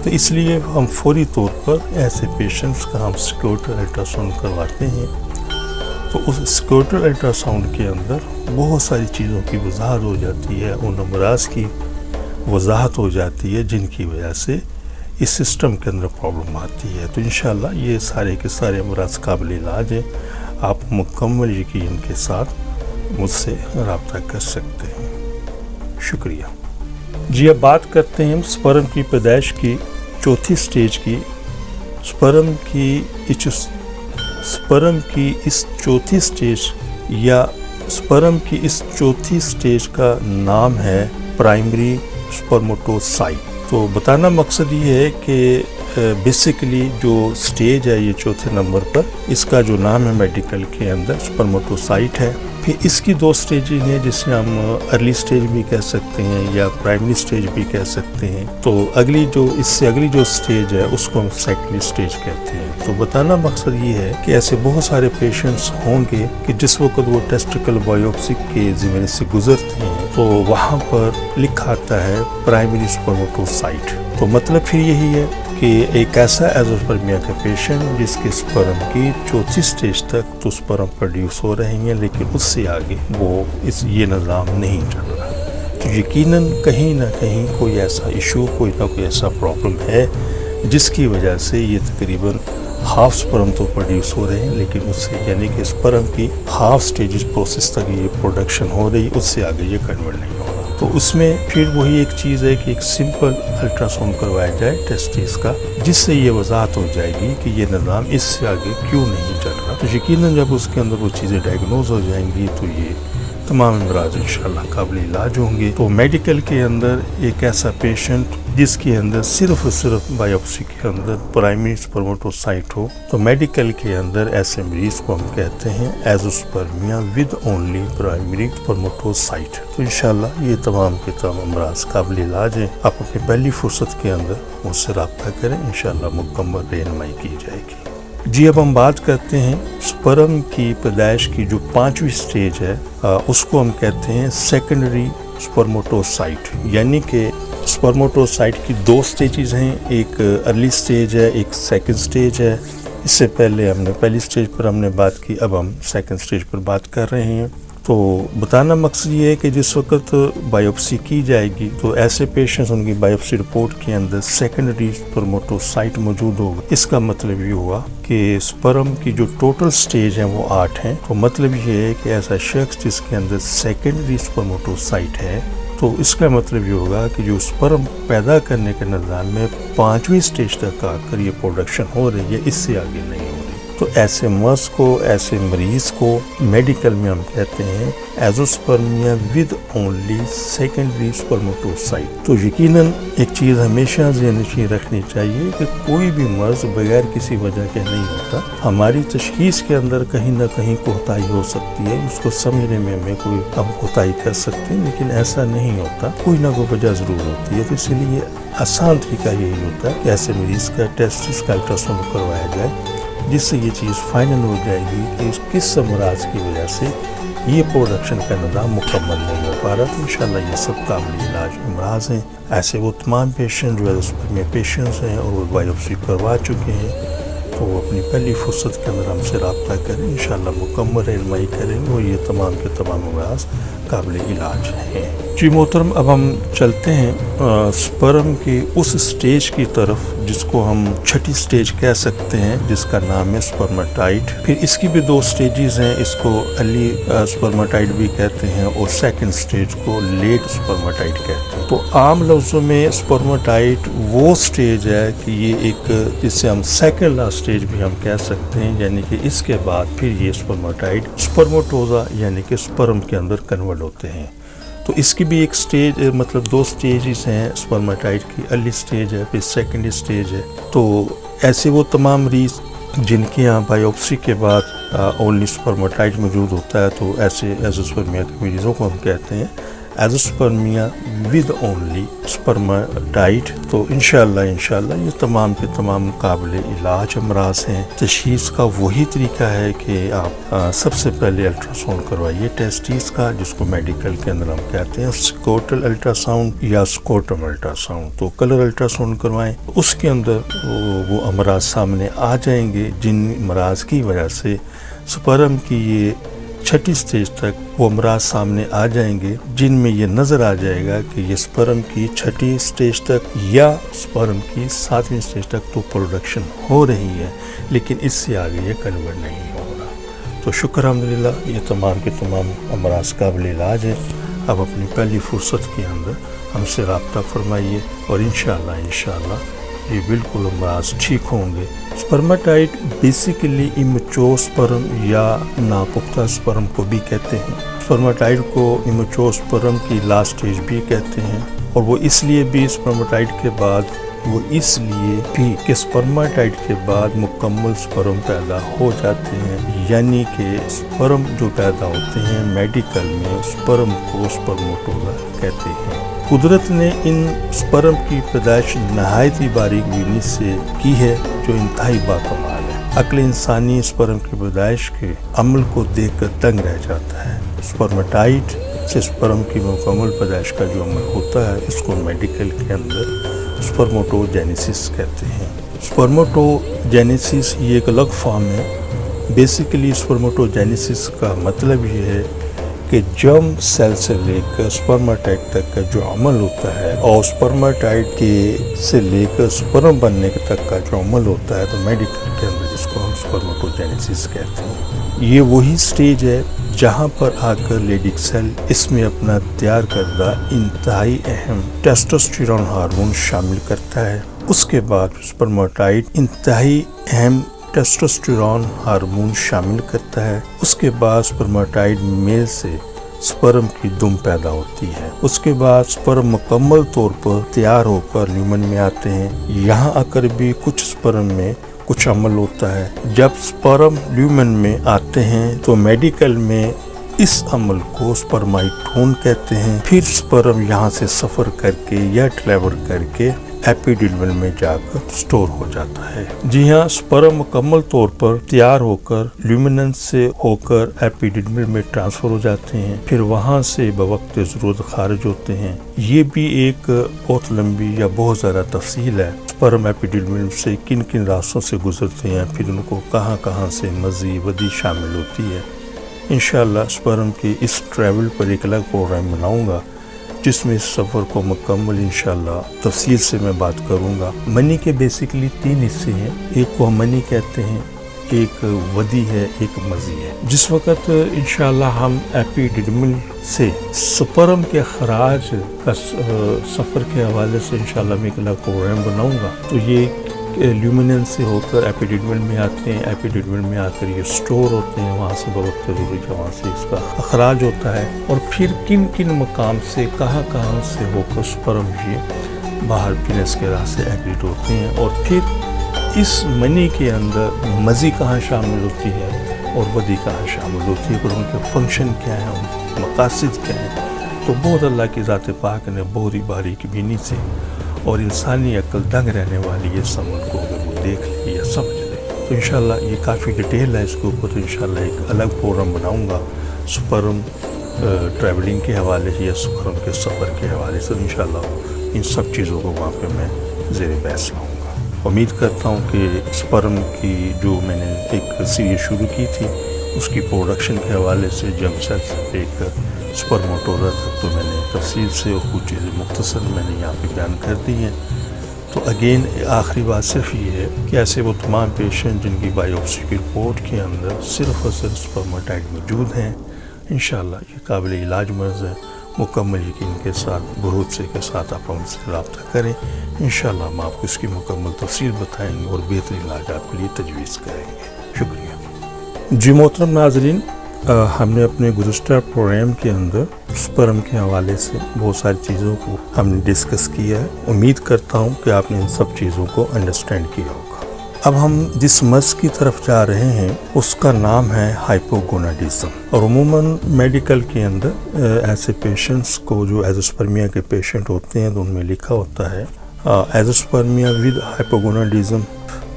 تو اس لیے ہم فوری طور پر ایسے پیشنٹس کا ہم سیکیورٹی الٹرا ساؤنڈ کرواتے ہیں. تو اس سیکیورٹی الٹرا ساؤنڈ کے اندر بہت ساری چیزوں کی وضاحت ہو جاتی ہے، ان امراض کی وضاحت ہو جاتی ہے جن کی وجہ سے اس سسٹم کے اندر پرابلم آتی ہے. تو انشاءاللہ یہ سارے کے سارے امراض قابل علاج ہیں. آپ مکمل یقین کے ساتھ مجھ سے رابطہ کر سکتے ہیں. شکریہ. جی اب بات کرتے ہیں سپرم کی پیدائش کی چوتھی سٹیج کی. سپرم کی اس چوتھی سٹیج یا سپرم کی اس چوتھی سٹیج کا نام ہے پرائمری سپرموٹوسائٹ. تو بتانا مقصد یہ ہے کہ بیسیکلی جو سٹیج ہے یہ چوتھے نمبر پر، اس کا جو نام ہے میڈیکل کے اندر سپرموٹوسائٹ ہے. پھر اس کی 2 سٹیجز ہیں جسے ہم ارلی سٹیج بھی کہہ سکتے ہیں یا پرائمری سٹیج بھی کہہ سکتے ہیں. تو اس سے اگلی جو سٹیج ہے اس کو ہم سیکنڈری سٹیج کہتے ہیں. تو بتانا مقصد یہ ہے کہ ایسے بہت سارے پیشنٹس ہوں گے کہ جس وقت وہ ٹیسٹیکل بایوپسی کے زمرے سے گزرتے ہیں تو وہاں پر لکھا آتا ہے پرائمری سپرمٹوسائٹ. تو مطلب پھر یہی ہے کہ ایک ایسا ایزوسپرمیا کا پیشنٹ جس کے سپرم کی 4تھی سٹیج تک تو سپرم پروڈیوس ہو رہے ہیں لیکن اس سے آگے وہ یہ نظام نہیں چل رہا. تو یقیناً کہیں نہ کہیں کوئی ایسا ایشو کوئی نہ کوئی ایسا پرابلم ہے جس کی وجہ سے یہ تقریباً ہاف سپرم تو پروڈیوس ہو رہے ہیں لیکن اس سے یعنی کہ سپرم کی ہاف سٹیج پروسیس تک یہ پروڈکشن ہو رہی اس سے آگے یہ کنورٹ نہیں ہو رہا. تو اس میں پھر وہی ایک چیز ہے کہ ایک سمپل الٹرا ساؤنڈ کروایا جائے ٹیسٹس کا جس سے یہ وضاحت ہو جائے گی کہ یہ نظام اس سے آگے کیوں نہیں چل رہا. تو یقیناً جب اس کے اندر وہ چیزیں ڈائگنوز ہو جائیں گی تو یہ تمام امراض انشاءاللہ قابل علاج ہوں گے. تو میڈیکل کے اندر ایک ایسا پیشنٹ جس کے اندر صرف اور صرف بایوپسی کے اندر پرائمری سپرمٹوسائٹ ہو تو میڈیکل کے اندر ایسے مریض کو ہم کہتے ہیں ایزوسپرمیا ود اونلی پرائمری سپرمٹوسائٹ. تو انشاءاللہ یہ تمام کے تمام امراض قابل علاج ہیں. آپ اپنی پہلی فرصت کے اندر مجھ سے رابطہ کریں انشاءاللہ مکمل رہنمائی کی جائے گی. جی اب ہم بات کرتے ہیں سپرم کی پیدائش کی جو 5ویں سٹیج ہے اس کو ہم کہتے ہیں سیکنڈری سپرمٹوسائٹ. یعنی کہ سپرمٹوسائٹ کی 2 سٹیجز ہیں, ایک ارلی سٹیج ہے ایک سیکنڈ سٹیج ہے. اس سے پہلے ہم نے پہلی سٹیج پر ہم نے بات کی, اب ہم سیکنڈ سٹیج پر بات کر رہے ہیں. تو بتانا مقصد یہ ہے کہ جس وقت بایوپسی کی جائے گی تو ایسے پیشنٹس ان کی بایوپسی رپورٹ کے اندر سیکنڈری سپرمٹوسائٹ موجود ہوگا. اس کا مطلب یہ ہوا کہ سپرم کی جو ٹوٹل سٹیج ہیں وہ 8 ہیں. تو مطلب یہ ہے کہ ایسا شخص جس کے اندر سیکنڈری سپرمٹوسائٹ ہے تو اس کا مطلب یہ ہوگا کہ جو سپرم پیدا کرنے کے نظام میں 5ویں سٹیج تک آ کر یہ پروڈکشن ہو رہی ہے, اس سے آگے نہیں ہو رہی. تو ایسے مرض کو ایسے مریض کو میڈیکل میں ہم کہتے ہیں ایزوسپرمیا ود اونلی سیکنڈری سپرمٹوسائٹ. تو یقیناً ایک چیز ہمیشہ ذہن نشین رکھنی چاہیے کہ کوئی بھی مرض بغیر کسی وجہ کے نہیں ہوتا. ہماری تشخیص کے اندر کہیں نہ کہیں کوتاہی ہو سکتی ہے, اس کو سمجھنے میں ہمیں کوئی ہم کوتاہی کر سکتے ہیں لیکن ایسا نہیں ہوتا, کوئی نہ کوئی وجہ ضرور ہوتی ہے. تو اسی لیے آسان طریقہ یہی ہوتا ہے کہ ایسے مریض کا ٹیسٹس کا الٹرا ساؤنڈ کروایا جائے جس سے یہ چیز فائنل ہو جائے گی کہ کس امراض کی وجہ سے یہ پروڈکشن کا نظام مکمل نہیں ہو پا رہا. تو انشاءاللہ یہ سب قابل علاج امراض ہیں. ایسے وہ تمام پیشنٹ جو ہے پیشنٹس ہیں اور وہ بایوپسی کروا چکے ہیں تو وہ اپنی پہلی فرصت کے اندر ہم سے رابطہ کریں انشاءاللہ مکمل رہنمائی کریں گے اور یہ تمام کے تمام امراض قابل علاج ہیں. جی محترم, اب ہم چلتے ہیں سپرم کی اس سٹیج کی طرف جس کو ہم 6ٹھی سٹیج کہہ سکتے ہیں جس کا نام ہے سپرماٹائٹ. پھر اس کی بھی 2 سٹیجز ہیں, اس کو ارلی سپرماٹائٹ بھی کہتے ہیں اور سیکنڈ سٹیج کو لیٹ سپرماٹائٹ کہتے ہیں. تو عام لفظوں میں سپرماٹائٹ وہ سٹیج ہے کہ یہ ایک جسے ہم سیکنڈ لاسٹ سٹیج بھی ہم کہہ سکتے ہیں, یعنی کہ اس کے بعد پھر یہ سپرماٹائٹ سپرموٹوزا یعنی کہ سپرم کے اندر کنورٹ ہوتے ہیں. تو اس کی بھی ایک سٹیج مطلب 2 سٹیجز ہیں سپرماٹائٹ کی, ارلی سٹیج ہے پھر سیکنڈری سٹیج ہے. تو ایسے وہ تمام مریض جن کے یہاں بایوپسی کے بعد اونلی سپرماٹائٹ موجود ہوتا ہے تو ایسے ایزوسپرمیا کے مریضوں کو ہم کہتے ہیں ایزوسپرمیا ود اونلی سپرماٹائٹ. تو انشاءاللہ یہ تمام کے تمام قابل علاج امراض ہیں. تشخیص کا وہی طریقہ ہے کہ آپ سب سے پہلے الٹرا ساؤنڈ کروائیے ٹیسٹس کا جس کو میڈیکل کے اندر ہم کہتے ہیں سکوٹل الٹرا ساؤنڈ یا سکوٹم الٹرا ساؤنڈ. تو کلر الٹرا ساؤنڈ کروائیں, اس کے اندر وہ امراض سامنے آ جائیں گے جن امراض کی وجہ سے سپرم کی یہ 6ٹھی سٹیج تک وہ امراض سامنے آ جائیں گے جن میں یہ نظر آ جائے گا کہ یہ سپرم کی 6ٹھی سٹیج تک یا سپرم کی 7ویں سٹیج تک تو پروڈکشن ہو رہی ہے لیکن اس سے آگے یہ کنورٹ نہیں ہو رہا. تو شکر الحمدللہ یہ تمام کے تمام امراض قابل علاج ہیں. اب اپنی پہلی فرصت کے اندر ہم سے رابطہ فرمائیے اور انشاءاللہ یہ بالکل امراض ٹھیک ہوں گے. سپرماٹائٹ بیسیکلی ایمیچور سپرم یا ناپختہ سپرم کو بھی کہتے ہیں. سپرماٹائٹ کو ایمیچور سپرم کی لاسٹ سٹیج بھی کہتے ہیں اور وہ اس لیے بھی سپرماٹائٹ کے بعد وہ اس لیے بھی کہ سپرماٹائٹ کے بعد مکمل سپرم پیدا ہو جاتے ہیں، یعنی کہ سپرم جو پیدا ہوتے ہیں میڈیکل میں سپرم کو سپرموٹوزا کہتے ہیں۔ قدرت نے ان سپرم کی پیدائش نہایت ہی باریک بینی سے کی ہے جو انتہائی باکمال ہے۔ عقل انسانی سپرم کی پیدائش کے عمل کو دیکھ کر دنگ رہ جاتا ہے۔ سپرماٹائٹ سے سپرم کی مکمل پیدائش کا جو عمل ہوتا ہے اس کو میڈیکل کے اندر سپرموٹوجینیسس کہتے ہیں۔ سپرموٹوجینیسس یہ ایک الگ فارم ہے۔ بیسیکلی سپرموٹوجینیسس کا مطلب یہ ہے کہ جرم سیل سے لے کر سپرماٹائٹ تک کا جو عمل ہوتا ہے اور سپرماٹائٹ کے سے لے کر سپرم بننے تک کا جو عمل ہوتا ہے تو میڈیکل کے اندر جس کو ہم سپرموٹوجینیسس کہتے ہیں۔ یہ وہی سٹیج ہے جہاں پر آ کر لیڈک سیل اس میں اپنا تیار کردہ انتہائی اہم ٹیسٹوسٹیرون ہارمون شامل کرتا ہے۔ اس کے بعد سپرماٹائٹ انتہائی اہم ٹیسٹوسٹیرون ہارمون شامل کرتا ہے۔ اس کے بعد سپرماٹائٹ میل سے سپرم کی دم پیدا ہوتی ہے۔ اس کے بعد سپرم مکمل طور پر تیار ہو کر لیومن میں آتے ہیں۔ یہاں آ کر بھی کچھ سپرم میں کچھ عمل ہوتا ہے۔ جب سپرم لیومن میں آتے ہیں تو میڈیکل میں اس عمل کو سپرمائٹون کہتے ہیں۔ پھر سپرم یہاں سے سفر کر کے یا ٹریول کر کے ایپیڈیڈمل میں جا کر سٹور ہو جاتا ہے۔ جی ہاں، سپرم مکمل طور پر تیار ہو کر لیومیننس سے ہو کر ایپیڈیڈمل میں ٹرانسفر ہو جاتے ہیں، پھر وہاں سے بوقت ضرورت خارج ہوتے ہیں۔ یہ بھی ایک بہت لمبی یا بہت زیادہ تفصیل ہے۔ سپرم ایپیڈیڈمل سے کن کن راستوں سے گزرتے ہیں، پھر ان کو کہاں کہاں سے مزی ودی شامل ہوتی ہے۔ انشاءاللہ سپرم کے اس ٹریول پر ایک الگ پروگرام بناؤں گا جس میں اس سفر کو مکمل انشاءاللہ تفصیل سے میں بات کروں گا۔ منی کے بیسیکلی 3 حصے ہیں، ایک کو منی کہتے ہیں، ایک ودی ہے، ایک مزی ہے۔ جس وقت انشاءاللہ ہم ایپیڈیڈمل سے سپرم کے خراج کا سفر کے حوالے سے انشاءاللہ میں ایک الگ پروگرام بناؤں گا، تو یہ لیومینن سے ہو کر ایپیڈیڈمل میں آتے ہیں، ایپیڈیڈمل میں آ کر یہ سٹور ہوتے ہیں، وہاں سے بوقت ضروری وہاں سے اس کا اخراج ہوتا ہے، اور پھر کن کن مقام سے کہاں کہاں سے ہو کر سپرم یہ باہر پینس کے راستے ایگریٹ ہوتے ہیں، اور پھر اس منی کے اندر مزی کہاں شامل ہوتی ہے اور ودی کہاں شامل ہوتی ہے، اور ان کے فنکشن کیا ہیں، ان کے مقاصد کیا ہیں۔ تو بہت اللہ کی ذات پاک نے بہت ہی باریک بینی سے اور انسانی عقل دنگ رہنے والی اس عمل کو اگر وہ دیکھ لے یا سمجھ لے تو انشاءاللہ یہ کافی ڈیٹیل ہے، اس کے اوپر تو انشاءاللہ ایک الگ پروگرام بناؤں گا سپرم ٹریولنگ کے حوالے سے یا سپرم کے سفر کے حوالے سے۔ انشاءاللہ ان سب چیزوں کو وہاں پہ میں زیر بحث لاؤں گا۔ امید کرتا ہوں کہ سپرم کی جو میں نے ایک سیریز شروع کی تھی اس کی پروڈکشن کے حوالے سے جرم سیل سے لے کر سپرموٹوزا تک تو میں نے تفصیل سے اور کچھ چیزیں مختصر میں نے یہاں پہ بیان کر دی ہیں۔ تو اگین آخری بات صرف یہ ہے کہ ایسے وہ تمام پیشنٹ جن کی بایوپسی کی رپورٹ کے اندر صرف اور صرف سپرماٹائٹ موجود ہیں، انشاءاللہ یہ قابل علاج مرض ہے، مکمل یقین کے ساتھ بھروسے کے ساتھ آپ ہم سے رابطہ کریں، انشاءاللہ ہم آپ کو اس کی مکمل تفصیل بتائیں گے اور بہترین علاج آپ کے لیے تجویز کریں گے۔ شکریہ۔ جی محترم ناظرین، ہم نے اپنے گزشتہ پروگرام کے اندر سپرم کے حوالے سے بہت ساری چیزوں کو ہم نے ڈسکس کیا ہے۔ امید کرتا ہوں کہ آپ نے ان سب چیزوں کو انڈرسٹینڈ کیا ہوگا۔ اب ہم جس مرض کی طرف جا رہے ہیں اس کا نام ہے ہائپوگوناڈزم، اور عموماً میڈیکل کے اندر ایسے پیشنٹس کو جو ایزوسپرمیا کے پیشنٹ ہوتے ہیں تو ان میں لکھا ہوتا ہے ایزوسپرمیا ود ہائپوگوناڈزم۔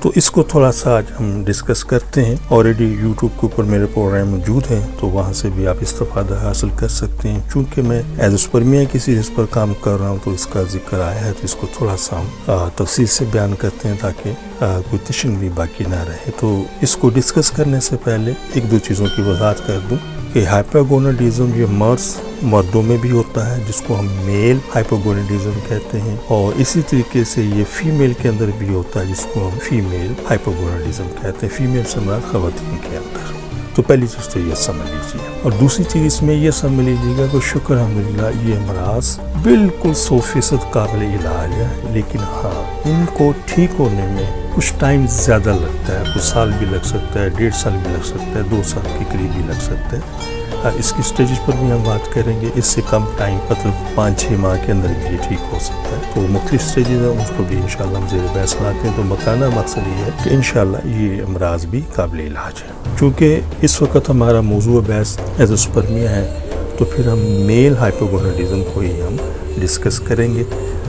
تو اس کو تھوڑا سا آج ہم ڈسکس کرتے ہیں۔ آلریڈی یوٹیوب کے اوپر میرے پروگرام موجود ہیں تو وہاں سے بھی آپ استفادہ حاصل کر سکتے ہیں۔ چونکہ میں ایزوسپرمیا کی سیریز پر کام کر رہا ہوں تو اس کا ذکر آیا ہے تو اس کو تھوڑا سا ہم تفصیل سے بیان کرتے ہیں تاکہ کوئی تشن بھی باقی نہ رہے۔ تو اس کو ڈسکس کرنے سے پہلے ایک دو چیزوں کی وضاحت کر دوں کہ ہائپوگوناڈزم یہ مرض مردوں میں بھی ہوتا ہے جس کو ہم میل ہائپوگوناڈزم کہتے ہیں، اور اسی طریقے سے یہ فیمیل کے اندر بھی ہوتا ہے جس کو ہم فیمیل ہائپوگوناڈزم کہتے ہیں، فیمیل سے مراد خواتین کے اندر۔ تو پہلی چیز تو یہ سمجھ لیجیے، اور دوسری چیز اس میں یہ سمجھ لیجیے گا کہ شکر الحمدللہ یہ امراض بالکل 100% قابل علاج ہے، لیکن ہاں ان کو ٹھیک ہونے میں کچھ ٹائم زیادہ لگتا ہے، کچھ سال بھی لگ سکتا ہے، 1.5 سال بھی لگ سکتا ہے، 2 سال کے قریب بھی لگ سکتا ہے۔ اس کی سٹیجز پر بھی ہم بات کریں گے، اس سے کم ٹائم مطلب 5-6 ماہ کے اندر بھی یہ ٹھیک ہو سکتا ہے۔ تو مختلف سٹیجز ہیں، اس کو بھی انشاءاللہ ہم زیر بحث لاتے ہیں۔ تو مکانہ مقصد یہ ہے کہ انشاءاللہ یہ امراض بھی قابل علاج ہے۔ چونکہ اس وقت ہمارا موضوع بحث ایزوسپرمیا ہے، تو پھر ہم میل ہائپوگوناڈزم کو ہی ہم ڈسکس کریں گے،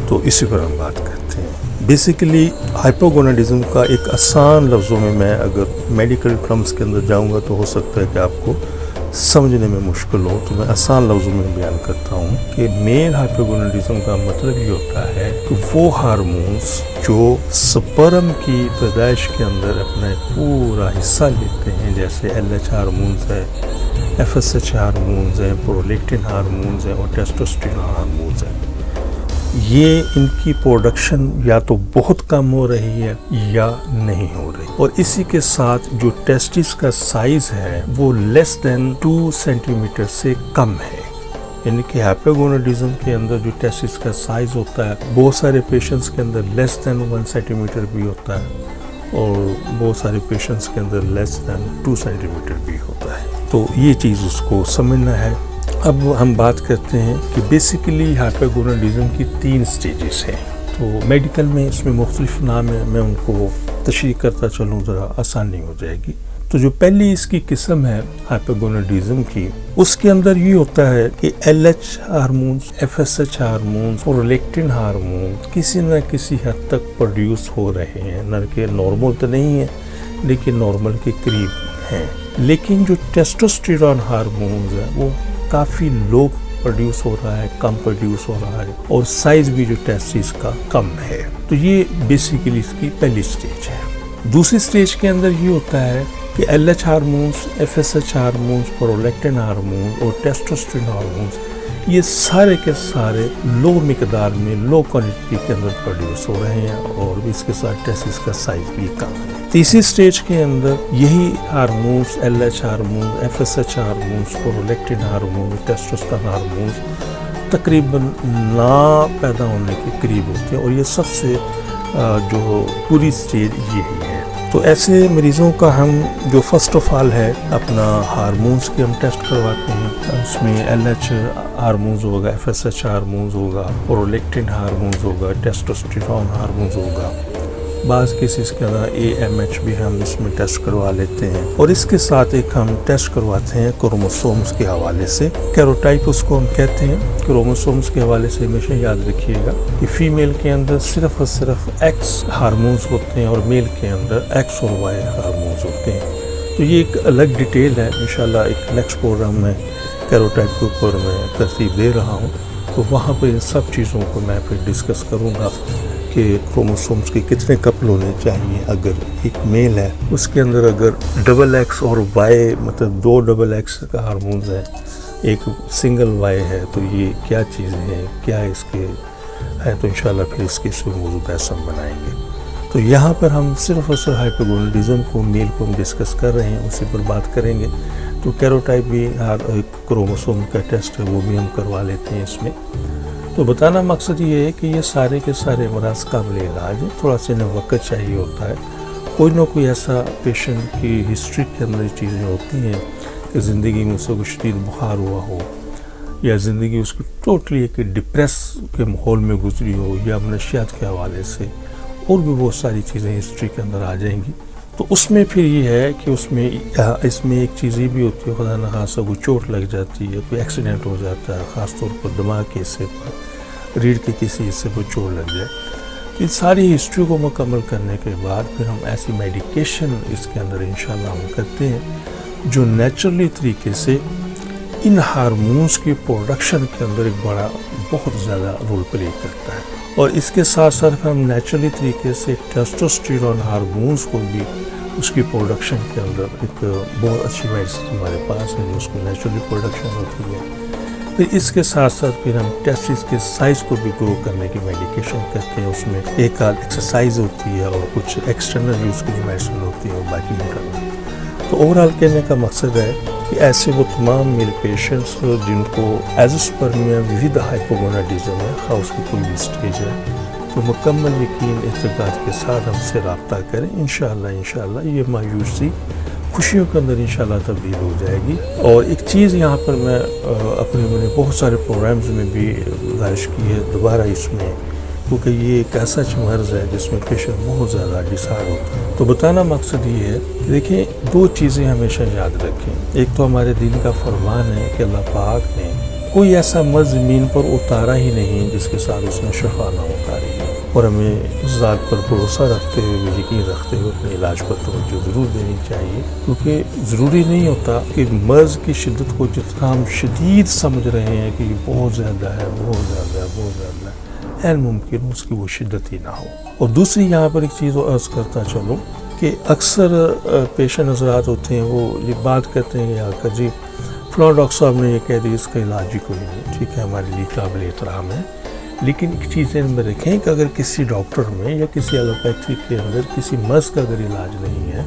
تو اسی پر ہم بات کرتے ہیں۔ بیسیکلی ہائپوگوناڈزم کا ایک آسان لفظوں میں اگر میڈیکل ٹرمز کے اندر جاؤں گا تو ہو سکتا ہے کہ آپ کو سمجھنے میں مشکل ہو، تو میں آسان لفظوں میں بیان کرتا ہوں کہ میل ہائپوگوناڈزم کا مطلب یہ ہوتا ہے کہ وہ ہارمونز جو سپرم کی پیدائش کے اندر اپنا پورا حصہ لیتے ہیں، جیسے LH ہارمونز ہے، FSH ہارمونز ہیں، پرولیکٹن ہارمونز ہیں اور ٹیسٹوسٹیرون ہارمونز ہیں، یہ ان کی پروڈکشن یا تو بہت کم ہو رہی ہے یا نہیں ہو رہی، اور اسی کے ساتھ جو ٹیسٹس کا سائز ہے وہ لیس دین 2 سینٹی میٹر سے کم ہے۔ یعنی کہ ہائپوگوناڈزم کے اندر جو ٹیسٹس کا سائز ہوتا ہے بہت سارے پیشنٹس کے اندر لیس دین 1 سینٹی میٹر بھی ہوتا ہے، اور بہت سارے پیشنٹس کے اندر لیس دین 2 سینٹی میٹر بھی ہوتا ہے۔ تو یہ چیز اس کو سمجھنا ہے۔ اب ہم بات کرتے ہیں کہ بیسیکلی ہائپوگوناڈزم کی 3 سٹیجز ہیں، تو میڈیکل میں اس میں مختلف نام ہیں، میں ان کو تشریح کرتا چلوں ذرا آسانی ہو جائے گی۔ تو جو پہلی اس کی قسم ہے ہائپوگوناڈزم کی، اس کے اندر یہ ہوتا ہے کہ LH ہارمونز، FSH ہارمونز اور پرولیکٹن ہارمونز کسی نہ کسی حد تک پروڈیوس ہو رہے ہیں، نہ کہ نارمل تو نہیں ہے لیکن نارمل کے قریب ہیں، لیکن جو ٹیسٹوسٹیرون ہارمونز ہے وہ کافی لو پروڈیوس ہو رہا ہے، کم پروڈیوس ہو رہا ہے، اور سائز بھی جو ٹیسٹس کا کم ہے۔ تو یہ بیسیکلی اس کی پہلی سٹیج ہے۔ دوسری سٹیج کے اندر یہ ہوتا ہے کہ LH hormones, FSH hormones, prolactin hormones اور ٹیسٹوسٹیرون ہارمونز یہ سارے کے سارے لو مقدار میں، لو کوانٹٹی کے اندر پروڈیوس ہو رہے ہیں، اور اس کے ساتھ ٹیسٹس کا سائز بھی کم ہے۔ تیسری سٹیج کے اندر یہی hormones, LH hormones, FSH hormones, prolactin hormones, testosterone hormones تقریباً نا پیدا ہونے کے قریب ہوتے ہیں، اور یہ سب سے جو پوری سٹیج یہی ہے۔ تو ایسے مریضوں کا ہم جو فرسٹ آف آل ہے اپنا ہارمونز کے ہم ٹیسٹ کرواتے ہیں، اس میں LH ہارمونز ہوگا، FSH ہارمونز ہوگا، پرولیکٹن ہارمونز ہوگا، ٹیسٹوسٹیرون ہارمونز ہوگا، بعض کیسز کے اندر AMH بھی ہم اس میں ٹیسٹ کروا لیتے ہیں، اور اس کے ساتھ ایک ہم ٹیسٹ کرواتے ہیں کروموسومز کے حوالے سے، کیروٹائپ اس کو ہم کہتے ہیں۔ کروموسومز کے حوالے سے ہمیشہ یاد رکھیے گا کہ فیمیل کے اندر صرف اور صرف X ہارمونز ہوتے ہیں، اور میل کے اندر X اور Y ہارمونز ہوتے ہیں۔ تو یہ ایک الگ ڈیٹیل ہے، انشاءاللہ ایک نیکسٹ پروگرام میں کیروٹائپ کے اوپر میں ترتیب دے رہا ہوں، تو وہاں پہ ان سب چیزوں کو میں پھر ڈسکس کروں گا کہ کروموسومز کے کتنے کپل ہونے چاہیے۔ اگر ایک میل ہے اس کے اندر اگر XX اور Y مطلب 2 XX کا ہارمونز ہے، ایک سنگل Y ہے، تو یہ کیا چیزیں ہیں، کیا اس کے ہے، تو انشاءاللہ پھر اس کے موضوع بحث ہم بنائیں گے۔ تو یہاں پر ہم صرف اور صرف ہائپوگوناڈزم کو، میل کو ہم ڈسکس کر رہے ہیں، اسی پر بات کریں گے۔ تو کیروٹائپ بھی کروموسوم کا ٹیسٹ ہے، وہ بھی ہم کروا لیتے ہیں اس میں۔ تو بتانا مقصد یہ ہے کہ یہ سارے کے سارے امراض قابل علاج ہے، تھوڑا سا انہیں وقت چاہیے ہوتا ہے۔ کوئی نہ کوئی ایسا پیشنٹ کی ہسٹری کے اندر چیزیں ہوتی ہیں کہ زندگی میں اسے کوئی شدید بخار ہوا ہو، یا زندگی اس کی ٹوٹلی ایک ڈپریس کے ماحول میں گزری ہو، یا منشیات کے حوالے سے، اور بھی بہت ساری چیزیں ہسٹری کے اندر آ جائیں گی۔ تو اس میں پھر یہ ہے کہ اس میں ایک چیز یہ بھی ہوتی ہے، خدا نخواستہ کوئی چوٹ لگ جاتی ہے، کوئی ایکسیڈنٹ ہو جاتا ہے، خاص طور پر دماغ کے حصے پر، ریڑھ کے کسی حصے پر چوٹ لگ جائے۔ ان ساری ہسٹری کو مکمل کرنے کے بعد پھر ہم ایسی میڈیکیشن اس کے اندر انشاءاللہ ہم کرتے ہیں جو نیچرلی طریقے سے ان ہارمونز کی پروڈکشن کے اندر ایک بہت زیادہ رول پلے کرتا ہے، اور اس کے ساتھ ساتھ ہم نیچرلی طریقے سے ٹیسٹوسٹیرون ہارمونز کو بھی اس کی پروڈکشن کے اندر ایک بہت اچھی میڈیسن ہمارے پاس ہے جو اس کو نیچرلی پروڈکشن ہوتی ہے۔ پھر اس کے ساتھ ساتھ پھر ہم ٹیسٹس کے سائز کو بھی گرو کرنے کی میڈیکیشن کرتے ہیں، اس میں ایک آدھ ایکسرسائز ہوتی ہے اور کچھ ایکسٹرنل یوز کے لیے میڈیسن ہوتی ہے، اور باقی انٹرنل۔ تو اوورآل کہنے کا مقصد ہے کہ ایسے وہ تمام میل پیشنٹس جن کو ایزوسپرمیا ود ہائپوگوناڈزم ہے، خواہ اس کی کوئی بھی اسٹیج ہے، تو مکمل یقین اعتقاد کے ساتھ ہم سے رابطہ کریں، انشاءاللہ یہ مایوسی خوشیوں کے اندر انشاءاللہ تبدیل ہو جائے گی۔ اور ایک چیز یہاں پر میں اپنے بہت سارے پروگرامز میں بھی گزارش کی ہے دوبارہ اس میں، کیونکہ یہ ایک ایسا مرض ہے جس میں پیشنٹ بہت زیادہ ڈسہارڈ ہوتا ہے۔ تو بتانا مقصد یہ ہے کہ دیکھیں، دو چیزیں ہمیشہ یاد رکھیں۔ ایک تو ہمارے دین کا فرمان ہے کہ اللہ پاک نے کوئی ایسا مرض زمین پر اتارا ہی نہیں جس کے ساتھ اس نے شفا نہ اتاری ہے، اور ہمیں اس ذات پر بھروسہ رکھتے ہوئے، یقین رکھتے ہوئے اپنے علاج پر توجہ ضرور دینی چاہیے، کیونکہ ضروری نہیں ہوتا کہ مرض کی شدت کو جتنا ہم شدید سمجھ رہے ہیں کہ یہ بہت زیادہ ہے، ممکن اس کی وہ شدت ہی نہ ہو۔ اور دوسری یہاں پر ایک چیز عرض کرتا چلوں کہ اکثر پیشنٹ حضرات ہوتے ہیں، وہ یہ بات کرتے ہیں کہ آقا جی فلاں ڈاکٹر صاحب نے یہ کہہ دی، اس کا علاج ہی کوئی نہیں، ٹھیک ہے، ہمارے لیے قابل احترام ہے، لیکن ایک چیز ذہن میں رکھیں کہ اگر کسی ڈاکٹر میں یا کسی ایلوپیتھی کے اندر کسی مرض کا اگر علاج نہیں ہے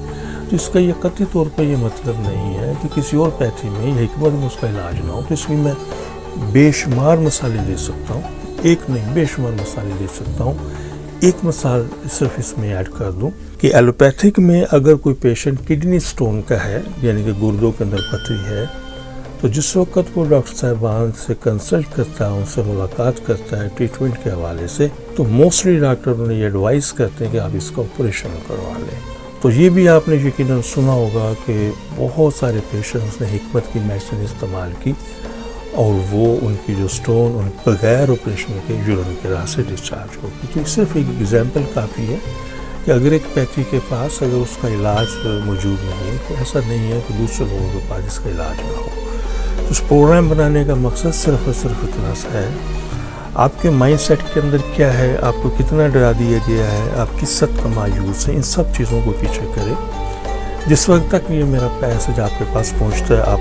تو اس کا یہ قطعی طور پر یہ مطلب نہیں ہے کہ کسی اور پیتھی میں یا حکمت میں اس کا علاج نہ ہو۔ تو اس میں میں بے شمار مثالیں دے سکتا ہوں، ایک نہیں بے شمار مثالیں دے سکتا ہوں۔ ایک مثال صرف اس میں ایڈ کر دوں کہ ایلوپیتھک میں اگر کوئی پیشنٹ کڈنی سٹون کا ہے، یعنی کہ گردوں کے اندر پتھری ہے، تو جس وقت وہ ڈاکٹر صاحبان سے کنسلٹ کرتا ہے، ان سے ملاقات کرتا ہے ٹریٹمنٹ کے حوالے سے، تو موسٹلی ڈاکٹر انہیں یہ ایڈوائز کرتے ہیں کہ آپ اس کا آپریشن کروا لیں۔ تو یہ بھی آپ نے یقیناً سنا ہوگا کہ بہت سارے پیشنٹس نے حکمت کی میڈیسن استعمال کی اور وہ ان کی جو سٹون ان بغیر آپریشن کے یورین کے راہ سے ڈسچارج ہو گئی۔ تو صرف ایک ایگزامپل کافی ہے کہ اگر ایک پیتھی کے پاس اگر اس کا علاج موجود نہیں ہے تو ایسا نہیں ہے کہ دوسرے لوگوں کے پاس اس کا علاج نہ ہو۔ اس پروگرام بنانے کا مقصد صرف اور صرف اتنا سا ہے، آپ کے مائنڈ سیٹ کے اندر کیا ہے، آپ کو کتنا ڈرا دیا گیا ہے، آپ کس حد کا مایوس ہے، ان سب چیزوں کو پیچھے کریں۔ جس وقت تک یہ میرا پیسج آپ کے پاس پہنچتا ہے، آپ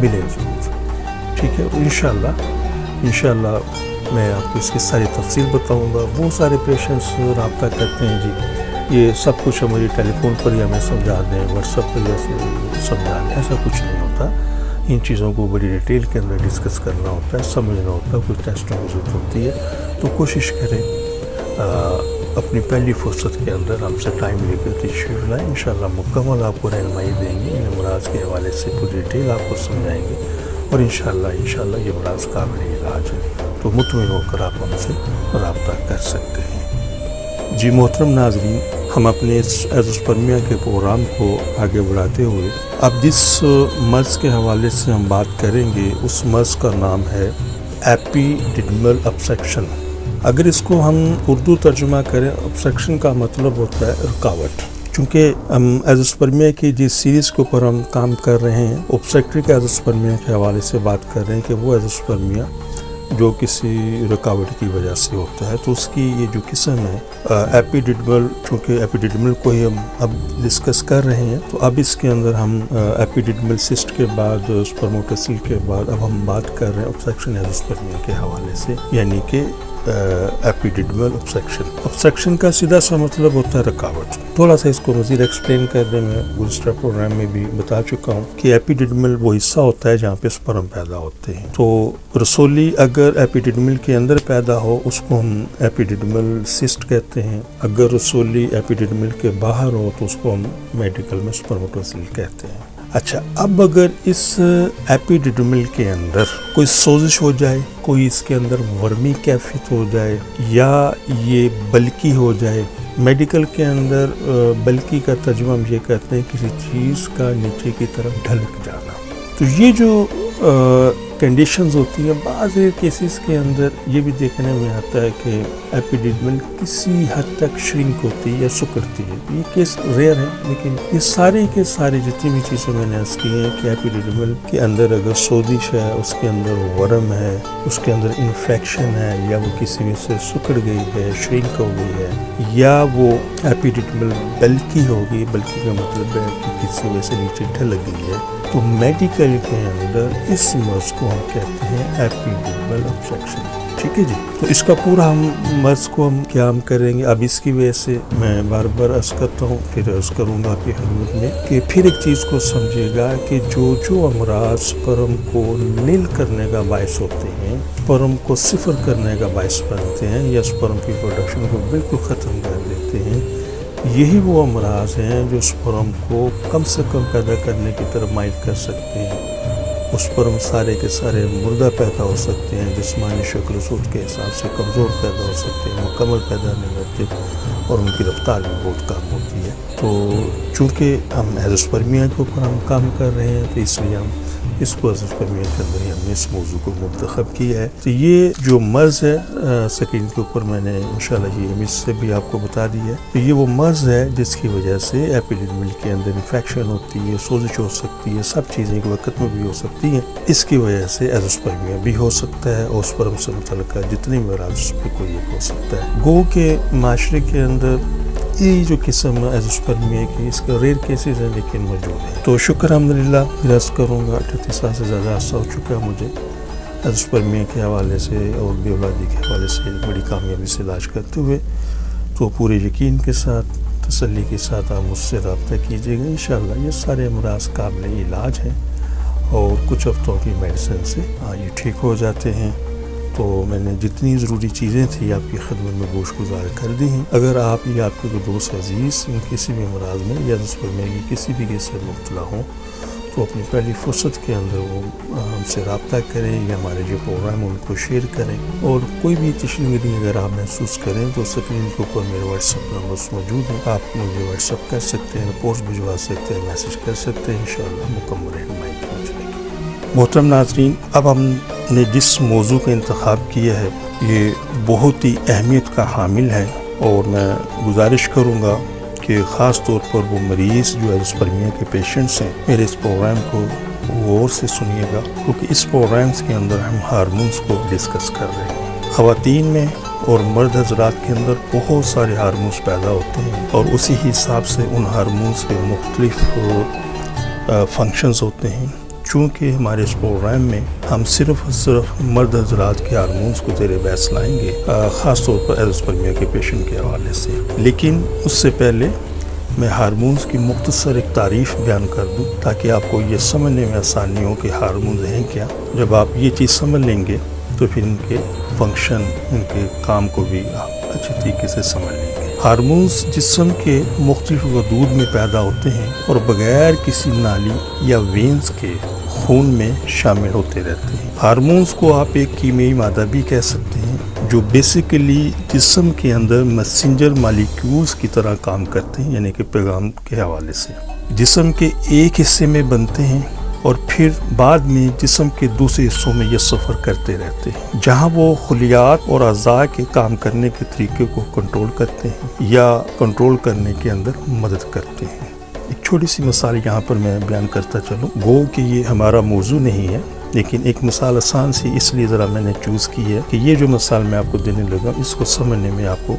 ملے ضرور، ٹھیک ہے۔ انشاءاللہ میں آپ کو اس کی ساری تفصیل بتاؤں گا۔ بہت سارے پیشنٹس رابطہ کرتے ہیں جی یہ سب کچھ ہماری ٹیلی فون پر ہی ہمیں سمجھا دیں، واٹس ایپ پر جیسے سمجھا دیں، ایسا کچھ نہیں ہوتا۔ ان چیزوں کو بڑی ڈیٹیل کے اندر ڈسکس کرنا ہوتا ہے، سمجھنا ہوتا ہے، کچھ ٹیسٹوں کی ضرورت ہوتی ہے۔ تو کوشش کریں اپنی پہلی فرصت کے اندر ہم سے ٹائم لے کر تشریف لائیں، انشاءاللہ مکمل آپ کو رہنمائی دیں گے، ان امراض کے حوالے سے پوری ڈیٹیل آپ کو سمجھائیں گے، اور انشاءاللہ یہ امراض قابل علاج ہے، تو مطمئن ہو کر آپ ہم سے رابطہ کر سکتے ہیں۔ جی محترم ناظرین، ہم اپنے اس ایزوسپرمیا کے پروگرام کو آگے بڑھاتے ہوئے اب جس مرض کے حوالے سے ہم بات کریں گے اس مرض کا نام ہے ایپیڈیڈمل ابسیکشن۔ اگر اس کو ہم اردو ترجمہ کریں، ابسیکشن کا مطلب ہوتا ہے رکاوٹ۔ چونکہ ہم ایزوسپرمیا کی جس سیریز کے اوپر ہم کام کر رہے ہیں، اوبسٹرک ایزوسپرمیا کے حوالے سے بات کر رہے ہیں کہ وہ ایزوسپرمیا جو کسی رکاوٹ کی وجہ سے ہوتا ہے، تو اس کی یہ جو قسم ہے ایپیڈیڈمل، چونکہ ایپیڈیڈمل کو ہی ہم اب ڈسکس کر رہے ہیں، تو اب اس کے اندر ہم ایپیڈیڈمل سسٹ کے بعد سپرموٹوسیل کے بعد اب ہم بات کر رہے ہیں اوبسٹرکشن ایزوسپرمیا کے حوالے سے، یعنی کہ ایپیڈیڈمل ابسیکشن۔ ابسیکشن کا سیدھا سا مطلب ہوتا ہے رکاوٹ۔ تھوڑا سا اس کو مزید ایکسپلین کر دیں، میں گزشتہ پروگرام میں بھی بتا چکا ہوں کہ ایپیڈیڈمل وہ حصہ ہوتا ہے جہاں پہ سپرم پیدا ہوتے ہیں۔ تو رسولی اگر ایپیڈیڈمل کے اندر پیدا ہو اس کو ہم ایپیڈیڈمل سسٹ کہتے ہیں، اگر رسولی ایپیڈیڈمل کے باہر ہو تو اس کو ہم میڈیکل میں سپرموٹوسیل کہتے ہیں۔ اچھا، اب اگر اس ایپیڈیڈمل کے اندر کوئی سوزش ہو جائے، کوئی اس کے اندر ورمی کیفیت ہو جائے، یا یہ بلکی ہو جائے، میڈیکل کے اندر بلکی کا ترجمہ ہم یہ کہتے ہیں کسی چیز کا نیچے کی طرف ڈھلک جانا۔ تو یہ جو کنڈیشنز ہوتی ہیں، بعض کیسز کے اندر یہ بھی دیکھنے میں آتا ہے کہ ایپیڈیڈمل کسی حد تک شرنک ہوتی ہے یا سکڑتی ہے۔ یہ کیس ریئر ہے، لیکن یہ سارے کے سارے جتنی بھی چیزیں میں نے عرض کی ہیں کہ ایپیڈیڈمل کے اندر اگر سوزش ہے، اس کے اندر ورم ہے، اس کے اندر انفیکشن ہے، یا وہ کسی وجہ سے سکڑ گئی ہے، شرنک ہو گئی ہے، یا وہ ایپیڈیڈمل بلکی ہوگی، بلکی کا مطلب ہے کہ کسی وجہ سے نیچے ڈھلک گئی ہے، تو میڈیکل کے اندر اس مرض کو ہم کہتے ہیں ایپیڈیڈمل ابسیکشن۔ ٹھیک ہے جی. تو اس کا پورا مرض کو ہم کریں گے. اب اس کی وجہ سے میں بار بار عرض کرتا ہوں، پھر عرض کروں گا آپ کی خدمت میں کہ پھر ایک چیز کو سمجھے گا کہ جو امراض سپرم کو نیل کرنے کا باعث ہوتے ہیں، سپرم کو صفر کرنے کا باعث بنتے ہیں یا سپرم کی پروڈکشن کو بالکل ختم کر دیتے ہیں، یہی وہ امراض ہیں جو سپرم کو کم سے کم پیدا کرنے کی طرف مائل کر سکتے ہیں. اس پر ہم سارے کے سارے مردہ پیدا ہو سکتے ہیں، جسمانی شکل و صورت کے حساب سے کمزور پیدا ہو سکتے ہیں، مکمل پیدا نہیں ہوتے اور ان کی رفتار بھی بہت کم ہوتی ہے. تو چونکہ ہم ایزوسپرمیا کے اوپر ہم کام کر رہے ہیں تو اس لیے ہم اس کو ایزوسپرمیا کے اندر ہی ہم نے اس موضوع کو منتخب کیا ہے. تو یہ جو مرض ہے سکرین کے اوپر میں نے انشاءاللہ یہ امیج سے بھی آپ کو بتا دی ہے. تو یہ وہ مرض ہے جس کی وجہ سے ایپیڈرمل کے اندر انفیکشن ہوتی ہے، سوزش ہو سکتی ہے، سب چیزیں ایک وقت میں بھی ہو سکتی ہیں. اس کی وجہ سے ایزوسپرمیا بھی ہو سکتا ہے اور سپرم سے متعلقہ جتنے بھی امراض اس پہ کوئی ایک ہو سکتا ہے. گو کے معاشرے کے اندر یہ جو قسم ایزوسپرمیا کی اس کا ریئر کیسز ہیں لیکن موجود ہیں. تو شکر الحمدللہ عرض کروں گا 38 سال سے زیادہ عرصہ ہو چکا ہے مجھے ایزوسپرمیا کے حوالے سے اور بے اولادی کے حوالے سے بڑی کامیابی سے علاج کرتے ہوئے. تو پورے یقین کے ساتھ تسلی کے ساتھ آپ مجھ سے رابطہ کیجیے گا. انشاءاللہ یہ سارے امراض قابل علاج ہیں اور کچھ ہفتوں کی میڈیسن سے یہ ٹھیک ہو جاتے ہیں. تو میں نے جتنی ضروری چیزیں تھیں آپ کی خدمت میں گوش گزار کر دی ہیں. اگر آپ یا آپ کے کوئی دوست عزیز ان کسی بھی امراض میں یا ایزوسپرمیا کی کسی بھی کیس میں مبتلا ہوں تو اپنی پہلی فرصت کے اندر وہ ہم سے رابطہ کریں یا ہمارے جو پروگرام ان کو شیئر کریں. اور کوئی بھی تشنگری اگر آپ محسوس کریں تو سکرین کے اوپر میرے واٹس ایپ نمبرس موجود ہیں، آپ مجھے واٹس ایپ کر سکتے ہیں، پوسٹ بھجوا سکتے ہیں، میسج کر سکتے ہیں. انشاءاللہ مکمل رہنمائی کی جائے گی. محترم ناظرین، اب ہم نے جس موضوع کا انتخاب کیا ہے یہ بہت ہی اہمیت کا حامل ہے اور میں گزارش کروں گا کہ خاص طور پر وہ مریض جو ایزوسپرمیا کے پیشنٹس ہیں میرے اس پروگرام کو غور سے سنیے گا، کیونکہ اس پروگرامز کے اندر ہم ہارمونز کو ڈسکس کر رہے ہیں. خواتین میں اور مرد حضرات کے اندر بہت سارے ہارمونز پیدا ہوتے ہیں اور اسی حساب سے ان ہارمونز کے مختلف فنکشنز ہوتے ہیں. چونکہ ہمارے اس پروگرام میں ہم صرف مرد حضرات کے ہارمونز کو زیر بحث لائیں گے، خاص طور پر ایزوسپرمیا کے پیشنٹ کے حوالے سے. لیکن اس سے پہلے میں ہارمونز کی مختصر ایک تعریف بیان کر دوں تاکہ آپ کو یہ سمجھنے میں آسانی ہو کہ ہارمونز ہیں کیا. جب آپ یہ چیز سمجھ لیں گے تو پھر ان کے فنکشن، ان کے کام کو بھی آپ اچھی طریقے سے سمجھ لیں گے. ہارمونز جسم کے مختلف غدود میں پیدا ہوتے ہیں اور بغیر کسی نالی یا وینز کے خون میں شامل ہوتے رہتے ہیں. ہارمونز کو آپ ایک کیمیائی مادہ بھی کہہ سکتے ہیں جو بیسیکلی جسم کے اندر میسنجر مالیکیولز کی طرح کام کرتے ہیں، یعنی کہ پیغام کے حوالے سے جسم کے ایک حصے میں بنتے ہیں اور پھر بعد میں جسم کے دوسرے حصوں میں یہ سفر کرتے رہتے ہیں، جہاں وہ خلیات اور اعضاء کے کام کرنے کے طریقے کو کنٹرول کرتے ہیں یا کنٹرول کرنے کے اندر مدد کرتے ہیں. ایک چھوٹی سی مثال یہاں پر میں بیان کرتا چلوں، گو کہ یہ ہمارا موضوع نہیں ہے لیکن ایک مثال آسان سی اس لیے ذرا میں نے چوز کی ہے کہ یہ جو مثال میں آپ کو دینے لگا اس کو سمجھنے میں آپ کو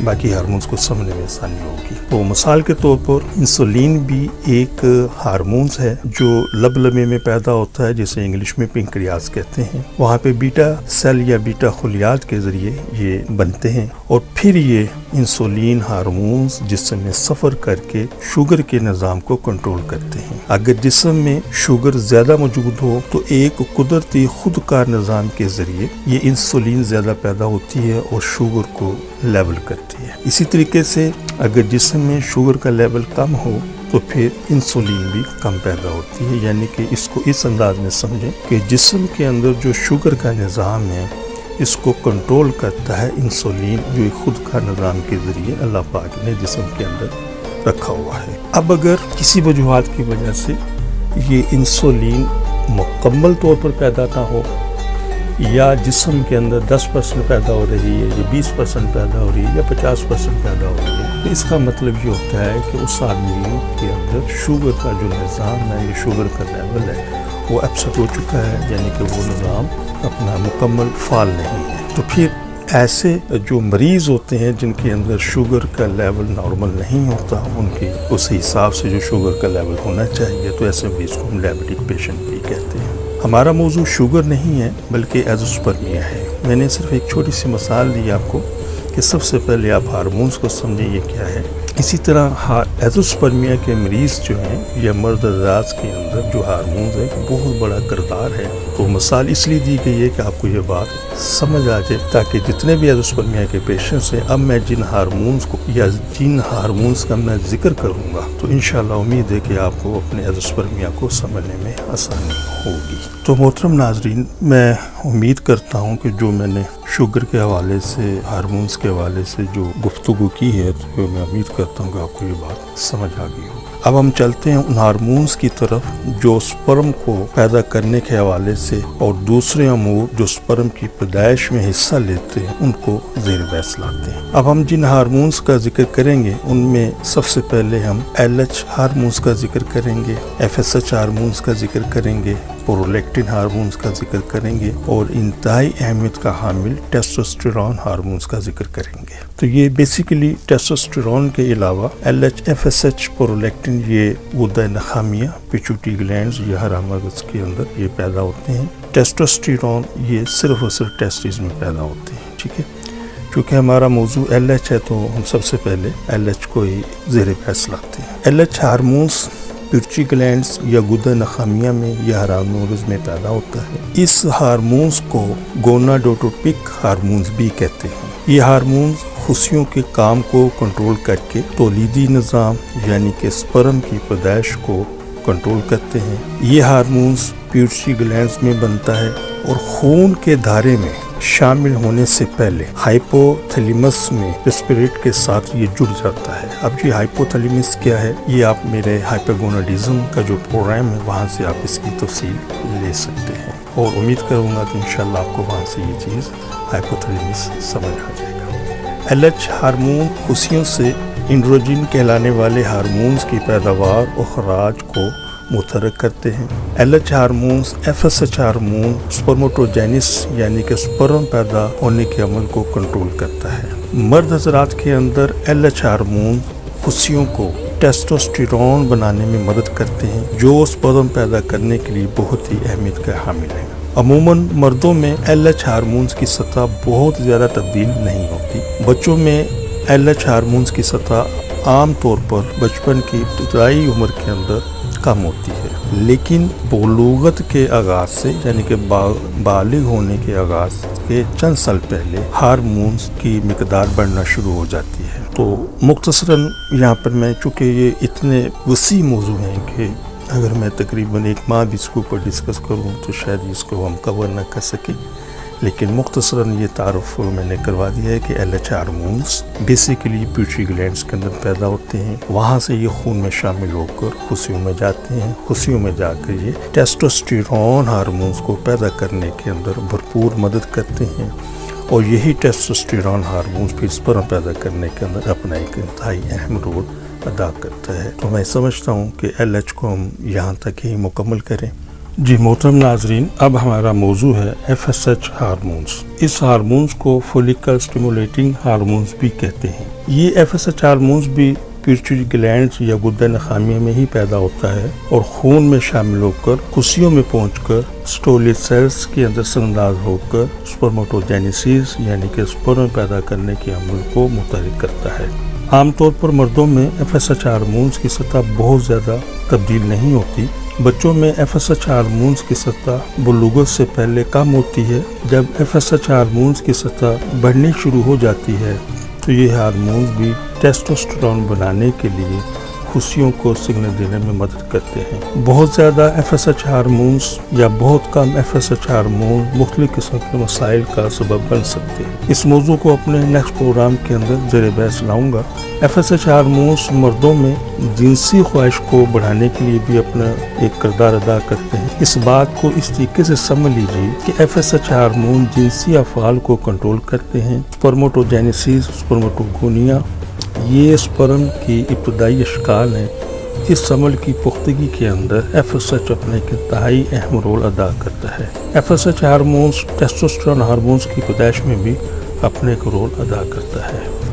باقی ہارمونز کو سمجھنے میں آسانی ہوگی. تو مثال کے طور پر انسولین بھی ایک ہارمونز ہے جو لب لمے میں پیدا ہوتا ہے، جسے انگلش میں پنکریاس کہتے ہیں. وہاں پہ بیٹا سیل یا بیٹا خلیات کے ذریعے یہ بنتے ہیں اور پھر یہ انسولین ہارمونز جسم میں سفر کر کے شوگر کے نظام کو کنٹرول کرتے ہیں. اگر جسم میں شوگر زیادہ موجود ہو تو ایک قدرتی خودکار نظام کے ذریعے یہ انسولین زیادہ پیدا ہوتی ہے اور شوگر کو لیول کرتی ہے. اسی طریقے سے اگر جسم میں شوگر کا لیول کم ہو تو پھر انسولین بھی کم پیدا ہوتی ہے. یعنی کہ اس کو اس انداز میں سمجھیں کہ جسم کے اندر جو شوگر کا نظام ہے اس کو کنٹرول کرتا ہے انسولین، جو خود کا نظام کے ذریعے اللہ پاک نے جسم کے اندر رکھا ہوا ہے. اب اگر کسی وجوہات کی وجہ سے یہ انسولین مکمل طور پر پیدا نہ ہو یا جسم کے اندر 10% پیدا ہو رہی ہے یا 20% پیدا ہو رہی ہے یا 50% پیدا ہو رہی ہے، تو اس کا مطلب یہ ہوتا ہے کہ اس آدمی کے اندر شوگر کا جو نظام ہے، یہ شوگر کا لیول ہے، وہ اپسٹ ہو چکا ہے، یعنی کہ وہ نظام اپنا مکمل فعال نہیں ہے. تو پھر ایسے جو مریض ہوتے ہیں جن کے اندر شوگر کا لیول نارمل نہیں ہوتا، ان کے اس حساب سے جو شوگر کا لیول ہونا چاہیے، تو ایسے مریض کو ہم ڈائبٹک پیشنٹ بھی کہتے ہیں. ہمارا موضوع شوگر نہیں ہے بلکہ ایزوسپرمیا ہے. میں نے صرف ایک چھوٹی سی مثال دی آپ کو کہ سب سے پہلے آپ ہارمونز کو سمجھیں یہ کیا ہے. اسی طرح ایزوسپرمیا کے مریض جو ہیں یا مرد حضرات کے اندر جو ہارمونز ہیں بہت بڑا کردار ہے. تو مثال اس لیے دی گئی ہے کہ آپ کو یہ بات سمجھ آ جائے تاکہ جتنے بھی ایزوسپرمیا کے پیشنٹس ہیں اب میں جن ہارمونز کو یا جن ہارمونز کا میں ذکر کروں گا تو انشاءاللہ امید ہے کہ آپ کو اپنے ایزوسپرمیا کو سمجھنے میں آسانی ہوگی. تو محترم ناظرین، میں امید کرتا ہوں کہ جو میں نے شوگر کے حوالے سے ہارمونز کے حوالے سے جو گفتگو کی ہے تو میں امید کرتا ہوں کہ آپ کو یہ بات سمجھ آ گئی ہوگی. اب ہم چلتے ہیں ان ہارمونز کی طرف جو سپرم کو پیدا کرنے کے حوالے سے اور دوسرے امور جو سپرم کی پیدائش میں حصہ لیتے ہیں ان کو زیر بحث لاتے ہیں. اب ہم جن ہارمونز کا ذکر کریں گے ان میں سب سے پہلے ہم LH ہارمونز کا ذکر کریں گے، FSH ہارمونز کا ذکر کریں گے، پرولیکٹن ہارمونز کا ذکر کریں گے اور انتہائی اہمیت کا حامل ٹیسٹوسٹیرون ہارمونز کا ذکر کریں گے. تو یہ بیسیکلی ٹیسٹوسٹیرون کے علاوہ LH، FSH، پرولیکٹن یہ غدہ نخامیہ پیچوٹی گلینڈز یا حرام مغز کے اندر یہ پیدا ہوتے ہیں. ٹیسٹوسٹیرون یہ صرف اور صرف ٹیسٹیز میں پیدا ہوتے ہیں. ٹھیک ہے، چونکہ ہمارا موضوع LH ہے تو ہم سب سے پہلے LH کو ہی زیر بحث لاتے ہیں. LH ہارمونز پیچوٹی گلینڈز یا غدہ نخامیہ میں یا حرام مغز میں پیدا ہوتا ہے. اس ہارمونز کو گوناڈوٹروپک ہارمونز بھی کہتے ہیں. یہ ہارمونز خصیوں کے کام کو کنٹرول کر کے تولیدی نظام یعنی کہ سپرم کی پیدائش کو کنٹرول کرتے ہیں. یہ ہارمونز پیٹوٹری گلینڈز میں بنتا ہے اور خون کے دھارے میں شامل ہونے سے پہلے ہائپوتھیلیمس میں ریسپیریٹ کے ساتھ یہ جڑ جاتا ہے. اب یہ ہائپوتھیلیمس کیا ہے یہ آپ میرے ہائپوگوناڈزم کا جو پروگرام ہے وہاں سے آپ اس کی تفصیل لے سکتے ہیں اور امید کروں گا کہ انشاءاللہ آپ کو وہاں سے یہ چیز ہائپوتھیلیمس سمجھ آ جائے گا. LH ہارمون خصیوں سے انڈروجن کہلانے والے ہارمونز کی پیداوار اور خراج کو متحرک کرتے ہیں. LH ہارمونز FSH ہارمون سپرموٹوجینس یعنی کہ سپرم پیدا ہونے کے عمل کو کنٹرول کرتا ہے. مرد حضرات کے اندر LH ہارمون خصیوں کو ٹیسٹوسٹیرون بنانے میں مدد کرتے ہیں جو سپرم پیدا کرنے کے لیے بہت ہی اہمیت کا حامل ہے. عموماً مردوں میں LH ہارمونز کی سطح بہت زیادہ تبدیل نہیں ہوتی. بچوں میں LH ہارمونز کی سطح عام طور پر بچپن کی ابتدائی عمر کے اندر کم ہوتی ہے، لیکن بلوغت کے آغاز سے یعنی کہ بالغ ہونے کے آغاز کے چند سال پہلے ہارمونز کی مقدار بڑھنا شروع ہو جاتی ہے. تو مختصراً یہاں پر میں چونکہ یہ اتنے وسیع موضوع ہیں کہ اگر میں تقریباً ایک ماہ بھی اس کے اوپر ڈسکس کروں تو شاید اس کو ہم کور نہ کر سکیں، لیکن مختصراً یہ تعارف میں نے کروا دیا ہے کہ LH hormones basically pituitary glands کے اندر پیدا ہوتے ہیں. وہاں سے یہ خون میں شامل ہو کر خصیوں میں جاتے ہیں. خصیوں میں جا کر یہ ٹیسٹوسٹیرون ہارمونز کو پیدا کرنے کے اندر بھرپور مدد کرتے ہیں اور یہی ٹیسٹوسٹیرون ہارمونز پھر سپرم پیدا کرنے کے اندر اپنا ایک انتہائی اہم رول ادا کرتا ہے. تو میں سمجھتا ہوں کہ LH کو ہم یہاں تک ہی مکمل کریں. جی محترم ناظرین، اب ہمارا موضوع ہے FSH ہارمونز. اس ہارمونز کو فولیکل سٹیمولیٹنگ ہارمونز بھی کہتے ہیں. یہ FSH ہارمونز بھی پیٹوٹری گلینڈز یا غدہ نخامیہ میں ہی پیدا ہوتا ہے اور خون میں شامل ہو کر خصیوں میں پہنچ کر سٹولی سیلز کے اندر سرنداز ہو کر سپرموٹوجینیسس یعنی کہ سپرم پیدا کرنے کے عمل کو متحرک کرتا ہے. عام طور پر مردوں میں FSH ہارمونز کی سطح بہت زیادہ تبدیل نہیں ہوتی. بچوں میں FSH ہارمونز کی سطح بلوغت سے پہلے کم ہوتی ہے. جب FSH ہارمونز کی سطح بڑھنی شروع ہو جاتی ہے تو یہ ہارمونز بھی ٹیسٹوسٹیرون بنانے کے لیے خصیوں کو سگنل دینے میں مدد کرتے ہیں. بہت زیادہ FSH ہارمونز یا بہت کم FSH ہارمون مختلف قسم کے مسائل کا سبب بن سکتے ہیں. اس موضوع کو اپنے نیکسٹ پروگرام کے اندر زیر بحث لاؤں گا. FSH ہارمونز مردوں میں جنسی خواہش کو بڑھانے کے لیے بھی اپنا ایک کردار ادا کرتے ہیں. اس بات کو اس طریقے سے سمجھ لیجیے کہ FSH ہارمون جنسی افعال کو کنٹرول کرتے ہیں. سپرموٹوجینیسس، سپرموٹوگونیا یہ سپرم کی ابتدائی اشکال ہیں. اس عمل کی پختگی کے اندر FSH اپنے ایک انتہائی اہم رول ادا کرتا ہے. FSH ہارمونز ٹیسٹوسٹیرون ہارمونز کی پیدائش میں بھی اپنے ایک رول ادا کرتا ہے.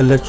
LH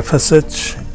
FSH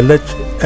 LH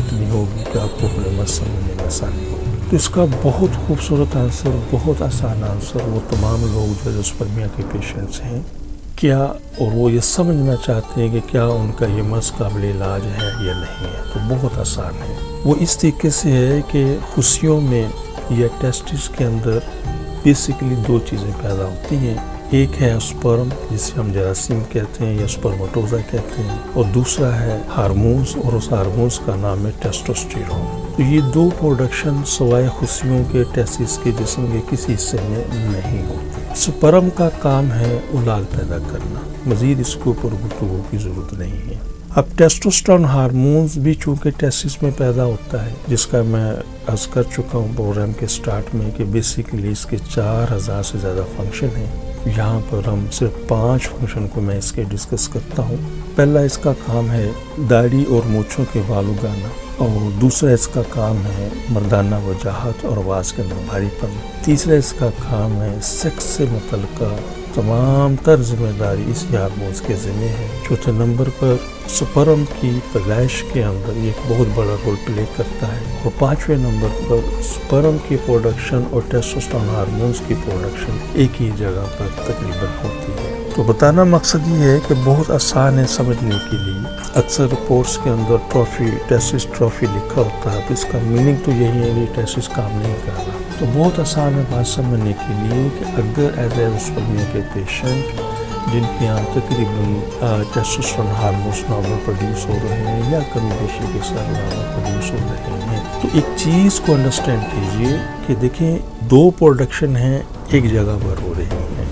اتنی ہوگی کہ آپ کو اپنے مت سمجھنے میں آسانی ہوگی۔ تو اس کا بہت خوبصورت آنسر، بہت آسان آنسر وہ تمام لوگ جو ایزوسپرمیا کے پیشنٹس ہیں کیا، اور وہ یہ سمجھنا چاہتے ہیں کہ کیا ان کا یہ مرض قابل علاج ہے یا نہیں ہے، تو بہت آسان ہے۔ وہ اس طریقے سے ہے کہ خصیوں میں یا ٹیسٹس کے اندر بیسیکلی دو چیزیں پیدا ہوتی ہیں، ایک ہے اسپرم جسے ہم جراثیم کہتے ہیں یا اسپرماٹوزا کہتے ہیں، اور دوسرا ہے ہارمونز، اور اس ہارمونز کا نام ہے ٹیسٹوسٹیرون۔ تو یہ دو پروڈکشن سوائے خصیوں کے ٹیسٹس کے جسم کے کسی حصے میں نہیں ہوتی۔ اسپرم کا کام ہے اولاد پیدا کرنا، مزید اس کے اوپر گفتگو کی ضرورت نہیں ہے۔ اب ٹیسٹوسٹیرون ہارمونز بھی چونکہ ٹیسٹس میں پیدا ہوتا ہے، جس کا میں عرض کر چکا ہوں پروگرام کے سٹارٹ میں کہ بیسیکلی اس کے 4000 سے زیادہ فنکشن ہیں۔ یہاں پر ہم صرف 5 فنکشن کو میں اس کے ڈسکس کرتا ہوں۔ پہلا اس کا کام ہے داڑھی اور مونچھوں کے بال اگانا، اور دوسرا اس کا کام ہے مردانہ وجاہت اور آواز کے اندر بھاری پن، تیسرا اس کا کام ہے سیکس سے متعلقہ تمام تر ذمہ داری اس ہارمونز کے ذمہ ہے۔ چوتھے نمبر پر سپرم کی پیدائش کے اندر یہ ایک بہت بڑا رول پلے کرتا ہے، اور 5ویں نمبر پر سپرم کی پروڈکشن اور ٹیسٹوسٹیرون ہارمونز کی پروڈکشن ایک ہی جگہ پر تقریباً ہوتی ہے۔ تو بتانا مقصد یہ ہے کہ بہت آسان ہے سمجھنے کے لیے۔ اکثر رپورٹس کے اندر ٹرافی ٹیسٹس ٹرافی لکھا ہوتا ہے، تو اس کا میننگ تو یہی ہے کہ ٹیسٹس کام نہیں کر رہا۔ تو بہت آسان ہے بات سمجھنے کے لیے کہ اگر ایزوسپرمیا کے پیشنٹ جن کے یہاں تقریباً ٹیسٹوسٹیرون ہارمونز نارمل پروڈیوس ہو رہے ہیں یا کمی بیشی کے ساتھ نارمل پروڈیوس ہو رہے ہیں، تو ایک چیز کو انڈرسٹینڈ کیجئے کہ دیکھیں دو پروڈکشن ہیں ایک جگہ پر ہو رہی ہیں،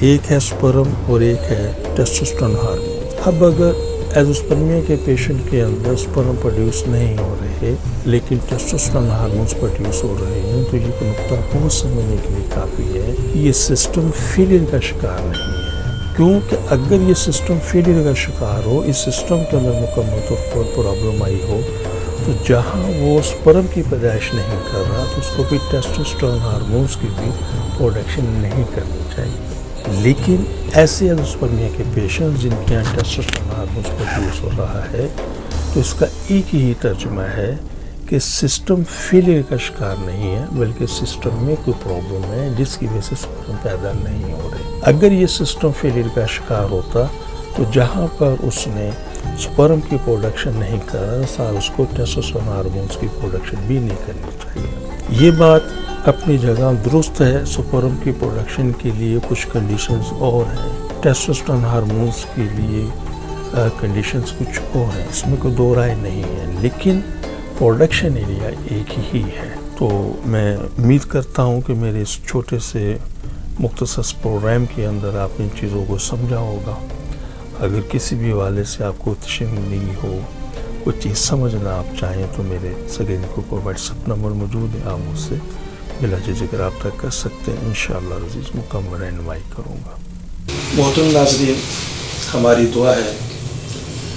ایک ہے سپرم اور ایک ہے ٹیسٹوسٹیرون ہارمون۔ اب اگر ایزوسپرمیا کے پیشنٹ کے اندر سپرم پروڈیوس نہیں ہو رہے لیکن ٹیسٹوسٹیرون ہارمونز پروڈیوس ہو رہے ہیں، تو یہ نقطہ بہت سمجھنے کے لیے کافی ہے کہ یہ سسٹم فیلئر کا شکار نہیں ہے، کیونکہ اگر یہ سسٹم فیلئر کا شکار ہو، اس سسٹم کے اندر مکمل طور پر پرابلم آئی ہو، تو جہاں وہ سپرم کی پیدائش نہیں کر رہا تو اس کو بھی ٹیسٹوسٹیرون ہارمونز کی بھی پروڈکشن نہیں کرنی چاہیے۔ لیکن ایسے ایزوسپرمیا کے پیشنٹ جن کے یہاں ٹیسٹوسٹیرون ہارمونز پروڈیوس ہو رہا ہے، تو اس کا ایک ہی ترجمہ ہے کہ سسٹم فیلئر کا شکار نہیں ہے، بلکہ سسٹم میں کوئی پرابلم ہے جس کی وجہ سے سپرم پیدا نہیں ہو رہے۔ اگر یہ سسٹم فیلئر کا شکار ہوتا تو جہاں پر اس نے سپرم کی پروڈکشن نہیں کرا، ساتھ اس کو ٹیسٹوسٹیرون ہارمونز کی پروڈکشن بھی نہیں کرنی چاہیے۔ یہ بات اپنی جگہ درست ہے، سپرم کی پروڈکشن کے لیے کچھ کنڈیشنز اور ہیں، ٹیسٹوسٹیرون ہارمونز کے لیے کنڈیشنز کچھ اور ہیں، اس میں کوئی دو رائے نہیں ہے، لیکن پروڈکشن ایریا ایک ہی ہے۔ تو میں امید کرتا ہوں کہ میرے اس چھوٹے سے مختصر پروگرام کے اندر آپ ان چیزوں کو سمجھا ہوگا۔ اگر کسی بھی حوالے سے آپ کو تشنگی ہو، کوئی چیز سمجھنا آپ چاہیں، تو میرے سکرین کے اوپر واٹس ایپ نمبر موجود ہے، آپ مجھ سے بلا جھجک رابطہ کر سکتے ہیں، انشاءاللہ عزیز مکمل رہنمائی کروں گا۔ محترم ناظرین، ہماری دعا ہے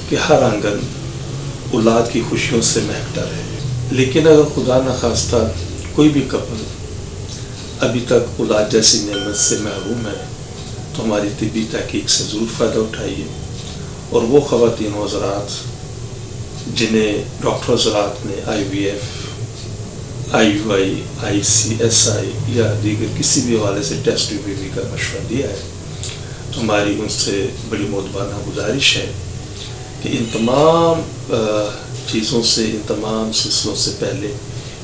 کہ ہر آنگن اولاد کی خوشیوں سے مہکتا رہے، لیکن اگر خدا نخواستہ کوئی بھی کپل ابھی تک اولاد جیسی نعمت سے محروم ہے تو ہماری طبی تحقیق سے ضرور فائدہ اٹھائیے، اور وہ خواتین و حضرات جنہیں ڈاکٹر حضرات نے IVF IUI ICSI یا دیگر کسی بھی حوالے سے ٹیسٹ بیبی کا مشورہ دیا ہے، تو ہماری ان سے بڑی مؤدبانہ گزارش ہے کہ ان تمام چیزوں سے، ان تمام سلسلوں سے پہلے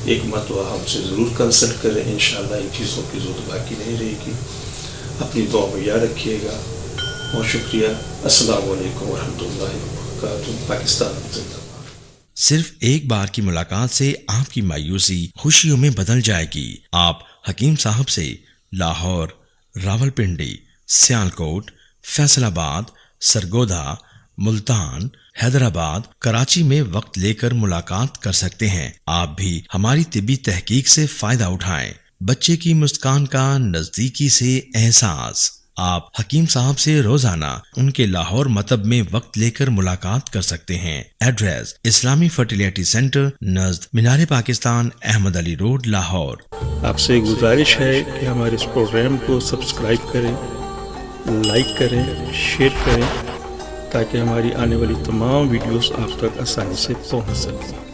ایک مرتبہ ہم سے ضرور کنسلٹ کریں، انشاءاللہ ان چیزوں کی ضرورت باقی نہیں رہے گی۔ اپنی دعا میں یاد رکھیے گا۔ بہت شکریہ۔ السلام علیکم ورحمۃ اللہ وبرکاتہ۔ پاکستان زندہ باد۔ صرف ایک بار کی ملاقات سے آپ کی مایوسی خوشیوں میں بدل جائے گی۔ آپ حکیم صاحب سے لاہور، راولپنڈی، سیالکوٹ، فیصل آباد، سرگودا، ملتان، حیدرآباد، کراچی میں وقت لے کر ملاقات کر سکتے ہیں۔ آپ بھی ہماری طبی تحقیق سے فائدہ اٹھائیں۔ بچے کی مسکان کا نزدیکی سے احساس۔ آپ حکیم صاحب سے روزانہ ان کے لاہور مطب میں وقت لے کر ملاقات کر سکتے ہیں۔ ایڈریس: اسلامی فرٹیلیٹی سینٹر نزد مینار پاکستان، احمد علی روڈ، لاہور۔ آپ سے گزارش ہے کہ ہمارے اس پروگرام کو سبسکرائب کریں، لائک کریں، شیئر کریں، تاکہ ہماری آنے والی تمام ویڈیوز آپ تک آسانی سے پہنچ سکیں۔